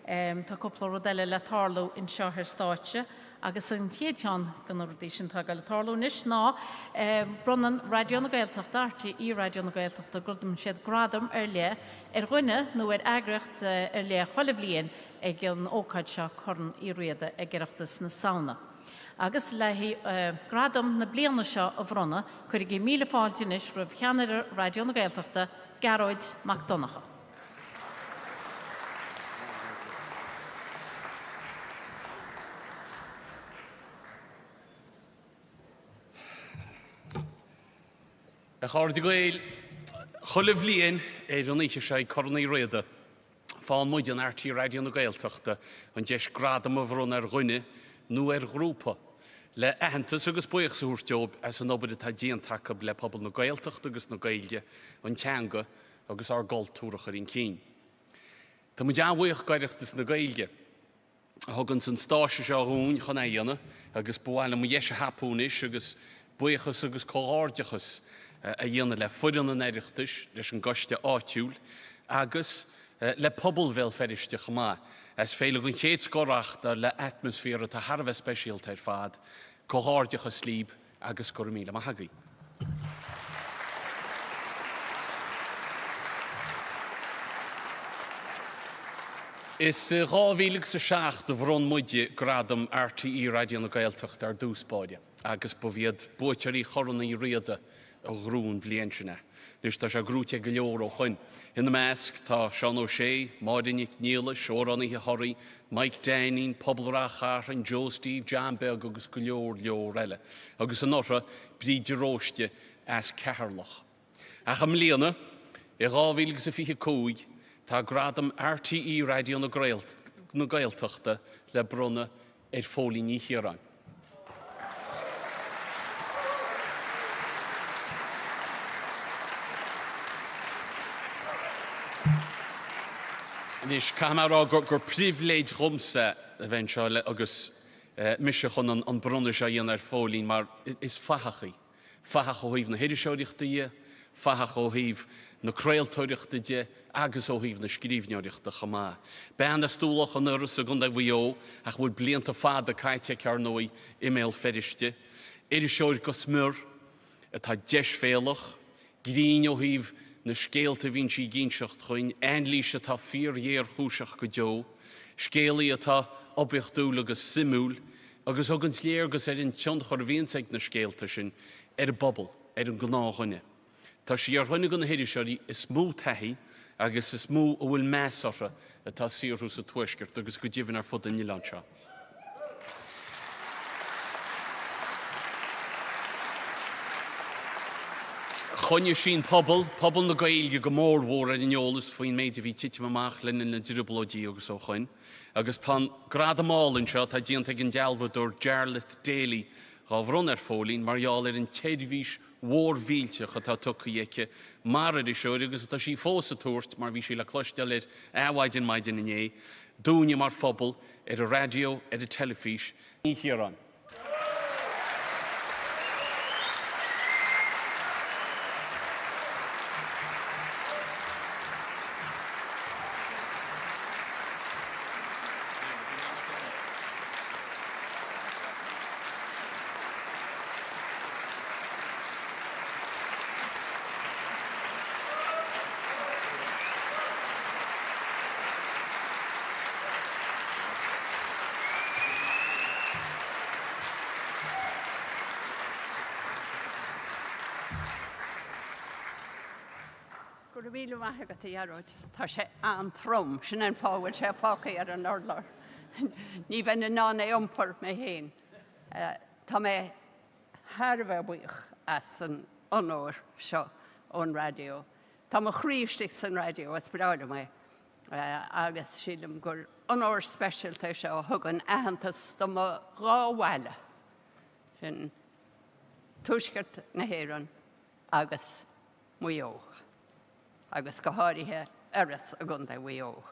Speaker 3: Ta cwpl o rodele le tarlw in sioher stáitse. Agus yn tiedion gan o'r ddysyn ta gael tarlw nis na bronnan radio na Gaeltachta arti I radio na Gaeltachta gwrdym sydd gradam le gwyna nhw agrecht le chwaliflien ag yn ócad sio corn I riada ag erachtas na Samhna. Agus lehi gradam na bliana seo a bhronna chuir i 1,000 fáiltinis rah cheannar radio na Gaeltachta Gearóid MacDonacha.
Speaker 1: A cháirdi gael, cholah líon an íche sé cornaí riada. Fáin muid an RT radio na Gaeltachta an 10 gradam a bhronna ghuine nó grúpa. Le ahantas agus buoch sa húrsteob as an obad atá díon takab le pobl na Gaeltacht agus na Gaeilge an teanga agus ar galtúrach ar in cín. Tá mu deanhuioch gaiireachtas na Gaeilge. Hagan san stáise seo hún chan éana agus buála mu dhéise hapúnis agus buochas agus cóáirdeachas a dhéana le fuidan an éireachtas leis an goiste áitiúil agus le pobl bhil ferristeach má. As féile gon chéad scoreachta le atmosféra tá Harbh speisialtaid fad, cóáirdeach a slíb agus gur míle maithagaí. Is 2007 de bhron muide gradam RTE radio na Gaeltacht ar dúspáide, agus bu bhíad buitearí chornaí riada a grún bbliansine. Nus tá sé grúte go leor ó chuin. In na measc tá Sean O'Shea, Máidinig Níla, Seorannaí Horí, Mike Dainin, Pobl Rachar, Joe Steve, John Berg agus go leor eile. Agus an orra bríd róiste as ceharlach. Ach am líana, I 2025 tá gradam RTE radio na Gaeltachta le bronna fólí ní hiarán. Nis camera gur priviléid romsa eventually agus misise chun an brunne sé dhéana fólín, mar is fachachaí. Fachach ó híomh na héidirseireachtaí, fachach ó híomh na creaaltóireachtaide agus ó híomh na scríbhneoireachta chamá. Ben na stúlach an nuras a gunda bhuió ach bhfuil blianta fad a caiite cearnóí email feriste. Éidirseoir go smur atá 10 féalach, grín ó híomh na scéalta bhín sí ginseacht chuin, einlíse tá 4 dhéar chúiseach go deo, scéalaí atá obachtúil agus simúil, agus thugann léir agus an tion chur bhíonsaigh na scéalta sin bobbal, an gnáchuine. Tá sí ar chuine go na héidirseirí is mú taithí agus is mú ó bhfuil measarra atá siarthú sa tuaisceart agus go dtíobhann ar fud in Ián seo. Chonne sin pobl na Gaeilge go mór mhór ar ineolalas faoin méid a bhí tiite amach linn na diriblóidí agus ó chuin. Agus tá grad amálinn seo tá díonanta an dealbhadúir Jarlath Daly gá bhrun ar fólín marall ar an teadmhís mhórmhílteach atá tucaíice mar ar seoir agus atá sí fós a tuairt mar bhí sí le cloisteil ar áhaidin maidin inné, dúine mar phobal ar a radio ar a telefís ní hiarán.
Speaker 2: míle maithe go dtíarúid. Tá sé an trom sin an fáhfuil sé fácaí ar an orlar. Ní bheith na ná é iompar mé héin. Tá mé tharbh buich as an onóir seo ón radio. Tá mo chríiste san radio as bráda mé. Agus sílim gur onóir specialta seo thugann ahantas do mo ráhhaile. Sin tuisgart na héireann agus muíoch. Agus go háirithe aras a gunda muíoch.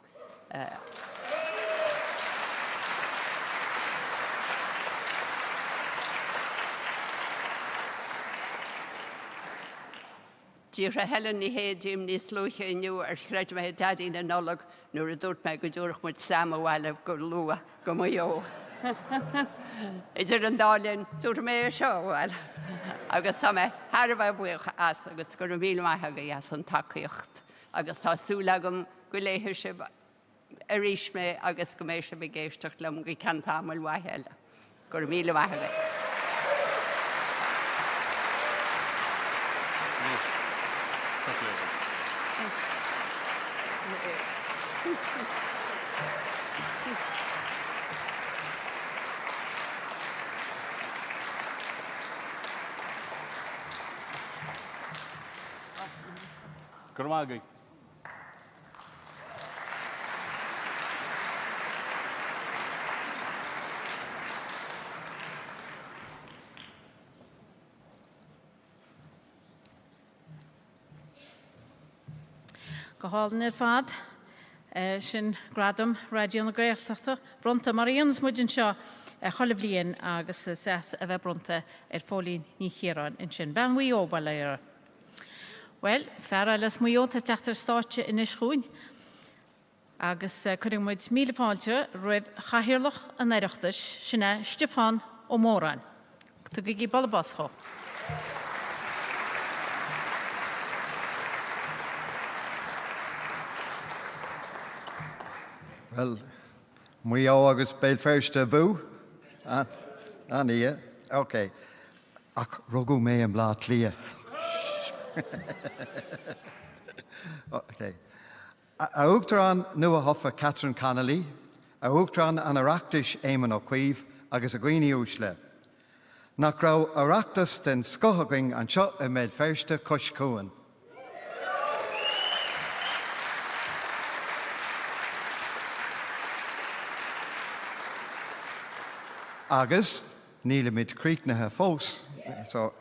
Speaker 2: Dír a helen ní héadím níos lúthe inniu ar chreid me dadí na nolog nuair a dúirt me go dúrach muid samhhaile go lua go muíoch. Idir an dálinn dúir mé seohil. Agus tá mé tharbh buich as agus gur míle maithe go as an takeíocht. Agus tá súlagam go léithir se arís mé agus go mééis se begéisteach lem go cantáil waheile. Gur míle maithe go.
Speaker 1: Gurmagui.
Speaker 3: Go hálan ar fad sin gradam radio na Gréalteachta bronta mar aons muidin seo chola bblion agus ses a bheith bronta ar fólín ní chéarán in sin. Ben mí óbal léire. Well, fearra les muíota teachtar státe in iscúin. Agus chuing muid míle fáilte roibh chahirirlach an Oireachtas sinna Stefán ó Mórain. Tu go gí ballabascho.
Speaker 16: Well, muío agus béil firste bú. Aní, OK. Ach rugú mé an blá lia. Okay. A uachtarán nua hofa Catherine Connolly, a uachtarán an Oireachtas Éamon Ó Cuíomh agus a gcuoine úsle. Nach rá Oireachtas den scothagaing an seo a méid firste coscúin. Agus níle mid críicnathe fós. So,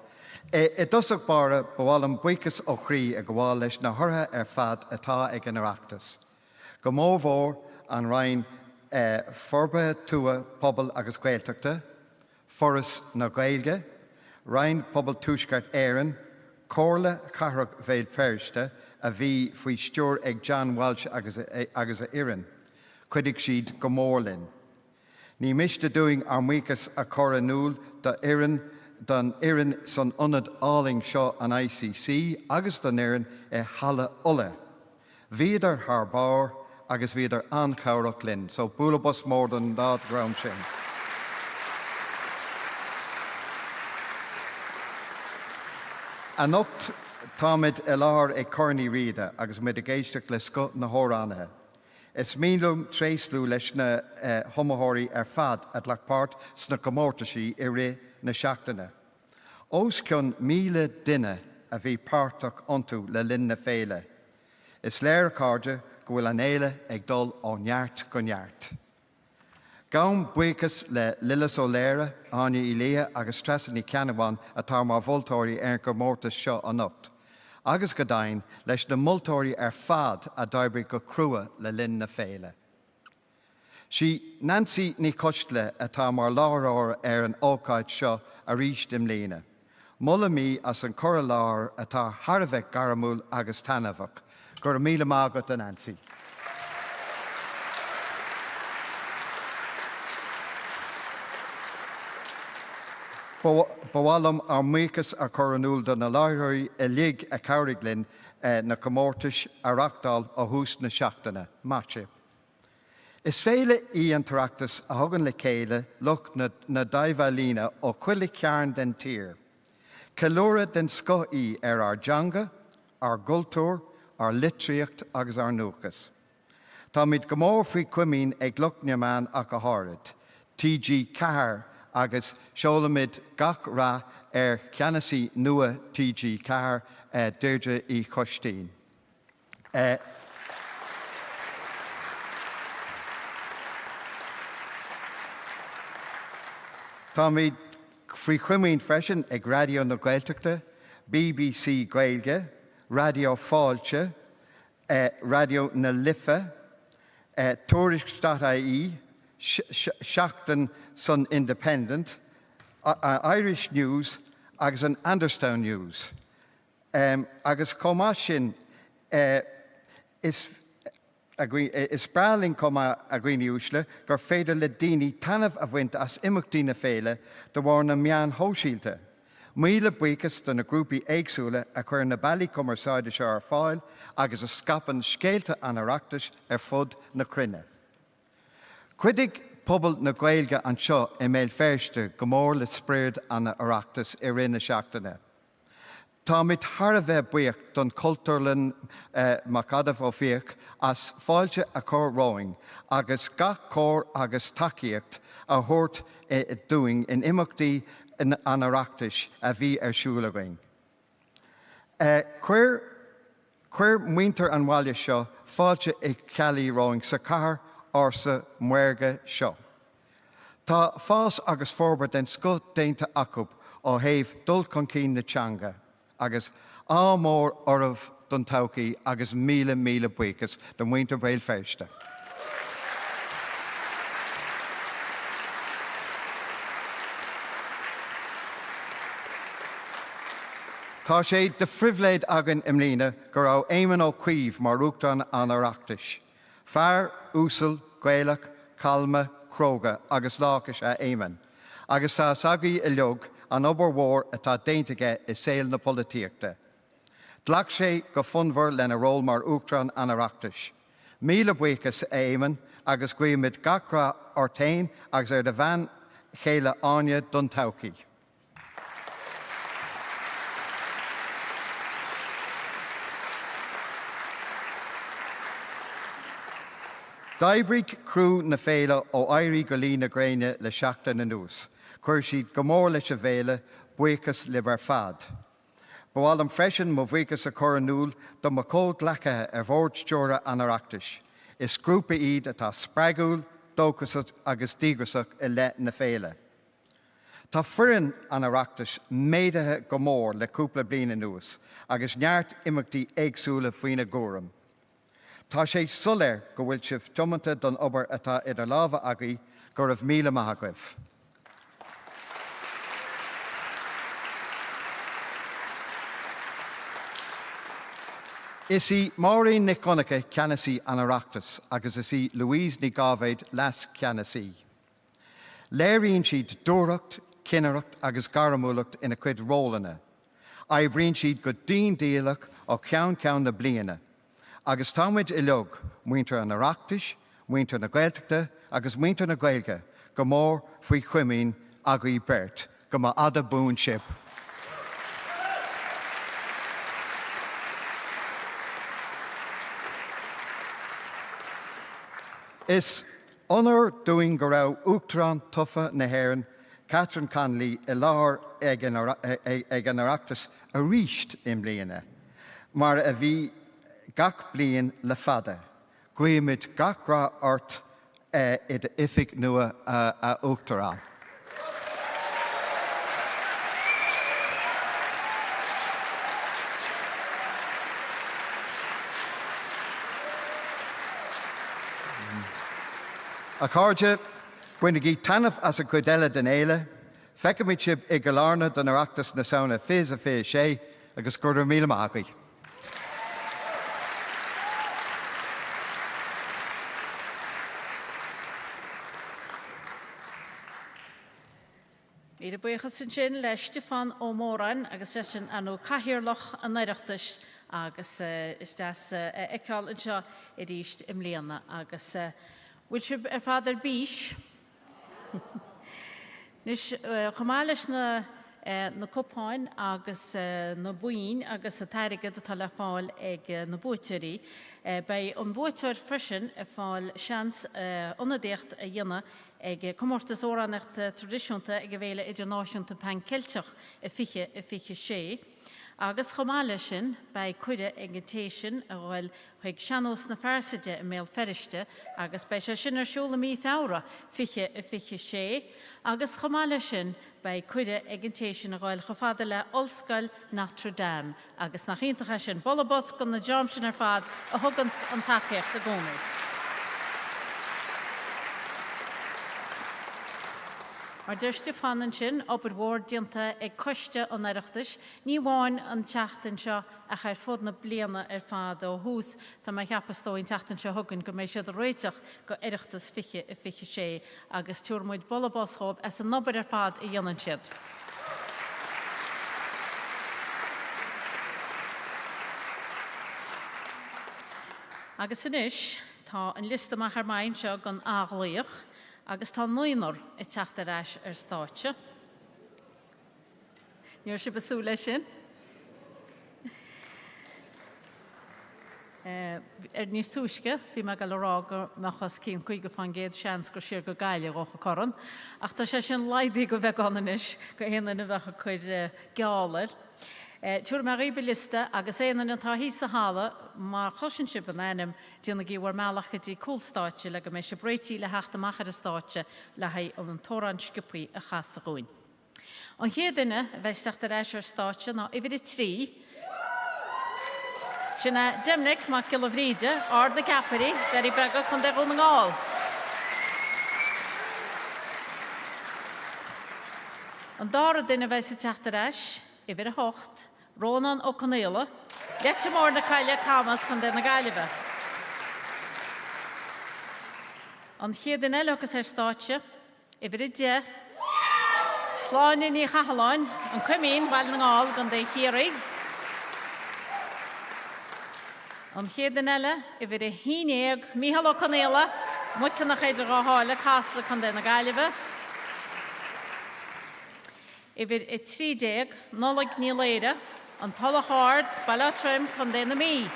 Speaker 16: dosach bara bhálam buchas ó chrí a gháil leis na thortha ar fad atá ag an Oireachtas. Go mómhór an rainn forbathe tua pobl agus Gaeltachta, foras na Gaeilge, rainn pobl túisceart éireann, cóirla cathrach bhéil feirste a bhí faoi stiúr ag John Walsh agus a Iran, chuidigh siad go mórlinn. Ní miste doing ar muchas a choranúil don Iran son unad áling seo an ICC agus don Iran hala ulle. Bhíidir th báir agus bhíidir anchárach linn, so búlabos mór don dád gram sin. Anocht táid i láthair ag cornaí Riada agus mid a géisteach le scut na hóránathe. Is mílum tréslú leis na homathirí ar fad at lechpáirt sna comórtaisí i ré na seachtaine. Os cion 1,000 duine a bhí páirteach iontu le linn na féile. Is léir cáide go bhfuil an éile ag dul ó neart go neart. Gám buchas le lilas ó léire, áine I léa agus stresan í ceanháin atá mar bhultóirí ar go mórtas seo anocht. Agus go dainn leis na multóirí ar fad a d'oibrigh go crua le linn na féile. Si Nancy ní costle atá mar láthróir ar an ócáid seo a rís dim lína. Mulla mí as an cur láthir atá tharbheith garamúil agus tanamhach. Gur míle mágat a Nancy. Bhálam ar muchas a choranúil don na láithreoirí I lig a cabhraigh na comórtais Oireachtáil ó hús na seachtaine, máte. Is féile í an Oireachtas a thugann le céile lucht na daimhhelína ó chuile cearn den tír. Ceiliúradh den scoth í ar Janga, ar Gultúr, ar litríocht agus ar nuachas. Tá mid go mór faoi cuimín ag lucneamán ach go háirid, TG Cahar agus seolamid gach rá ar ceannasaí nua TG Cahar deirdre í Chostín. Tá mid faoi cuimín freisin ag radio na Gaeltachta, BBC Gaeilge, Radio Fáilte, Radio na Lifa, Tourish.ie, Seachtain Sun Independent, Irish News, agus an Anderstown News. Agus comá sin is brálinn comá a gcuine úsle gur féidir le daoine tainmh a bhaint as imeachtaí na féile do bhar na meán hóisialta. Míle buchas don na grúpaí éagsúla a chuir na bailí cumarsáide seo ar fáil agus a scapan scéalta an Oireachtas ar fud na cruinne. Cuidig pobl na Gaeilge an seo I méil féiste go mór le spréad an Oireachtas I rinne seachtaine. Tá mid thar a bheith buíoch don cultúrlan macadamh ó Féach as fáilte a chur róing agus gach cór agus tacaíocht a thuirt dúing in imeachtaí an Oireachtas a bhí ar siúl againn. Cuir muintear an bhaile seo fáilte ag cealaí róing sa chathair ársa muirge seo. Tá fás agus fórbairt den scut déanta acub ó thaobh dul chun cín na teanga agus ámór ormh don todhchaí agus míle buchas don muintear béal féiste. Tá sé de frihléid agan imlíne gur raibh éimeann ó cuíomh mar uachtaráin an Oireachtas. Fear, úsal, Gaelach, calma, cróga agus láchas a éimeann. Agus tá sagaí I leog an obair mhór atá déantaige I saol na polítíochta. Dleach sé go funmhar lena ról mar uachtaráin an Oireachtas. Míle buchas a éimeann agus cuimid gachrá ortain agus ar de bhean chéile áine don todhchaí. D'oibrigh crú na féile ó éirí go lí na gréine le seachtain na nús. Chuir siad go mór leis a bhéile buchas libar fad. Bháil an freisin mo bhuichas a chur anúil do mo cóg lecathe ar bhórd teora an Oireachtas. Is grúpa iad atá spreagúil, dóchasach agus dígrasach I le na féile. Tá fuireann an Oireachtas méideithe go mór le cúpla bliana nús agus neart imeachtaí éagsúla faoine gúram. Tá sé soléir go bhfuil sibh tiomanta don obair atá idir lámha agaí go raibh míle maithagah. Is I Maureen ní Conacha ceannasaí an Oireachtas agus is I Louise ní Gábhaid leas ceannasaí. Léiríonn siad dúracht, cineireacht agus garamúlacht ina cuid rólanna. Aibríonn siad go díondíalach ó ceann na bliana. Agus támuid I leog, muintear an Oireachtas, muintear na Gaeltachta agus muintear na Gaeilge, go mór faoi chuimín agaí beirt, go má ada bún sib. Is honor doing go raibh uachtaráin tufa na hÉireann, Catherine Connolly I láthair ag an Oireachtas a ríist imbliana, mar a bhí gach blian le fada. Cuimid gach rá ort I de ifig nua a uachtaráin. A cháirde, buine gí tainmh as a cuideile den éile, feicimid sib I go lárna don Oireachtas na Samhna fés a fés sé agus gur míle maithagaí.
Speaker 3: Iad buchas sin le Stefan ó Mórain agus sin anú caithearlach an Oireachtas agus istas eáil anseo I ríist imléana agus bhfuil sib fáidir bís. Nis chomáis na na cupáin agus na buin agus a tairigad atá le fáil ag na búteí. Bei an búteir frisin a fáil seans onadécht a dhéine ag comórtas órannacht tradiisiúnta ag bhéile idirnáisiúnta panceilteach a fiche sé. Agus chomáile sin bei cuide ag an téisisin a bhfuil chuig seanós na fearsaide i méal feriste agus bei sé sin arsúla mí ára fiche sé. Agus chomáile sin bei cuide ag an téisisin a bhfuil chofada le Olscoil Notre Dame agus nach iontacha sin bolabos gan na jam sin ar fad a thugant an takeíocht a gcónaí. Mar deirste fanan sin op ar bhór dianta ag coiste an Oireachtas, ní bháin an teachtain seo a chuir fud na bliana ar fad ó hús tá mai cheapastóin teachtain seo thugann go méid siad a réiteach go Oireachtas fiche sé agus túrmuid bolabosób as an nobar ar fad i dhéanann siad. Agus inis tá an lista amach ar main seo gan aghlaíoch agus tá nuinor i teachta eis ar stáitse. Níor si basú lei sin. Ní súisce, bhí me gal rága mechas cín chuig go fan géad seans go siar go gaiile rocha coran, ach tá sé sin laidí go bheith ganis go héanana na bhecha chuid geálair. Túr mar ribe liste agus éanana an tá hí sa hála mar chosin si an éanam díanana gíhar mealacha dí cúlstáite le go mééis se breití le heachta machar a stáite le haid an tóran scipaí a chas a gúin. An chéadine bheith teachta éis ar stáite ná idir trí, sinna dimnic má gilhríide ard na gaparí der i bega chun deú na ngáil. An dára duine bheith sa teachta éis, idir a hocht, Rónan ó Conéla, lete mór na caile camas chun na gaiileh. An chéadin eile agus ar stáitse, idir de, sláine ní chahaláin, an cumín bhail na ngáil gan dé chéirí. An chéadin eile, idir hínéag, Míhal ó Conéla, muican nach éidir á háile casla chun na gaiileh. Idir i 30 nolig ní léire, an talachard balatrim chun na mí.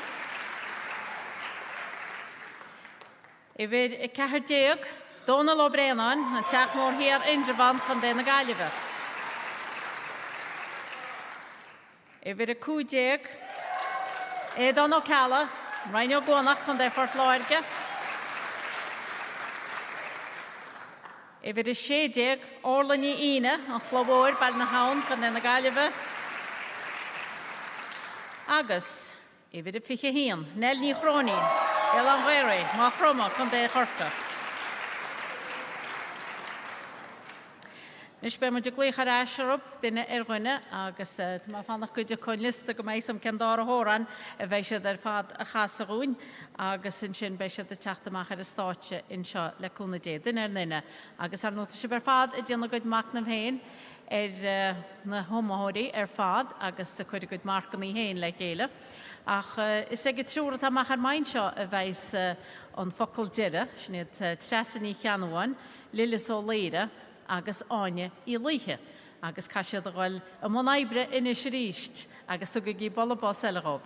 Speaker 3: Idir i 40 Donal ó Bréanan, an teach mór hir indraband chun na gaiileh. Idir i 50 Édan ó Cala, Rhain ó Gónach chun Fort Láirge. Idir i 60 Orlaní Ine, an chlobóir bal na haun chun na gaiileh. Agus, idir i 51 Nel ní chrónín, el an bhéire, má chroma chun chorta. Nis be mu de gléchar eisiarb duine ar ghuine agus má fannach go de chun lista go mééis am cendá a hóran a bheith siad ar fad a chas a gún agus in sin bheith siad a teachtamach ar a stáitse in seo leúna dé duine ar nine. Agus ar nóta si bar fad a dhéanana goid macnam héin ar na homóirí ar fad agus sa chuid goid marcan í héin le chéile. Ach is ag trúra tá machar main seo a bheits an focail deire, sinad tresan í cheanháin, lilis ó léire, agus áine í líthe, agus caiisiad a gháil a món éibre inis ríist, agus tu go gí bolabás eileáb.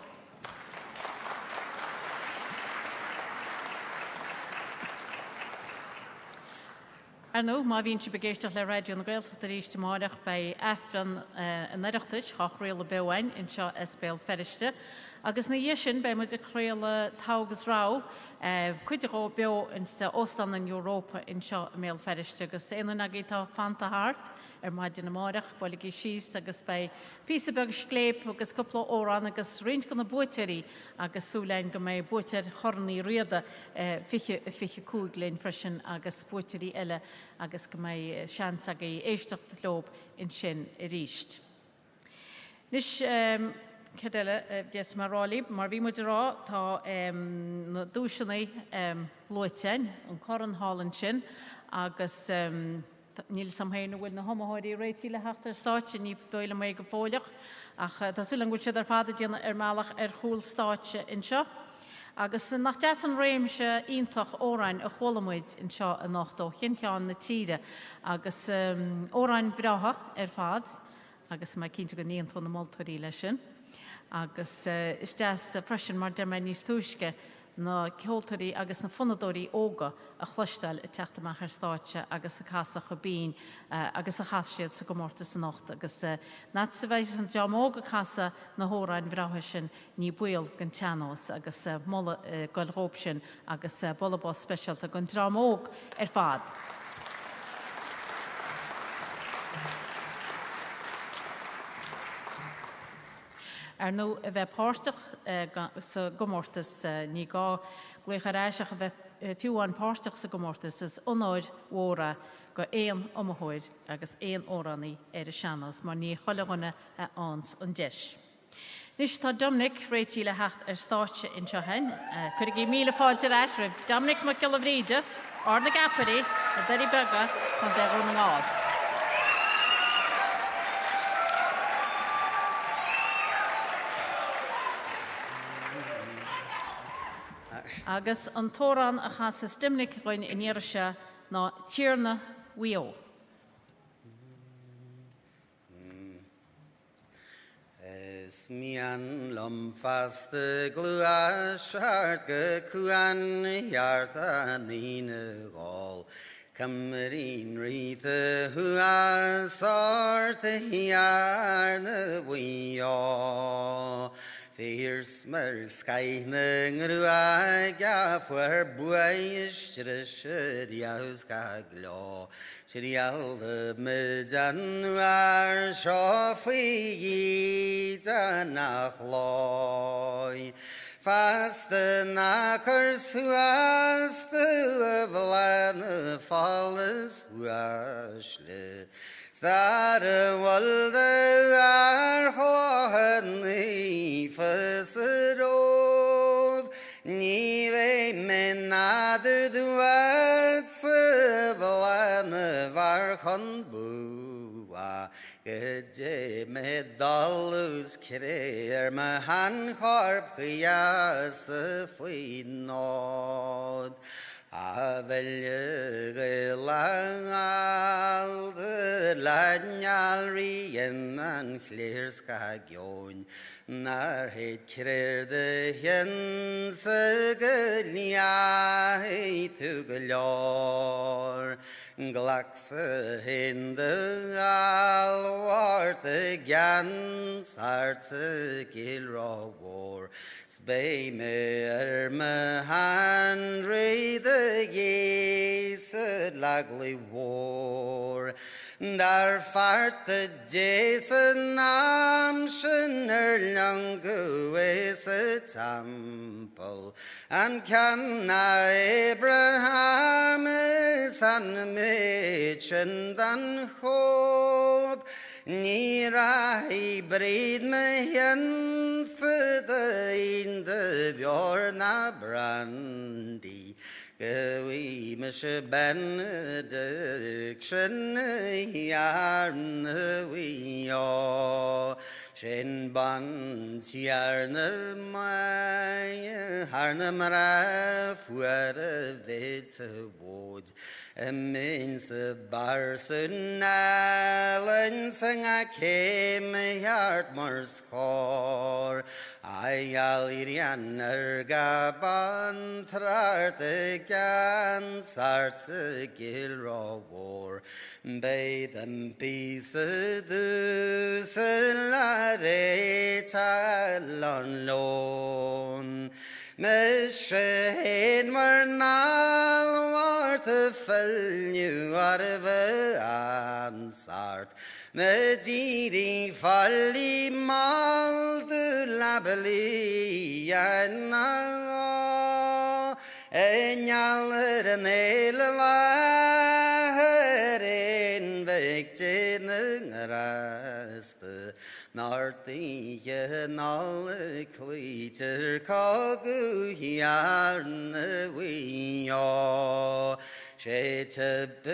Speaker 3: Ar nó, má bhíonn si begéisteach le radio na Gaeltacht a ríiste máireach bei Efran an Oireachtas, chach réal a behain in seo is béal feriste. Agus na dhéisin bei muid a chréal tágus rá, cuid a beo in sa Ostan in Europa in seo méal feriste, agus éanana agé tá fanta hart ar maidin na máireach, bhil í síos agus bei písabeg scléip agus cupla órán agus riint gan na búteirí agus súlein go mé búteir chornaí Riada fiche cúglinn freisin agus búteirí eile agus go mé seans a éisteach lob in sin i ríist. Nis Cadile, yes, marráli, mar bhí muid rá tá na dúisinaí loitein an coran hálan sin agus níl samhéin bhfuil na homóirí réití le heachtar stáitse ní dóile mé go fóileach ach tásúlan gúil siad ar fada díana ar mealach ar chúl stáitse in seo. Agus nach deas an réimse ionintach óráin a cholamuid in seo a nachtó chin ceán na tíre agus óráin bhreatha ar fad agus mai cínta go níon tón na moltarí lei sin. Agus is deas freisin mar der mai níos túisce na ceoltarí agus na fonadóí óga a chluisteil I teachtamach ar stáitse agus a casa chubín agus a chaisiad sa gomórta san nocht agus nat sa bheith an deamóga casa na hóráin bhráithe sin ní buil gan teanós agus molla goilróp sin agus bolabá speisialta gan dramóg ar fad. nó a bheith páirteach sa gomórtas ní gá glucha ráiseach a bheith fiúáin páirteach sa gomórtas is onáid mhóra go éon omthóid agus éon óraní ar a seanas mar ní choileganna a ans an deis. Nis tá Dominic réití le hecht ar stáitse in Seohain. Cuir í míle fáilte ráis rih Dominic mac Gilabhríde ar na gaparí a darí bega chun de rún an ád. Agus an tóran a chas is Dominic roin in Irisha ná tíirna wio.
Speaker 6: Es mian lom faste glua shart ge kuan yarta nine gol. Cymru'n rhydd hwa sort hiarn wio. Feirs mar scain ngrua gafwer bwys chiriaus gaglo. Chirial mydan war shofi danachloi. Fast na cursuas the vlan falls washle. Star walde ar hohni fasrov ni ve menadu duats vlan var khonbua. Gede medalus krer mahan harp yas fuinod. Avelje gelang de lanyal rien an kleerskagjon. Naar het krer de hense gelja tu gelor. Glakse hinde alwart gans hartse gilro war. Spij me me handre de jees lagly war. Daar vaart de Jason namschen lange is a temple. And can Abraham is an mädchen dan hoop. Nira I breed me hense de in de bjorna brandy. We mish benediction yarn we all. Shin bans yarn my harnam raf where it's a wood. Means a barson allen sang I came yard more score. I alirian ergaban trarte gan sarts gilro war. Bathe them peace du selare talon lon. Meshen mernal wart fel nu arve ansart. Mediri falli mal de labeli anna. Enyal renelerin vektin raste. Nartige nalle kliter kagu yarn we Sheinnteoir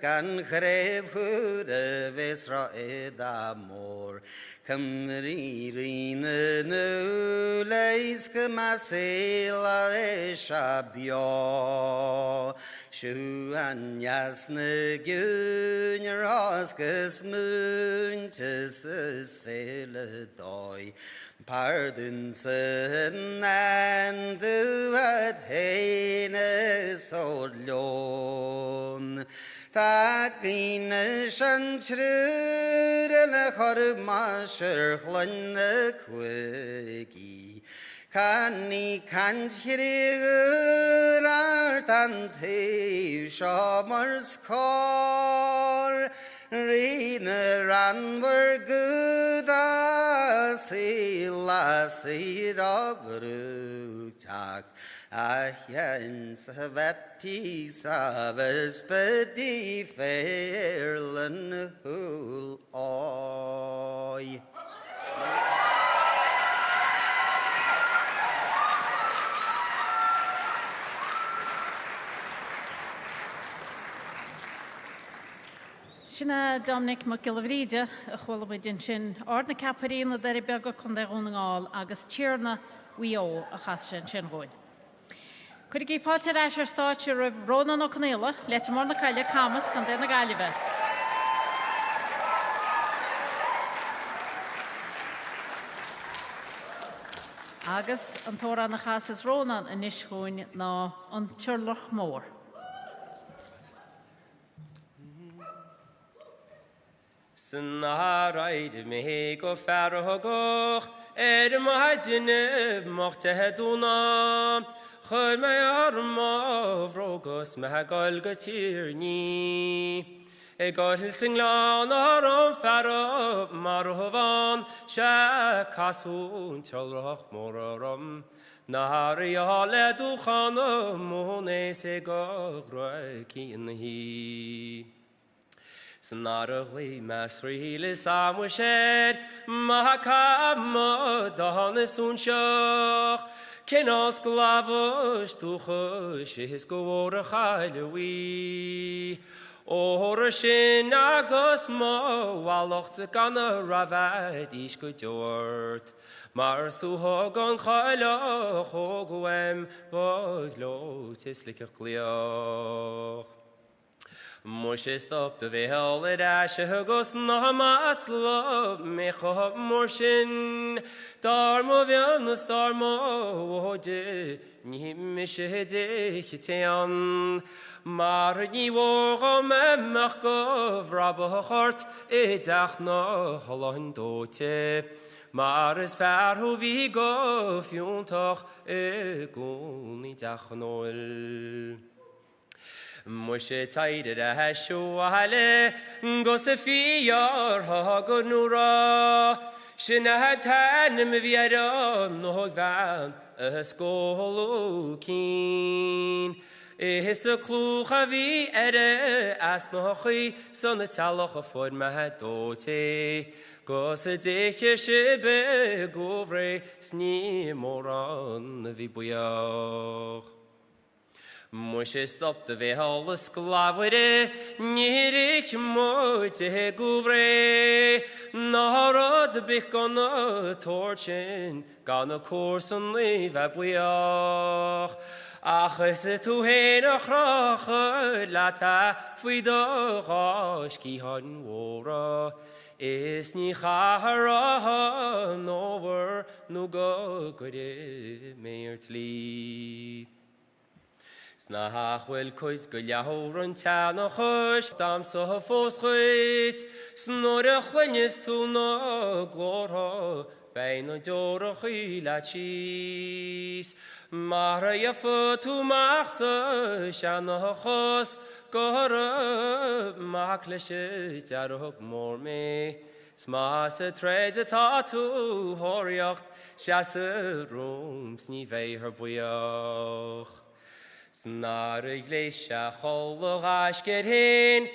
Speaker 6: gan chréibh chuúra bheits Riada mór. Cymru rina nú leis gymasil eis a bio. Siw anjas na gwn yr osgys mwyntis ys fel y doi. Pardon sy'n andwad hein ys o'r lôn. Tag un ysyn trwyr yn y chorb mas'r chlyn y cwygi. Cani cant hirigur ar dan thew siomars cor. Rhain yr anwyr gyda sila sy'r ofrwg tag. A hyn syfeti safys bydi ffeirl yn hwyl oi.
Speaker 3: Sinna Dominic McGillivreide, a chwilwyd sin ordna caparína dar I bega conderóngáil agus tíirna wio a chas sin rhoin. Could I fáilte eis ar státe rah róna nó cnéile, let mór na caile camas gan déna gaiileh. Agus an tóra na chasas róna a nisgóin ná an tíirlach mór.
Speaker 10: Syna raid me go ferhogoch, maidine mochte heduna. Chyd me arma vrogos me gael gatirni. Gael singlan ar an ferro marhovan, casún tolroch moraram. Nahari ale duchana mone se gogroi hi. Snaragli masrili samwished mahakama dahanis unshach kenas glavosh tuchush his gowora chailewi orashin agus mo waloch zakana ravad ish gudort mars tu hogan chaila hogwem boglo tislikach gliach. Moshe stop the veil at Ashahogos Nahamas love me hob morshin Darmo Vianus Darmo Wode Nimishede Hitean Marni Wogom Machgov Rabahart Edach no Hollandote Maris Farhu Vigo Fiontoch Egoni Dachnoel. Moshe taide da hashwale gosefiyar hagunura shinatan mviara nohvan skolukin ehsaklu khavi ere asnohi sonataloch for mahadote gosedeke shebe govre sni moran vibuya. Moshe stop the veil sklavide nirich moite guvre narod bikon torchen gana course on leave abwiach achs tu hen achrach lata fuido gashki han wora is ni khara nover no go gode meertli. Snahachwel kois gulyahoran tan o chush dam so fos chuit snore chwenjes tu no glorho bein o dora chila chis mara ya fotu machsa shana chos gora maklishe jarok morme smasa trades a tatu horiacht shasa rooms ni vei her buyoch. Snarig leisha cholo gashker hin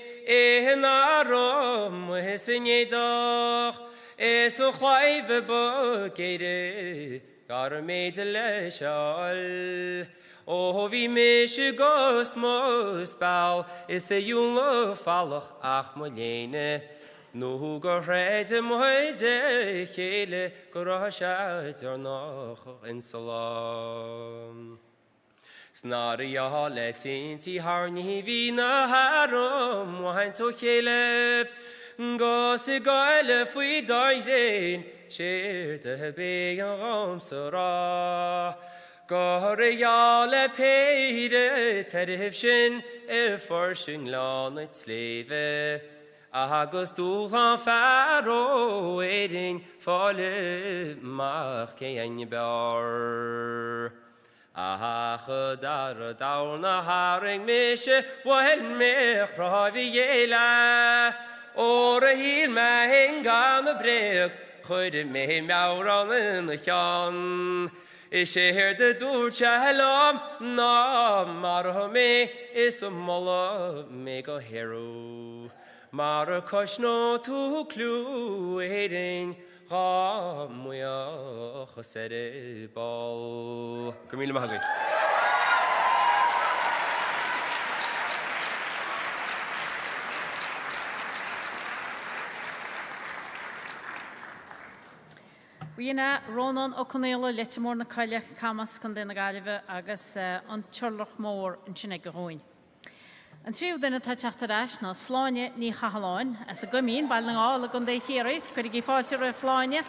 Speaker 10: arom hisinyedoch o chwaive bogere gar meidele shal O vi mis gos mos bal is a junge fallach ach molene nu go rede moide hele gorasha noch in salam Snari ya letinti harni vina harum wain to hele gos gale fui dain shir de be ram sara Gorjale peide terhifshin forshin lanet sleve Agus du han faro eding falle mach kein bar Dar dauna haring mische wel mech raviela Ore hil me hengane breg Goide me mauran in de chan Is heer de doertje helam na maar me is a molla mega hero maar a koshno to clue heading ha moya khasere bal Camille Mahagi
Speaker 3: Riana Ronan O'Connell Letmore na Caile Camas can den galve agus an Charlotte Moore in Chinegahoin. An tríú den tá teachtarás na sláine ní chahaláin as a gomín bail na gála gon dé chéirí chuir í fáilte ra fláine.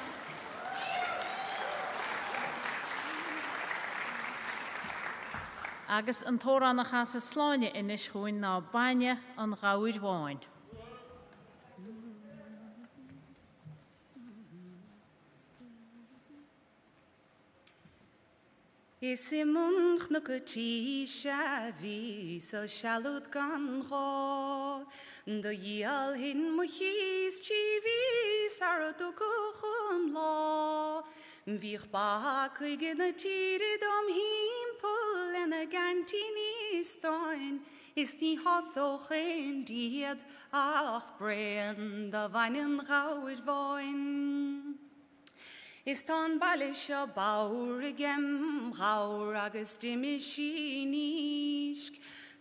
Speaker 3: Agus an tóra na chasa sláine inis chuin ná baine an gáúid bháin.
Speaker 7: Is munch na kutisha vi so shalut gan ho do yal hin muhis chivi saratu kuchon lo vich ba kuigena tiri dom himpul en a gantini stein is die hoso gen died ach brand da weinen rauid voin Is tan balisha baurigem raur agus dimishinisk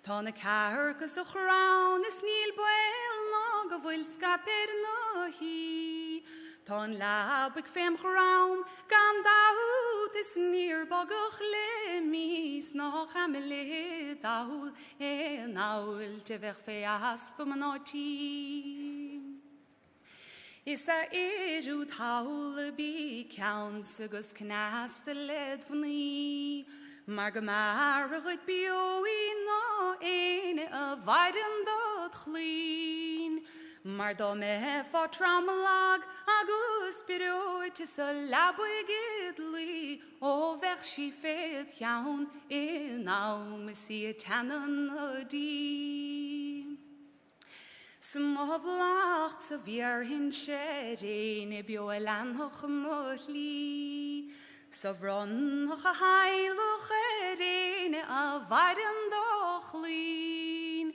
Speaker 7: tan a carcas of round is nil boel nog of will scaper no he tan labig fem raum gan daut is near bogach lemis no hamle daul en aul te ver feas pomanoti Is a iru taule bi counts agus knas the led vni Margamar het bio no een a vaiden dot clean Mar do me for tramalag agus biro it is a labwigidly o ver she fet jaun in now me see a tannen odi Smov lacht so weer hin shedin bio elan hoch motli so vron hoch a heilig edin a vaden dochlin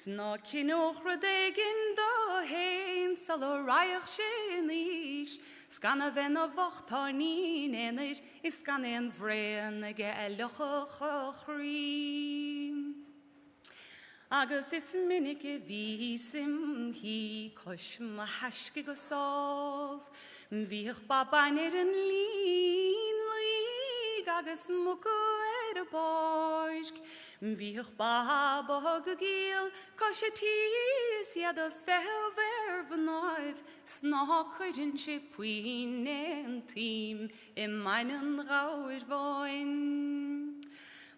Speaker 7: snot kinoch redegen do heim sal a raich shenish scan ven a vochtanin enish is scan en vren ge eloch chrin Agus is minnike vísim hi koshma haske gosov Vich babainer en lin lig agus muko boisk Vich baba gagil koshetis ja de felver vnoiv Snakkudin chipwin en team in meinen rauir voin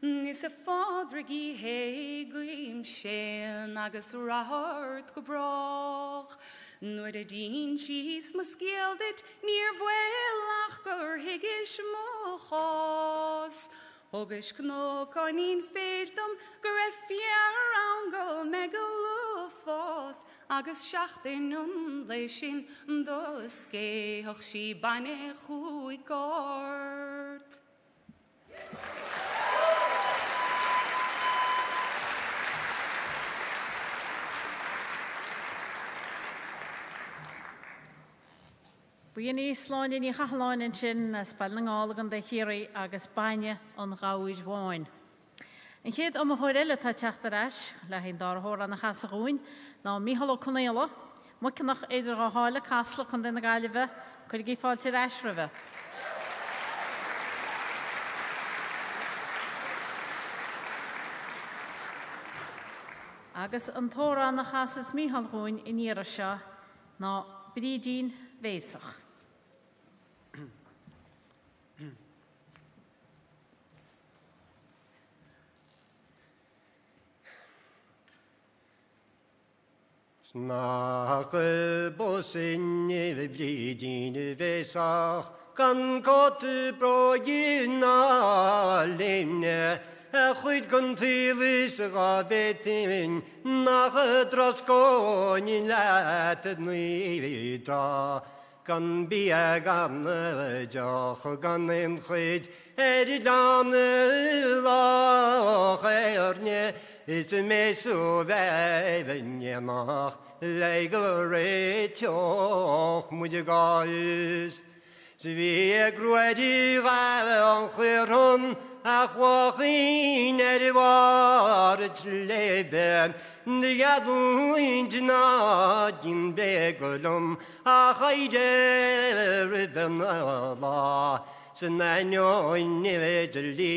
Speaker 7: Nis a fadrigi heigim shen agus rahart gebroch Nur de dien chis muskildit neer vuelach gur higish mochos Hogish knok on in fedum grefier angel megalofos Agus shachten leishin dos ge och shi bane chuigort
Speaker 3: Bíon sláine ní chaláin sin na spelling álagan de chéirí agus baine an gáúid bháin. En chéad am hóirile tá teachtaráis le hén dar hóra na chas gúin ná míhall conéla, mu nach éidir a hála casla chun den na gaiileh chuir gí fáilte eisrah. Agus an tóra na chasas míhall gúin in íra seo ná brídín Féach.
Speaker 17: Nach bosin brídín Féach gan cotu broin a linne chuid gan tílis a betin nach dros goin leat nuidra gan bia gan joch gan chuid dan lach erne is me so vevnje nach leger etjoch moet je gaes Zwie groedi an chweron a chwachin war het leben de gadwint na din begolum a chaide ben la Senanyo nevedli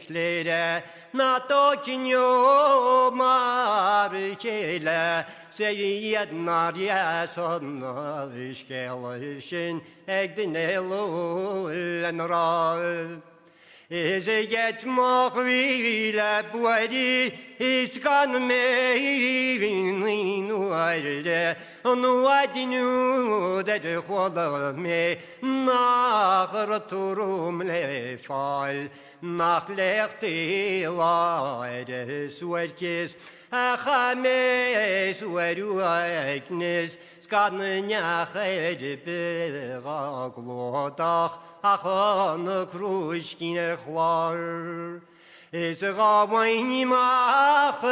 Speaker 17: klere na tokinyo markele Seyed narya son vishkelishin egdinelo lenra Is get machvile bwedi is gan me nu aide nu adinu de khola me nach raturum le fal nach lechte laide suerkes Achame sueru aiknes skadnya khede beglodach achon kruishkine khlar is gawaini mach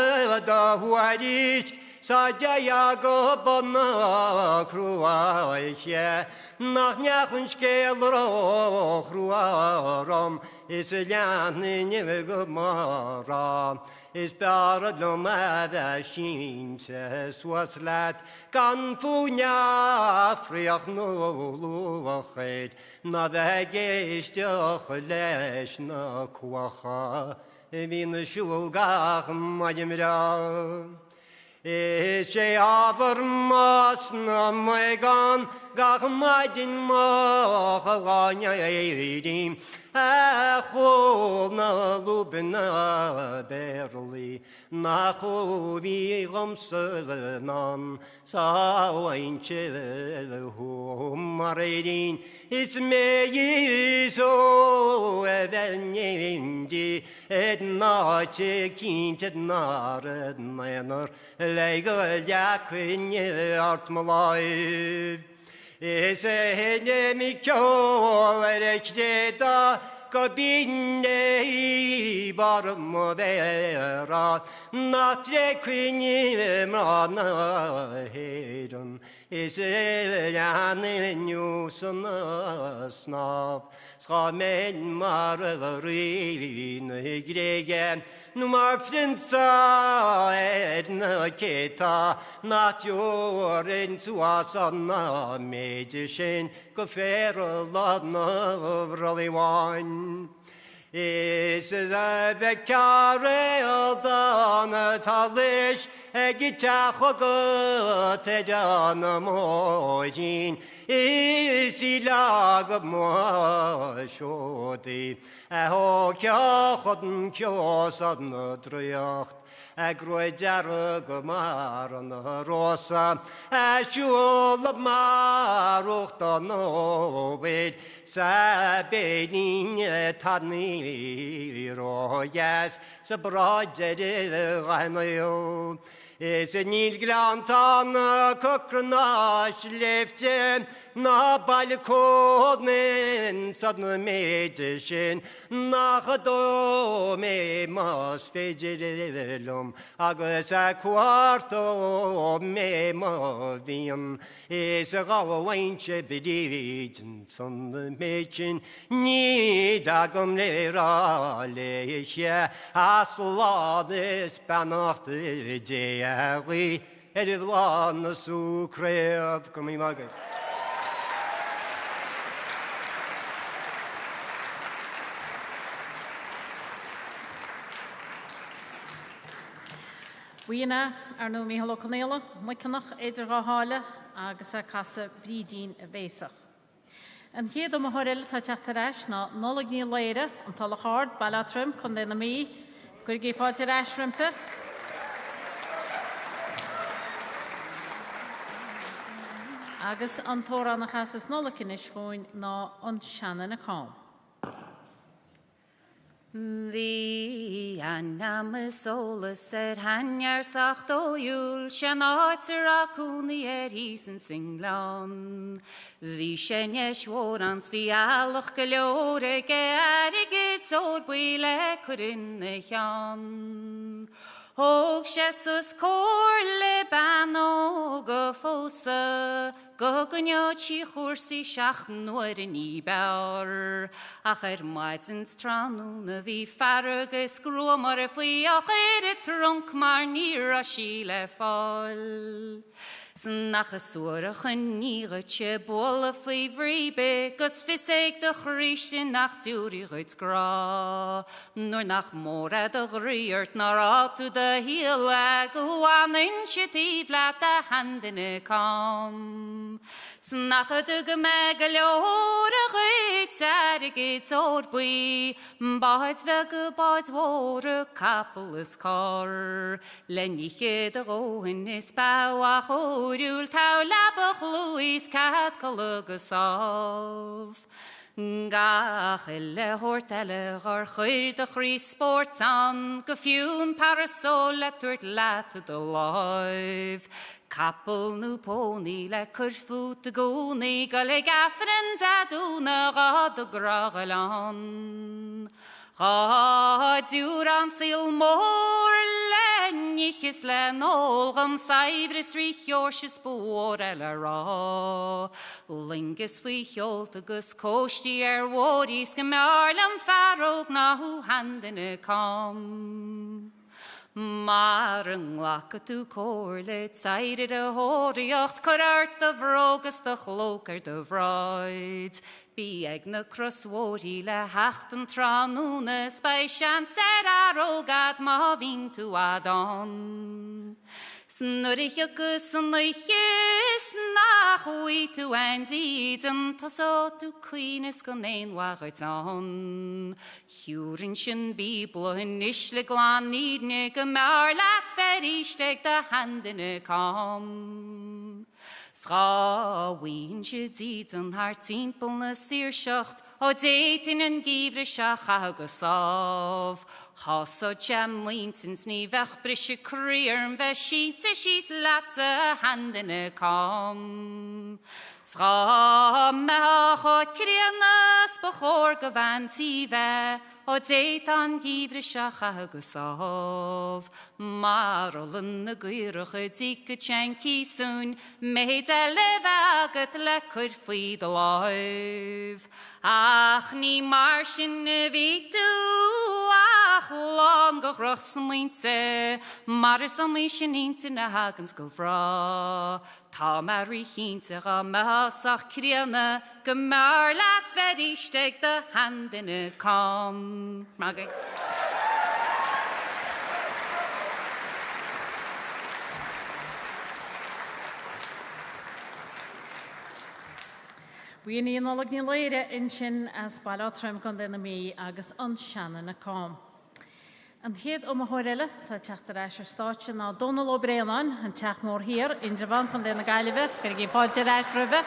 Speaker 17: da huadich sajaya gobana kruaiche nach nyachunshkelro khruaram is lyanne gomara is barad no mada shinte swaslat gan funya Féach no luachet na vegestoch lesh na kwacha vin shulgach madimra is aver mas na megan gach madin ma khanya edim Achol na lubna berli na khovi gomsenan sawainche humaredin is me yiso evendi et na chekin tet nar naner legal yakwin artmalai Is a nemikol erekdeda kabinne barmodera natre quini mana hedon is a yanenuson snap schamen marverin gregen Numar flinsa edna keta not your into us on a magician go fair ladna really one is a becare dana talish egitachogo tedana mojin is ilag mo shoti a hokja chodn kjosan tryacht a groedjar gomaran rosa a shul marucht no wed sabenin tadni rojas så brodde ranil is a nil grantan kokrna slefte na balkonen sadna medicin na do me mas feidirlum agus a quarto me ma vian is a gawainche bedidin son the mechin ni dagum le ra le che asla des panacht de ari edvlan su krev komi magay.
Speaker 3: Buína nó Mícheál Conéla, muiceannach idir go hála agus a casa brídín a bhéasach. An chéad am thuirile tá teachtar eis ná nollaigh ní léire an talachard bailátrim chun déna mí gur gé fáilte eis rimpe. Agus an tóra na chasas nollachin is fóin ná an seanna na cám.
Speaker 7: Bhí annamas ólas hannear sacht ó júl sin áitir acunaí hís an Singleán. Bhí sin eismhór ans bhí alach go leor airigid ór buile churin na chean. Hóg Jesus cór le banó go fósa, go gneod sí chóirsaí seach nuair in íbear. Ach maid an stranú na bhí farragus grua mar a faoi ach a trunk mar níor a sí le fáil. Snachas suarach an nígatse bóla faoi bhríbe, gus fiséig de chríiste nach dúrí chuid grá. Nuair nach móra de ghríart nar átú de híla go bhhain sitíh leat a handina cám. Snachad go me go leor a chuid airigid ór buí, báid bheith go báid mhór a capal is cár. Lenniche de róhin is báach óriúil tá labach Louis cad go lugus áf. Gach le hortelle ar chuir de chrí sport an, go fiún parasol le tuairt leat de live. Capel nu pony le curfú de gúnaí go le gaffran dadúna gá do gragalán. Gá dúr an síl mór lennichis le nólgam saibris rí heorsis bór eile rá. Lingus fui heolt agus cóistí bhórís go mearlam farróg nathú handina cám. Mar an nglacha tú cór le tairid a hóireacht chuirt a bhrógus de chlócar de bhráid. Bí ag na crosmhórí le hecht an tránúnas bei sean arógad má bhín tú adán. Snurich agus an leichis nach hui tú andíd an tasá tú cuinas go néonhagat an. Hiúrin sin bíbla in isle glán nídne go mar leat verísteag de handina cám. Sráhain se díd an haar timppel na síirseacht ó déitin an gíomhre seach agus áh. Hásá jam muintins ní bheith brise críar an bheith síte síos leat a handina cám. Srá meá críanas ba chóir go bhaintí bheith ó déit an gíomhre seach agus áh. Mar olan na gcuirecha dí go teancísún, méid eile bheagat le chuir faoi do láimh. Ach ní mar sin na bhí tú ach lán go roch smuinte, mar is am é sin inte na hagans go bhrá. Tá mar rí chínte a meásach críanna, go mar leat verísteag de handina cám. Magay.
Speaker 3: Buíon íonálaigh ní léire in sin as bailátrim gan déna mí agus an seanna na cám. An chéad a thuirile tá teachtar eis ar stáitse ná Donal ó Breanán an teach mór hir in Drabhan gan déna gaiileh gur gé fáilte eis ribh.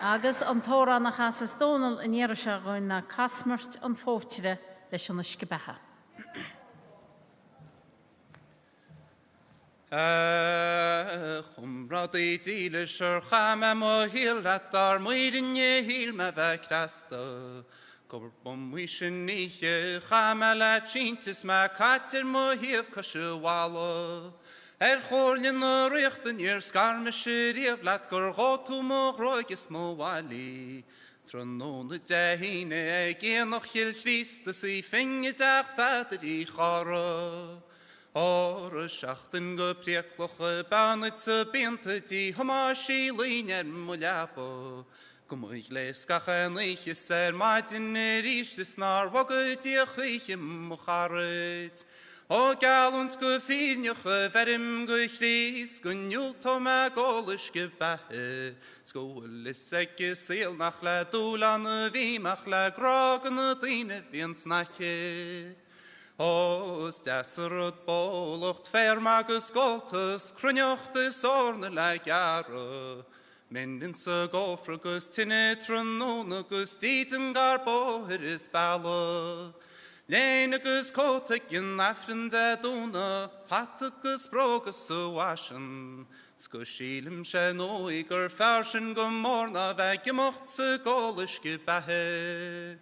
Speaker 3: Agus an tóra na chasas Donal in éire se goin na casmart an fótire leis an iscibethe.
Speaker 13: Chumradí díle syr chama mo hil at ar mwydyn ye hil ma fe crasta. Gorbom wishin niche chama la chintis ma kater mo hif kashu wala. Chorlin o richten ir skarme shirif lat gur gotu mo roigis mo wali. Tronon de dehine gen noch hil Christus I finge dag vader I chara. Oireachtas go priaclocha banit sa binte di hamashi líner mulapa. Gumuich les gachanich maidin Oireachtas nar wagadiach ichim mocharit. O galons go firniocha verim go chris go njulto ma golish gebahe. Skolis ekki sil nach la dulan vi mach la gragan dine vins nache. Os desrud bolocht fermagus goltus cruniochtus orne like jaro. Minden se gofragus tinetrunonagus dieten garbo is balla. Lenagus kotekin afren de duna hatagus brogus su washen. Skushilim shenoiger farshen gomorna vegemocht se golish gebahe.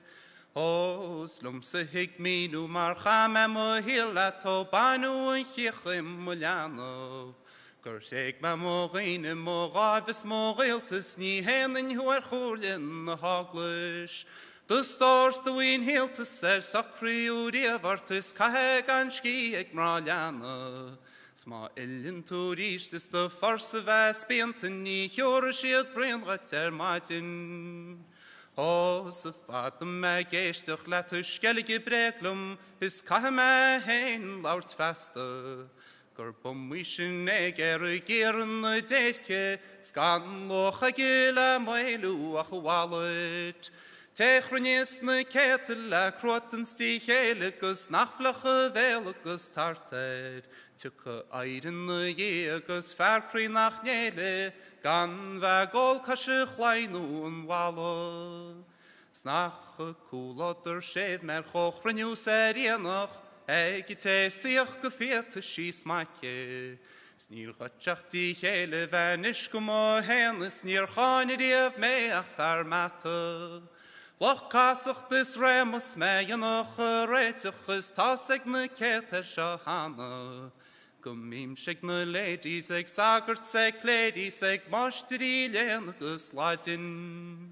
Speaker 13: Os lumse hig minu mar chame mo hila to banu en chichim mulyanov. Gersheg ma mo gine mo gavis mo giltus ni henen huar chulin na haglish. The stars the win hiltus sakri uria vartus kahe ganski eg mraljana. Sma illen Oireachtas the farse vaspienten ni hjorashiet brinretter matin. Os y fadym me geistach let ysgelige breglum hys cahe me hen laurt festa. Gorbom wishin eger geren y derke sgan loch a gila moelu ach walet. Techrunis na ketel a kroten sti heligus nachflache veligus tarter. Tukke eiren na jegus verkri nach nele gan va gol kashe chleinu wala. Snach coolotter shev mer chochrenu serienach egite sich gefierte schis makje. Snir gatchach di hele vanish kumo hennes nir khane diev meach farmata. Loch kasach dis remus me yanoch reitach is tasig ne keter shahana. Gumim shig na ladies eg sagert seg ladies eg mashtri lenagus ladin.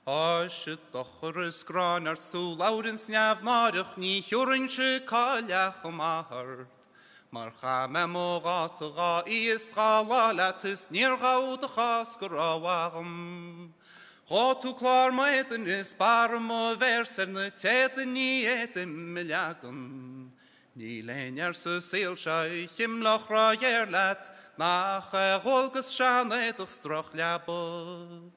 Speaker 13: Ashe docher is granart zu lauden snav marach ni hurin she kaljach mahart. Mar chame mo gata is galalatis nir gaud chasgrawam. Gotu klar mo eten is parmo verser ne teten ni eten milagum. Ni lenar se seilsha chim lach ra yerlat nach golgus shane doch strach labo.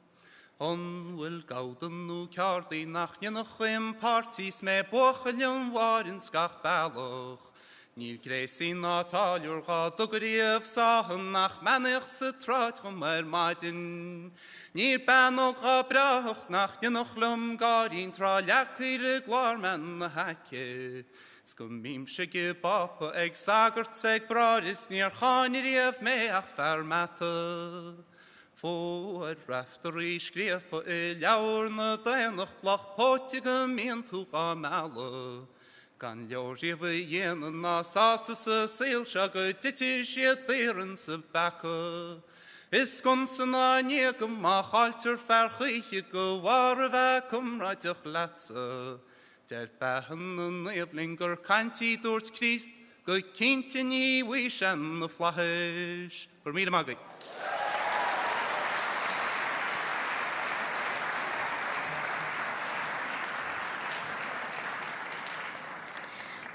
Speaker 13: On will gauden nu kardi nach noch im parties me bochelum waren skach baloch. Ni gresin natalur ga dogrief sahen nach manich se trat maidin. Ni banog ga bracht nach noch lum garin tra lakire glarmen hakke. Skumim shige papa eg sagert seg bradis nir khaniriev meach farmata. Voor rafteri skrief for jaurne dennoch lach potigum into gamale. Kan jorrive jen na sasse seilshage titishit deren se bakke. Is konsen an jegum mach alter vergich go war vakum ratich latse. Der behen nevlinger kanti dort Christ go kintini wishan the flash. For me to magik.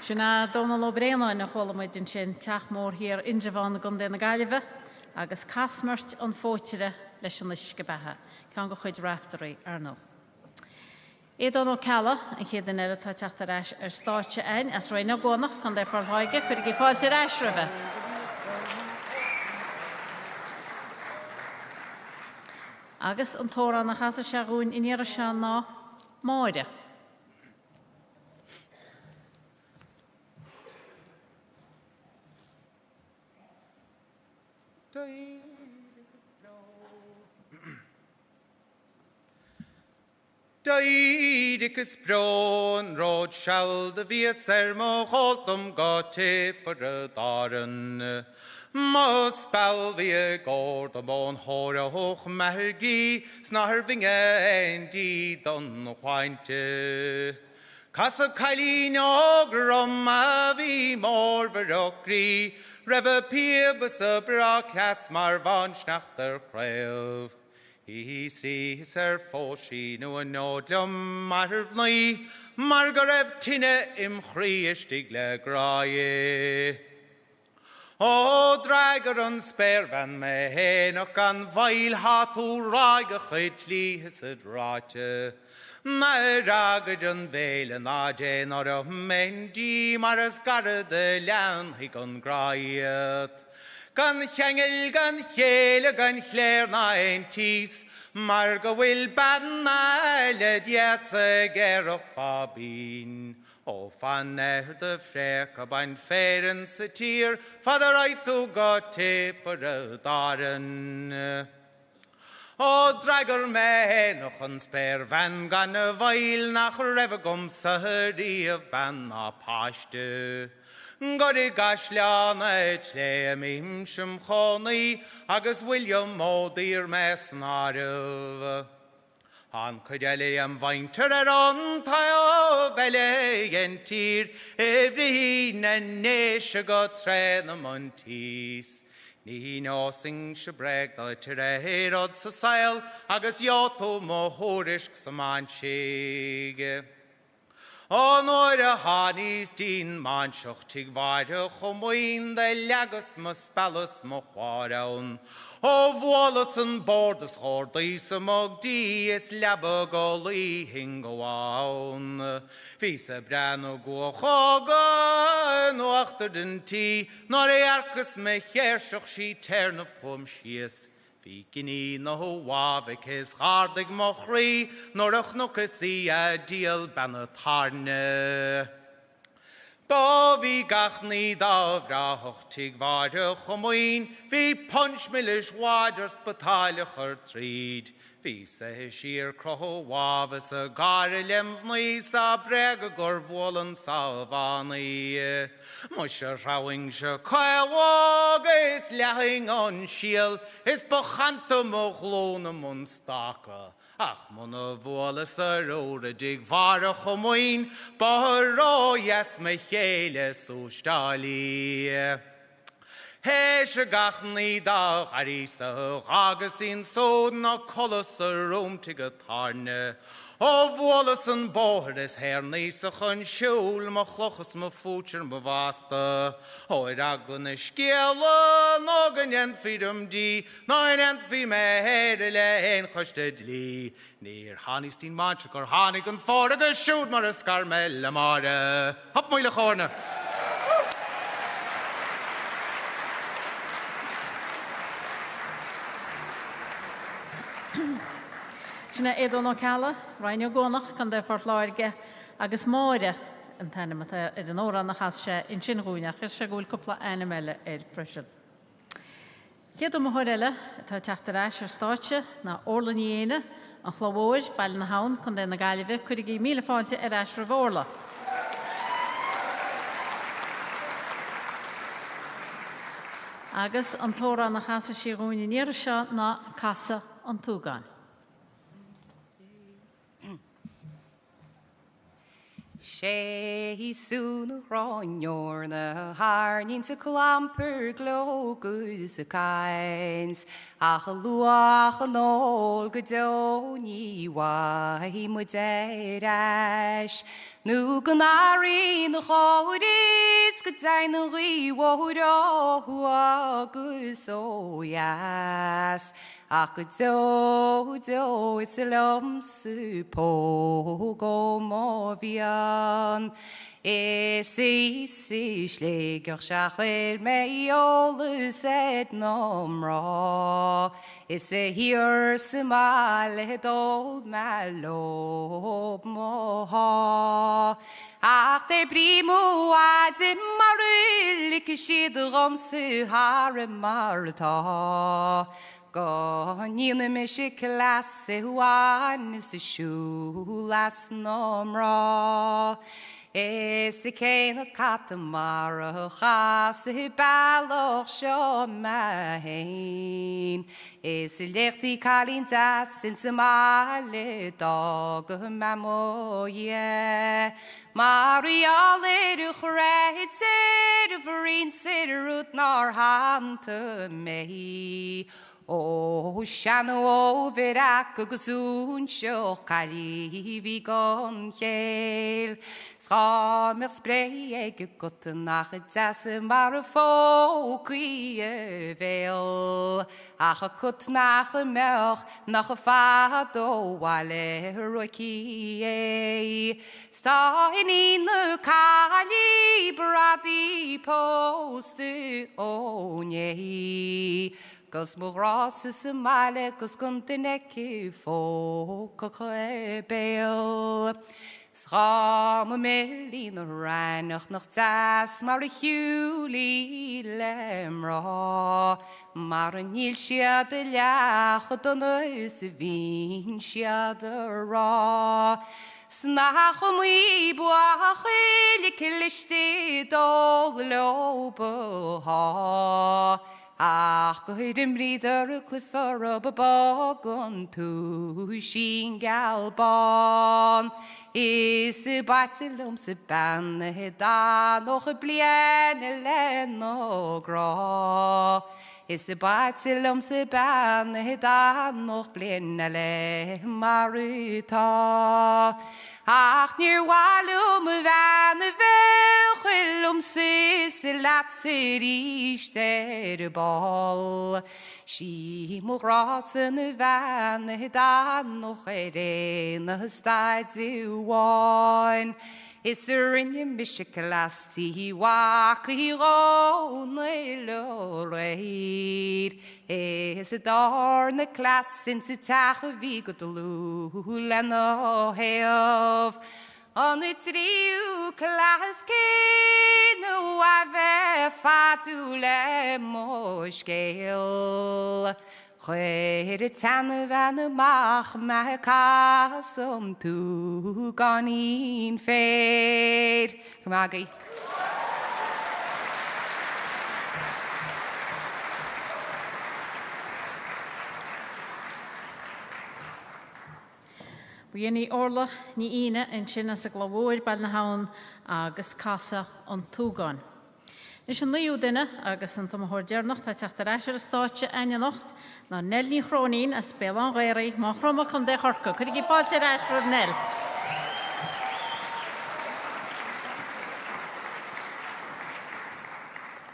Speaker 3: Sinna Donal O'Brien na cholamid in sin teachmór hir injavan gon den gaive agus casmart an fótire leis an lisge bethe. Can go chuid rafteri arno. Donal Calla an chéad an eile tá teachta reis stáitse ein as roi na gonach can for forthaige chuir i fáilte reis rive. Agus an tóra na chasa seagún in iar se ná máide.
Speaker 13: Daidikus bron rod shall the vies mo holtum gote per daren. Mos spel vi gord om on hore hoch mergi snarvinge en di don hwinte. Kassa kailin og romma vi mor verokri reve piebus brak has mar van schnachter frev. He sees her for she no nodlum marvnoi margarev tine im chriestigle graie. O drager on spare van me henok an vail hat u raige chitli hised rate. Ma rager on velen aje nor a mendi maras garde lan higon graiet. Gan chengel, gan chele, gan chler na ein tis, marga will banna le dietse gerot fabin. O fan de freka bain feren satir, fader ait to got taper daren. O drager me noch an spare van gan a vail nach revegum sahari of banna pashte. Gori gasliana tle mim shim khoni agus William Modir mesnarov. Han kudele am vainter on tayo vele yentir every nesh got tren montis. Ni no sing shabreg the tere rod sail agus yoto mohorisk samanchig. O noire hanis din manchoch tig vaide chomoin de lagus muspalus mochwaraun. O wallace and borders hordis amog di is labogoli hingoaun. Visa brano go choga no achter den ti nor earkus me hershoch she tern of hom shies. Vikini no wavik his hardig mochri nor ach no kasi a deal banatarne. Da vi gachni da vrahoch tig vare chomoin vi punch millish waders bataille trid. Vi se sheer croho wavis a garelem sa brega gorvolen savani. Musha rawing she kawag is lahing on shiel is bachanta mochlone munstaka. Ach mona vola sarora dig vara chomoin bahro yes mechele so stali. Hesh gachni da harisa hagasin so na colossal room tigatarne. O Wallace bohres hernisa chun shul ma chlochus ma future ma vasta. O ragun a skela nogan yen fidum di noin ent fi me herele hen chostedli. Near Hanistin manchakar hanigan forga shoot mar a scarmel mare. Hop moile chorne.
Speaker 3: Sinna éadón ó cealla, Rhainne Gónach can de fortláirge agus máire an tanimata an óra nach has sé in sin gúineach is se gúil cúpla aine meile freisin. Chéad mo eile tá teachtaráis ar stáitse na orlaníine an chlóir bail na hán chun de na gaiileh chuirigí míle fáilte ar eis ra bhórla. Agus an tóra na chasa sí gúine níir seo na casa an túgáin.
Speaker 7: She soon ronyor na harnin to clamper glogus a kinds. Ach luach an ol godoni why muderash. Nu ganari no hodis could sign the rewodo who agus oh yes. Ach do it's a lum supo go movian. Si schläger schachel me alles et nomra. Is a here semal het old malo moha. Ach de brimo a de marul kishid romse har marta go nina mish klasse wan is shu last nomra es kein katamara khas baloch sho mahin es lechti kalinta since male dog mamoye Maria leder khret sed verin sed rut nar hand to me O shano verak gzun shoch kali vi gon hel Schamer sprei gut nach das mar fo kwie vel ach kut nach melch nach fado wale roki sta in the kali bradi post o nei Cos morras is a male, cos contineki fo coquebel. Scham melina reinach noch zas, mar huli lemra. Mar nil shiad lach, don eus vin shiad ra. Snach mui buach likilishti dol lobo ha. Ach, go hydym rider cliffer ob a bogon tu shin galbon. Is y batilum sy ban da noch y blien len o gro. Is y batilum sy ban da noch blien len maruta. Ach, nir walum van y velchilum sis lat syr ister bol. Si mograsen y van da noch erin stad wan. Is in y mishicalasti wak I ron lo reid. Is y darn y clas in sy tach y fi godlw len o heof. On y triw clas cyn o afe ffadw le mosgeil. Chwer y tan y fan y mach mae caswm tu gan un ffeir. Cymagi.
Speaker 3: Bhí orla ní ine in sin as a glabhóir bal na haun agus casa an túgáin. Nis an líú duine agus an tamthór dearnacht a teachtar eisiir a stáitse aine nacht na nel ní chrónín a spéil an ghairaí má chroma chun de chorca. Chuir í báilte eisiir nel.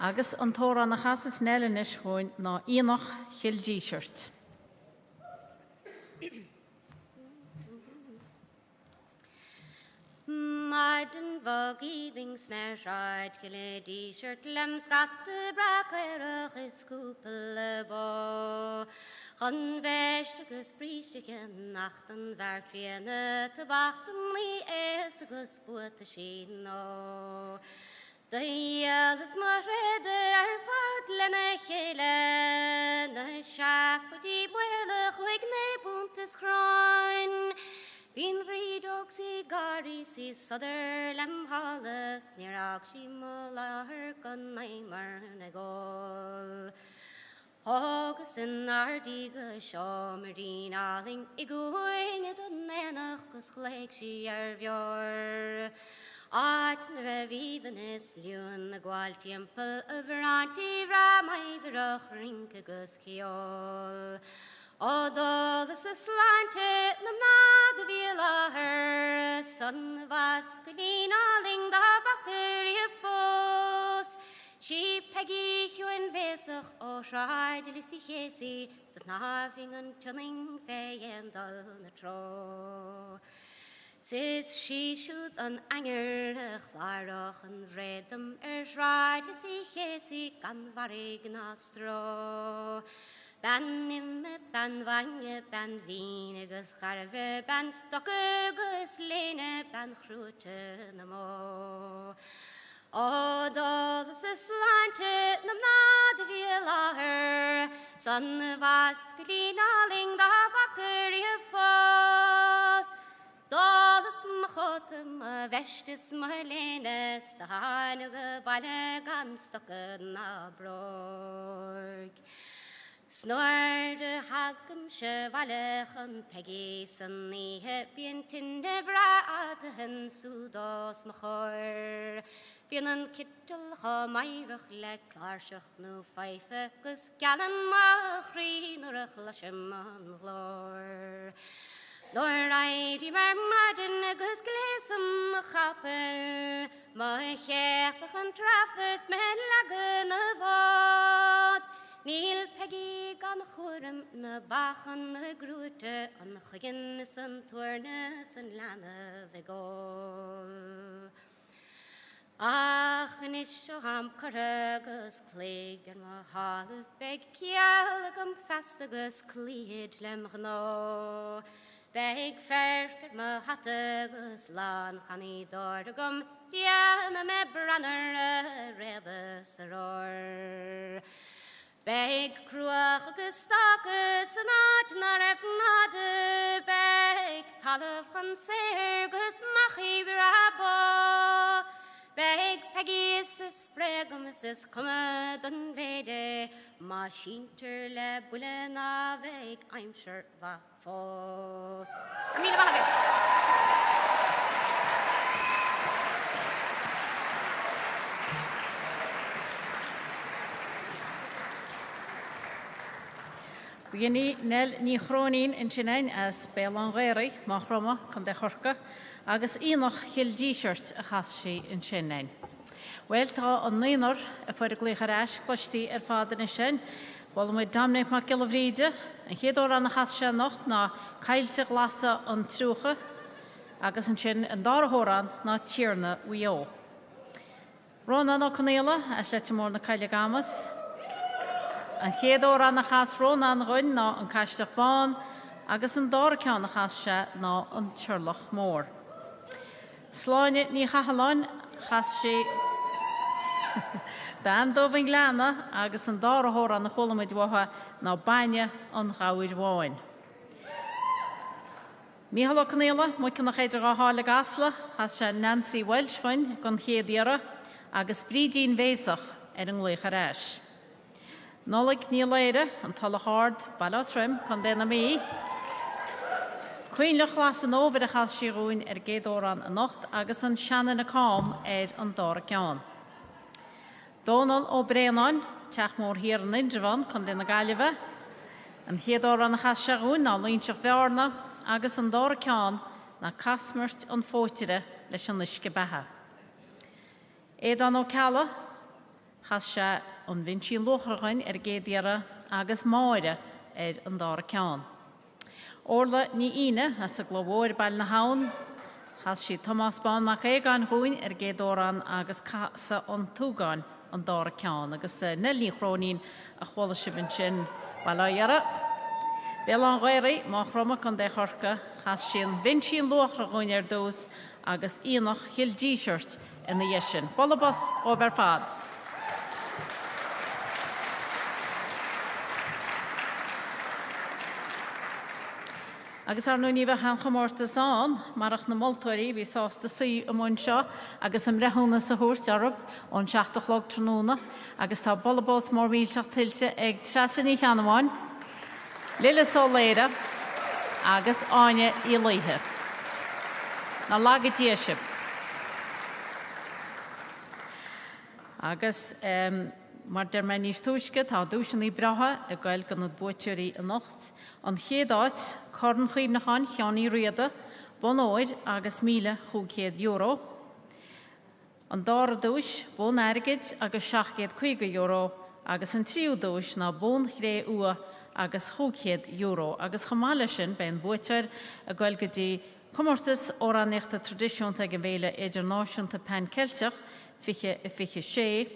Speaker 3: Agus an tóra na chasas nel in is chuin na ionach childí shirt.
Speaker 15: Maiden vogi bings mer ride kille di shirt lem skatte brakerach is kupele bo Gan vestiges priestigen nachten werk viene te wachten li esiges boete shino De jeles marrede fadlene chele ne schaf die boele goik ne buntes groin Bín bhrídóg sí garí sí sadar lem halas Níorach sí mullahar gan naimar na gol Agus in ardíga seo mar dín aling I gúing an enach gus chléig sí bheor Art na ra vívan is liún na gwail timpel a bhrantí ra mai bhrach rinca gus ciol O dolas a slante nam na de vila her Son vas gudin aling da bakter I fos Si peggy huin vesach o rhaid lisi chesi Sat nafing an tunning fe en dal na tro Sis si siwd an anger a chlarach an vredam rhaid lisi chesi gan varig na stro Ben nimme, ben vange, ben vine, gus garve, ben stokke, gus lene, ben groete na mo. O dat is slante, nam na de villaher, son vaskelina ling da bakker je fos. Dat is machotem, vestes malenes, da hanige balle gan stokke na brog. Snorde hagum chevalechan pegisan ni hebien tindevra adhen sudos machor. Bien een kittel ga meirach le klaarschach nu vijfe gus gallen machrinerig lashem an glor. Door die maar madden gus glesem chappel, maar geachtig en traffes met lagen wat. Neil Peggy gan churm na bachan na grúte an chuginnis an tuarnas an lana vigol. Ach, is so ham caragus clig an ma half beg kialagam fastagus cleed lem gno. Beg ferk ma hatagus lan chani dorgum diana me branner rebus aror. Beg cruach agus stagus an ad nar efnade beg talaf an ser gus machi brabo. Beg pegis is spregum is cumad an vede ma sheinteoir le bule na veg I'm sure va fos. Amila Bahagit.
Speaker 3: Bhíonn nel ní chrónín in Chinain as Bélan Ghairi, má chroma chun de chorca, agus íonach chill-díseart a chas sí in Chinain. Well, tá an líonar a fuair a gluchar eis chlustí fádan na sin, bhil muid damnaigh má gilmhríide, an chéadór an na chas se nacht ná caiilte glasa an trúcha, agus an sin an dárthórán ná tíorna uio. Róna nó canéla, as leit mór na caile gamas, an chéadór an na chas róna an ghain ná an caiisteach bán, agus an dár ceann na chas se ná an tíorlach mór. Sláine ní chahaláin chas sé ben dóbhain gleanna agus an dárthór an na cholamid watha ná baine an ghaid bháin. Míhall canéla, mu cin nach éidir á hála gasla, has se Nancy Welshhain gon chéadíara agus brídín bhéasach an ngluchar eis. Nolig ní léire an talachard ballotrim chun déna mí. Cuoinlech las an óvid a chas siúin géadóran a nocht agus an seanan na cám an dár ceán. Donal ó Bréanáin, teach mór hir an Indrevan chun déna gaiileh, an chéadóran a chas siúin ná líonseach bhearna agus an dár ceán na casmart an fótire leis an lisce bethe. Édan ó Cala, chas se an vincí lochragain géadíara agus máire an dár ceán. Orla ní ine as a globóir bail na haun, has si Thomas Bán nach éigáin chuin géadóran agus casa an túgáin an dár ceán, agus nelí chrónín a chóla sibin sin bailaiara. Bélan Ghairi má chroma chun de chorca, has sin vincí lochragain dós agus íonach chill-díseart in na dhéisin. Bolabas ó Berfad. Agus ar nuí bheith an chamórtas an, marach na moltóirí bhí sásta sí amún seo, agus am rethúna sa thuairt arab ón 16 tróna, agus tá bolabós mór mílteach tiltte ag treasaní cheanamháin, Lille Soléire agus áine í laithe. Na lága díisib. Agus mar der me níos túisce tá dúisin í bratha a gail gan na buitiúirí a nocht, an chéadáit Corn chuimnachan cheannaí Riada, bon óid agus €1,500. An dára dúis, bon airgid agus €750, agus an tríú dúis ná bon chré ua agus €500, agus chamáile sin ben buiteir a gail go dtí comórtas óráneachta tradiisiúnta go bhéile idirnáisiúnta pen Celteach, fiche sé,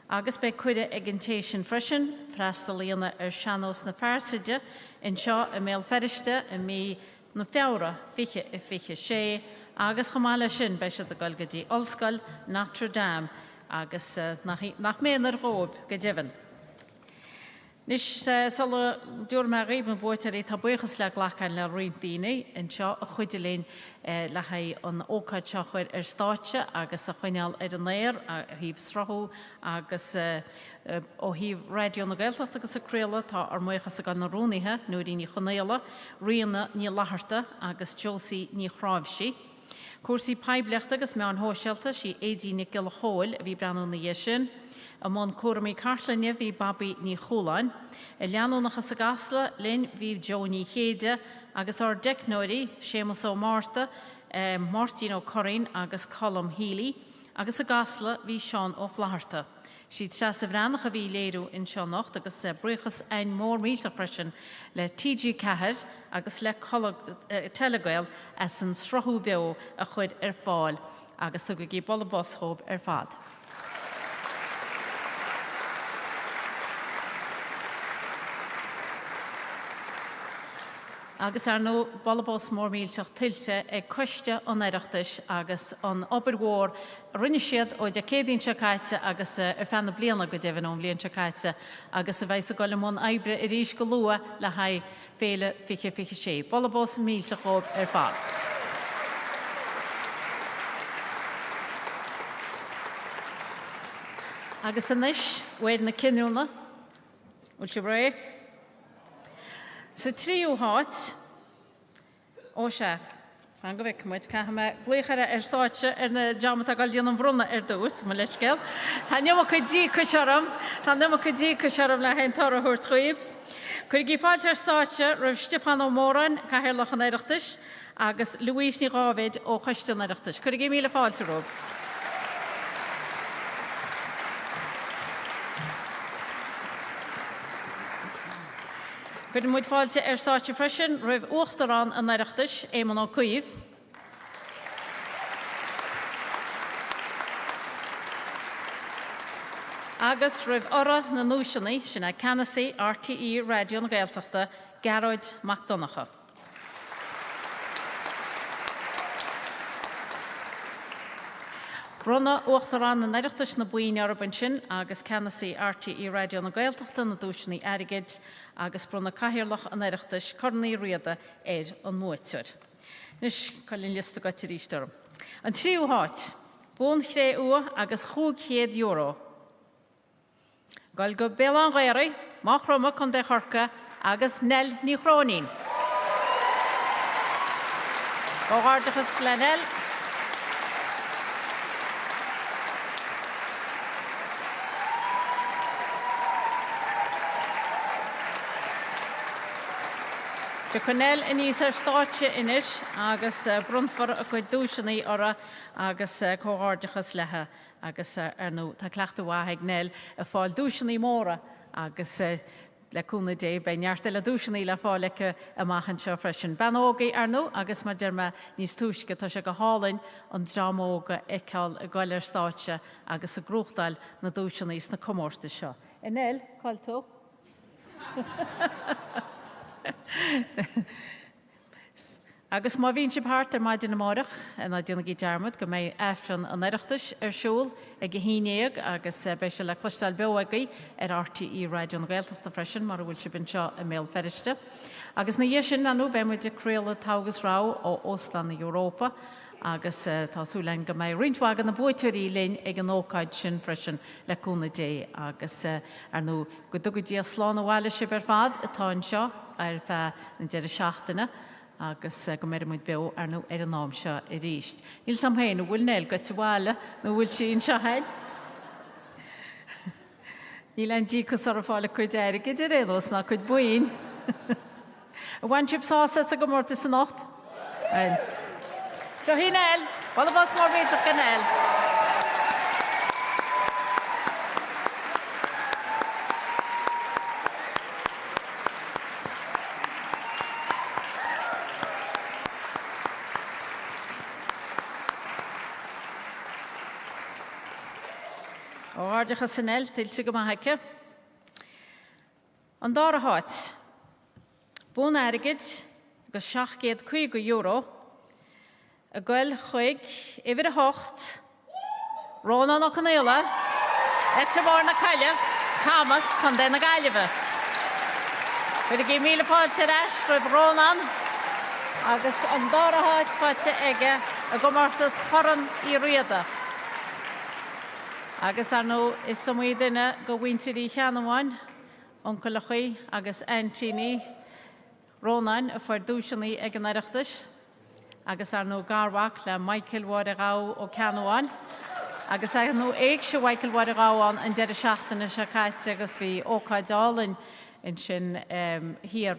Speaker 3: Agus be cuide agintation freisin, freasta líana seanos na fearsaide, in seo a méil feriste a mí na feara fiche I fiche sé, agus chamáile sin be se a golgadí Olscoil Notre Dame, agus nach méanar rób go devan. Nis sal dúr me réib an bótarí tá buchas le ghlachan le rointíine in seo a chuidirlín le haid an ócáid seo chuir stáite agus a chuineal an néir a híh srathú agus ó híh radio na Gaeltacht agus a créile tá ar muochas a gan na rónithe nuair ní chonéile, rianna ní laharta agus Josie ní chrábhsí. Cuasaí peibleachta agus me an hóseilta sí édíine gil hóil a bhí breanú na dhéisisin. Amon cuaramí cartlainne bhí Bobby ní choláin, I leanúnachas a gasla linn bhí Joanie chéide agus ar decnóirí Seamus ó Martha, Martin ó Corín agus Colm Healy, agus a gasla bhí Sean ó Flaharta. Siad se sa bhreannach a bhí léirú in seannacht agus bruchas ein mór mílte freisin le TG Cahir agus le telegail as an srothú beo a chuid ar fáil agus tu go gí bolla boschób ar fad. Agus nó ballabós mór mílteach tiltte ag coiste an Oireachtas agus an oberhór rinne siad ó de cédín seáite agus ar fanna bliana go dehan ó blion seáite agus a bheits a goile món ebre I ríis go lua le haid féle fiche sé. Ballabós mílteach ób ar fad. Agus anis, wéad na cinúna, úl si bré. Sa tríú háit, ó se, fan go bheith muid caithme gluchara stáitse na deamata gáil díana an bhronna dúirt, má leis geil. Tá neama chu dí searam le hen tar thuir tríb. Cuir gí fáilte stáitse roimh Stefan ó Móran caithear lech an Oireachtas agus Louise ní Gávéid ó Choiste an Oireachtas. Cuir gí míle fáilte róg. Cuir muid fáilte stáitse freisin roimh uachtarán an Oireachtas éman ó cuimh. Agus roimh ora na núisinaí sinna Canasí RTE radio na Gaeltachta Gearóid MacDonacha. Bronna uachtarán na Oireachtas na buin arban sin agus Canasí RTE radio na Gaeltachta na dúisinaí airigid agus bronna caithearlach an Oireachtas cornaí riada an muirteoir. Nis cailín lista go tirístarm. An tríú háit, bún chré ua agus €100. Gail go béal an ghairé, má chroma chun de chorca agus nel ní chrónín. Bógáardachas Glenel. Te Cornell in níos stáitse inis agus brunfar a chuid dúisinaí ora agus cóáardachas lethe agus nó tá cleachta bhaithe nel a fáil dúisinaí móra agus leúna dé be neartta le dúisinaí le fáilecha a maithan seo freisin. Benógaí nó agus mar dearma níos túisce tá se go hálainn an drámóga icáil a gáilir stáitse agus a grúchtáil na dúisinaí na comórta seo. Inel, cáil tú? Agus má bhíonn si páirt ar maidin na mórach na dtíonna í dearmad go mé éfran an Oireachtas ar siúl ag go híineag agus be se le cloisteáil beagaí ar RTE radio na Gaeltachta freisin mar bhfuil si bin seo a méil feriste. Agus na dhé sin anú be muid de créile tágus rá ó Óslan na Europa agus tásúlainn go mé rinthagan na buitirí linn ag an ócáid sin freisin leúna dé agus nó go dugadtí a sláán bhhaile si ar fad atá seo ar bheit na deidir seachtainna agus go méid muid beo nó ar an nám seo I ríist. Níl samhéin bhfuil neil go bhile nó bhfuil sin seohéin. Níl an díchas ar fála chuid éir go de réos ná chuid buin. A bhain chipsása a go mórta san nacht? Seo hí neil, bhla bás mór bhéach go neil. Áardachas san el, tilse go maithaice. An dára háit, bún airgid go 750 euro, a gweil chuig ifir a hocht, Rónan o Canéla, ete mór na caile, Camas chun den na gaiileh. Fydd y 1,000 fáilte eis roedd Rónan, agus an dára háit fáilte ige a gomortas choran I Riada. Agus ar nhw is symud yna go wyntir I Llanwain, Oncle Chuy agus Antini, Rónan y fforddwsiwn I ag yn Oireachtas, agus ar nhw garwach le Michael Wadarau o Llanwain, agus ar nhw eich sy'n Michael Wadarau yn der y siachtan y siacait agus fi o Caidal yn sin hir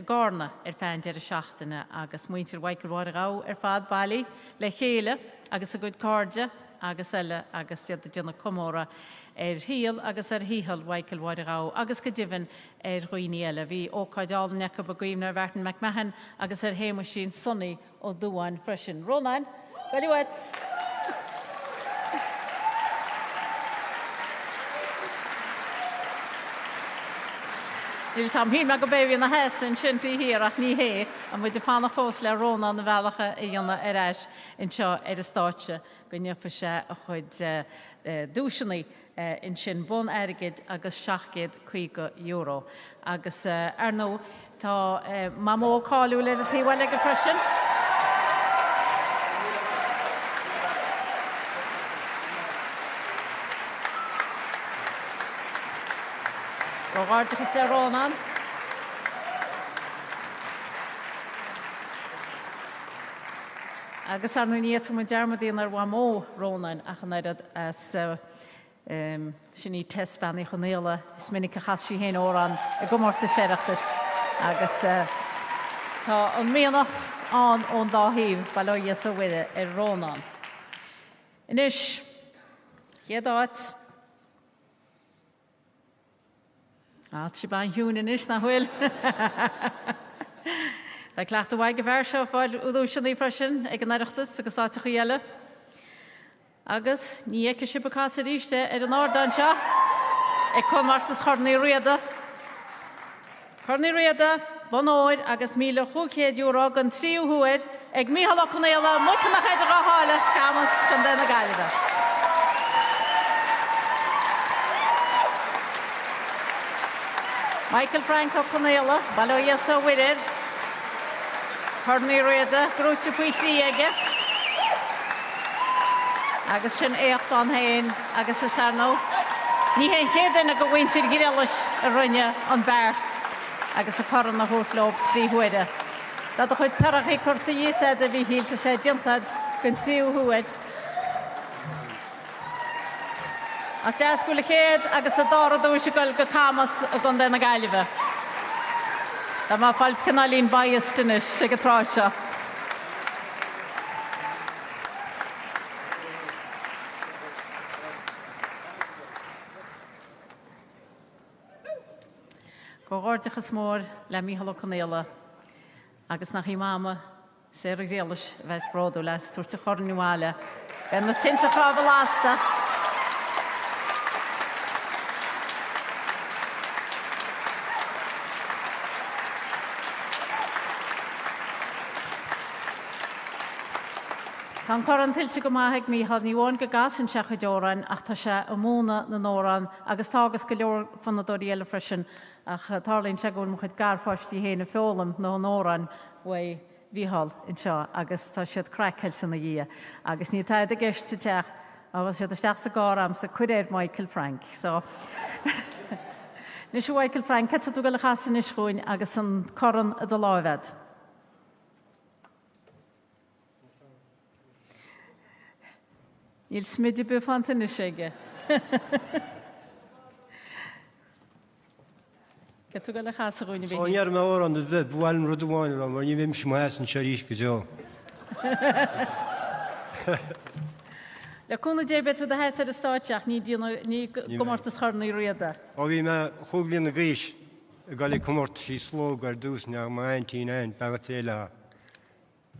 Speaker 3: gorna fan der y siachtan agus mwyntir Michael Wadarau fad bali le chéile agus a good cardja agus elle agus siad y dyn cymora hil agus hihal Michael Wadarau agus gydifin rwyni ele fi o Caidal nec o bagwym na'r fertyn McMahon agus heim o sy'n sonni o dŵan freshen. Rónan, gweli wet. Is Samhna me go béhí na hes an sinntaí hir ach ní hé a mu de fanna fós le Róna na bhealacha I dhéanana eis in seo a státe go nefa sé a chud dúisinaí in sin bun airgid agus 750 euro. Agus ar nó tá má mó cáú le a tíhhail le go freisin. Rogáirteachas le Rónan. Agus ar nhw'n iad yn dermodyn ar wamó Rónan ach yn eirad as sy'n I testbannu chwneila is minig a chassi hen oran y gymorth y siarachtas agus tá yn mianach an o'n da hif balo ias o wede Rónan. Inis, hiad oed si bain hiún in is na hwyl. Tá clacht o waig y fer seo fáil údúisian I freisin ag an Oireachtas agus áiteach iele. Agus ní eice si bacás a ríiste an ordan seo ag conmartas chornaí Riada. Chornaí Riada, bon óir agus 1,500 euro gan 3 húid ag Mícheál Ó Canéla muice nach éidir á háile Camas gan den na gaiileh. Michael Frank Ó Canéla, balo ias o widir. Chornaí Riada, grúte pwysí ige. Agus sin éocht an hain, agus is arno. Ní hen chéad na go wyntir girelis a rinne an bert, agus a coran na hwrtlób 3 hwyde. Dat a chwyd perach I cwrta ietad a fi híl ta sé diantad gan 3 hwyd. A jas gwyle chéad agus a dor o dwys I gael go Camas a gan den a gaiileh. Da ma ffael cynalín bias dynis sy'n gytrasio. Gogordachas mór le Mícheál Ó Canéla agus nach I mama sé a réalis bheits brodú les túirte chorniúáile. Ben na tinte chráfa lásta. Tá coran tiltte go maithaigh Mícheál ní bháin go gas an seacha deorain ach tá sé a móna na nóran agus tágus go leor fan na dóí eile freisin ach tarlíonn sé gún mo chud garfáistí héna feolam nó nóran wai Mícheál in seo agus tá siad craiceil san na dhé agus ní taid a gceist sa teach agus siad isteach sa gáram sa cuidéad Michael Frank. So Nis Michael Frank het tú go le chasan is chuin agus an coran a do láimhead. Níl smidí bufanta na séige. Get tú go le chasa chuin bhí.
Speaker 17: Soníar me ór an de bhhailm rudháin le mar ní bhím smáas an seirís go deo.
Speaker 3: Le cúna dé betú a heis ar a státeach ní gomortas chornaí Riada.
Speaker 17: Ó bhí me chuglíonn na gríis a gáil cummort sí sló gar dús neach má 19 bagatéile.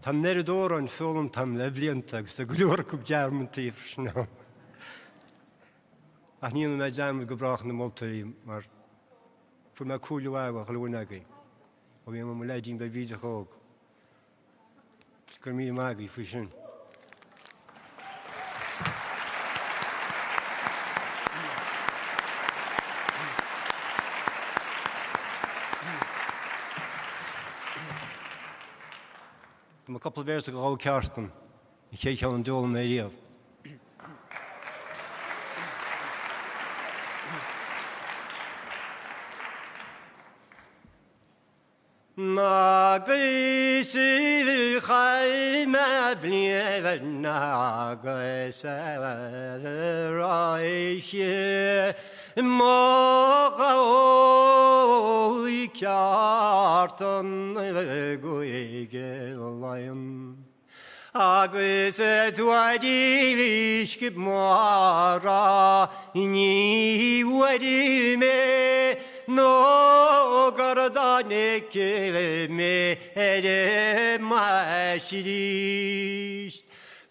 Speaker 17: Tá neradór an fólam tam le bblianta agus a glúir go dearmantaí frisná. ach ní me jam go brach na moltaí mar fu me coolú a chalúnagaí ó bhí mo leidín be bíide chóg. Gur mí magaí fao sin. I'm a couple of years ago, Karsten, I came on the old media. Nagisi khayma blieve nagisa raishi mogo Karsten goigelaim Agse tuadish kip mara ni wadime no gardanek me ere mashirish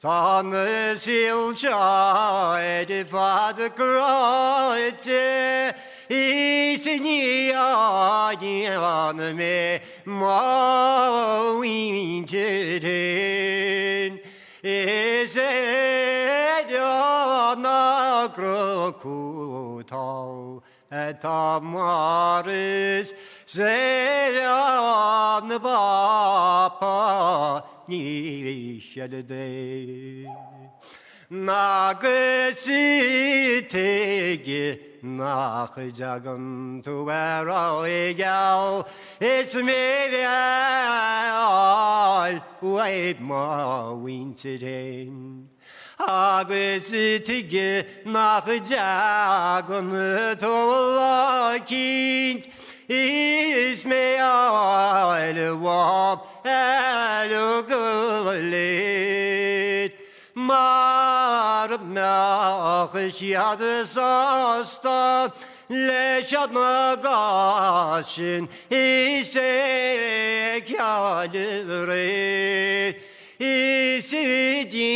Speaker 17: Tan silcha edifad kroite Isini adian me mawinjeren Ezedana krokutal Etamaris zeyan bapa nişelde Nagesi tegi nachagan tu egal Ismevial waib ma winterin Agesi tegi nachagan tu lakint Ismevial wab elugulit Mar machshiad sasta leshad nagashin isek yalre isidini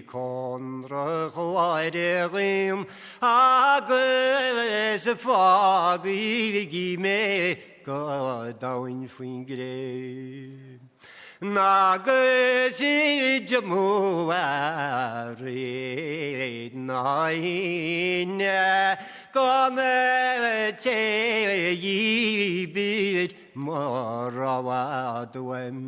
Speaker 17: konra khairim agnes fagi me godain fingre Nagesi jamuari naine Kanete yibit marawadwem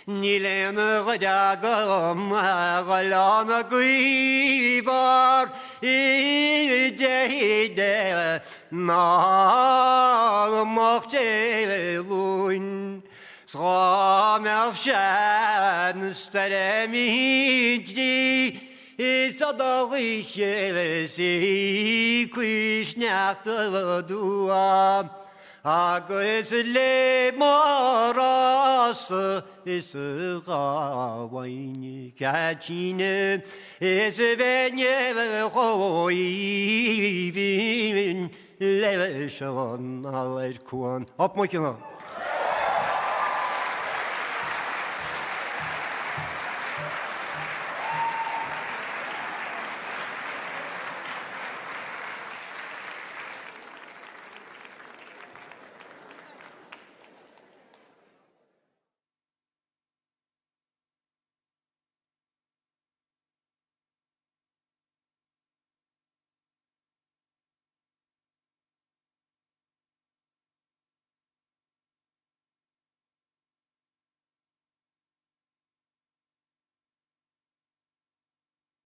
Speaker 17: Nilen gadagam galana guivar Ijehide nagmaktelun Schamerschen steremiddi Isadagliche si quishnakta dua Agnes le maras is gawain kachine is venye hoivin leveshon alerkuan. Op moet je nou.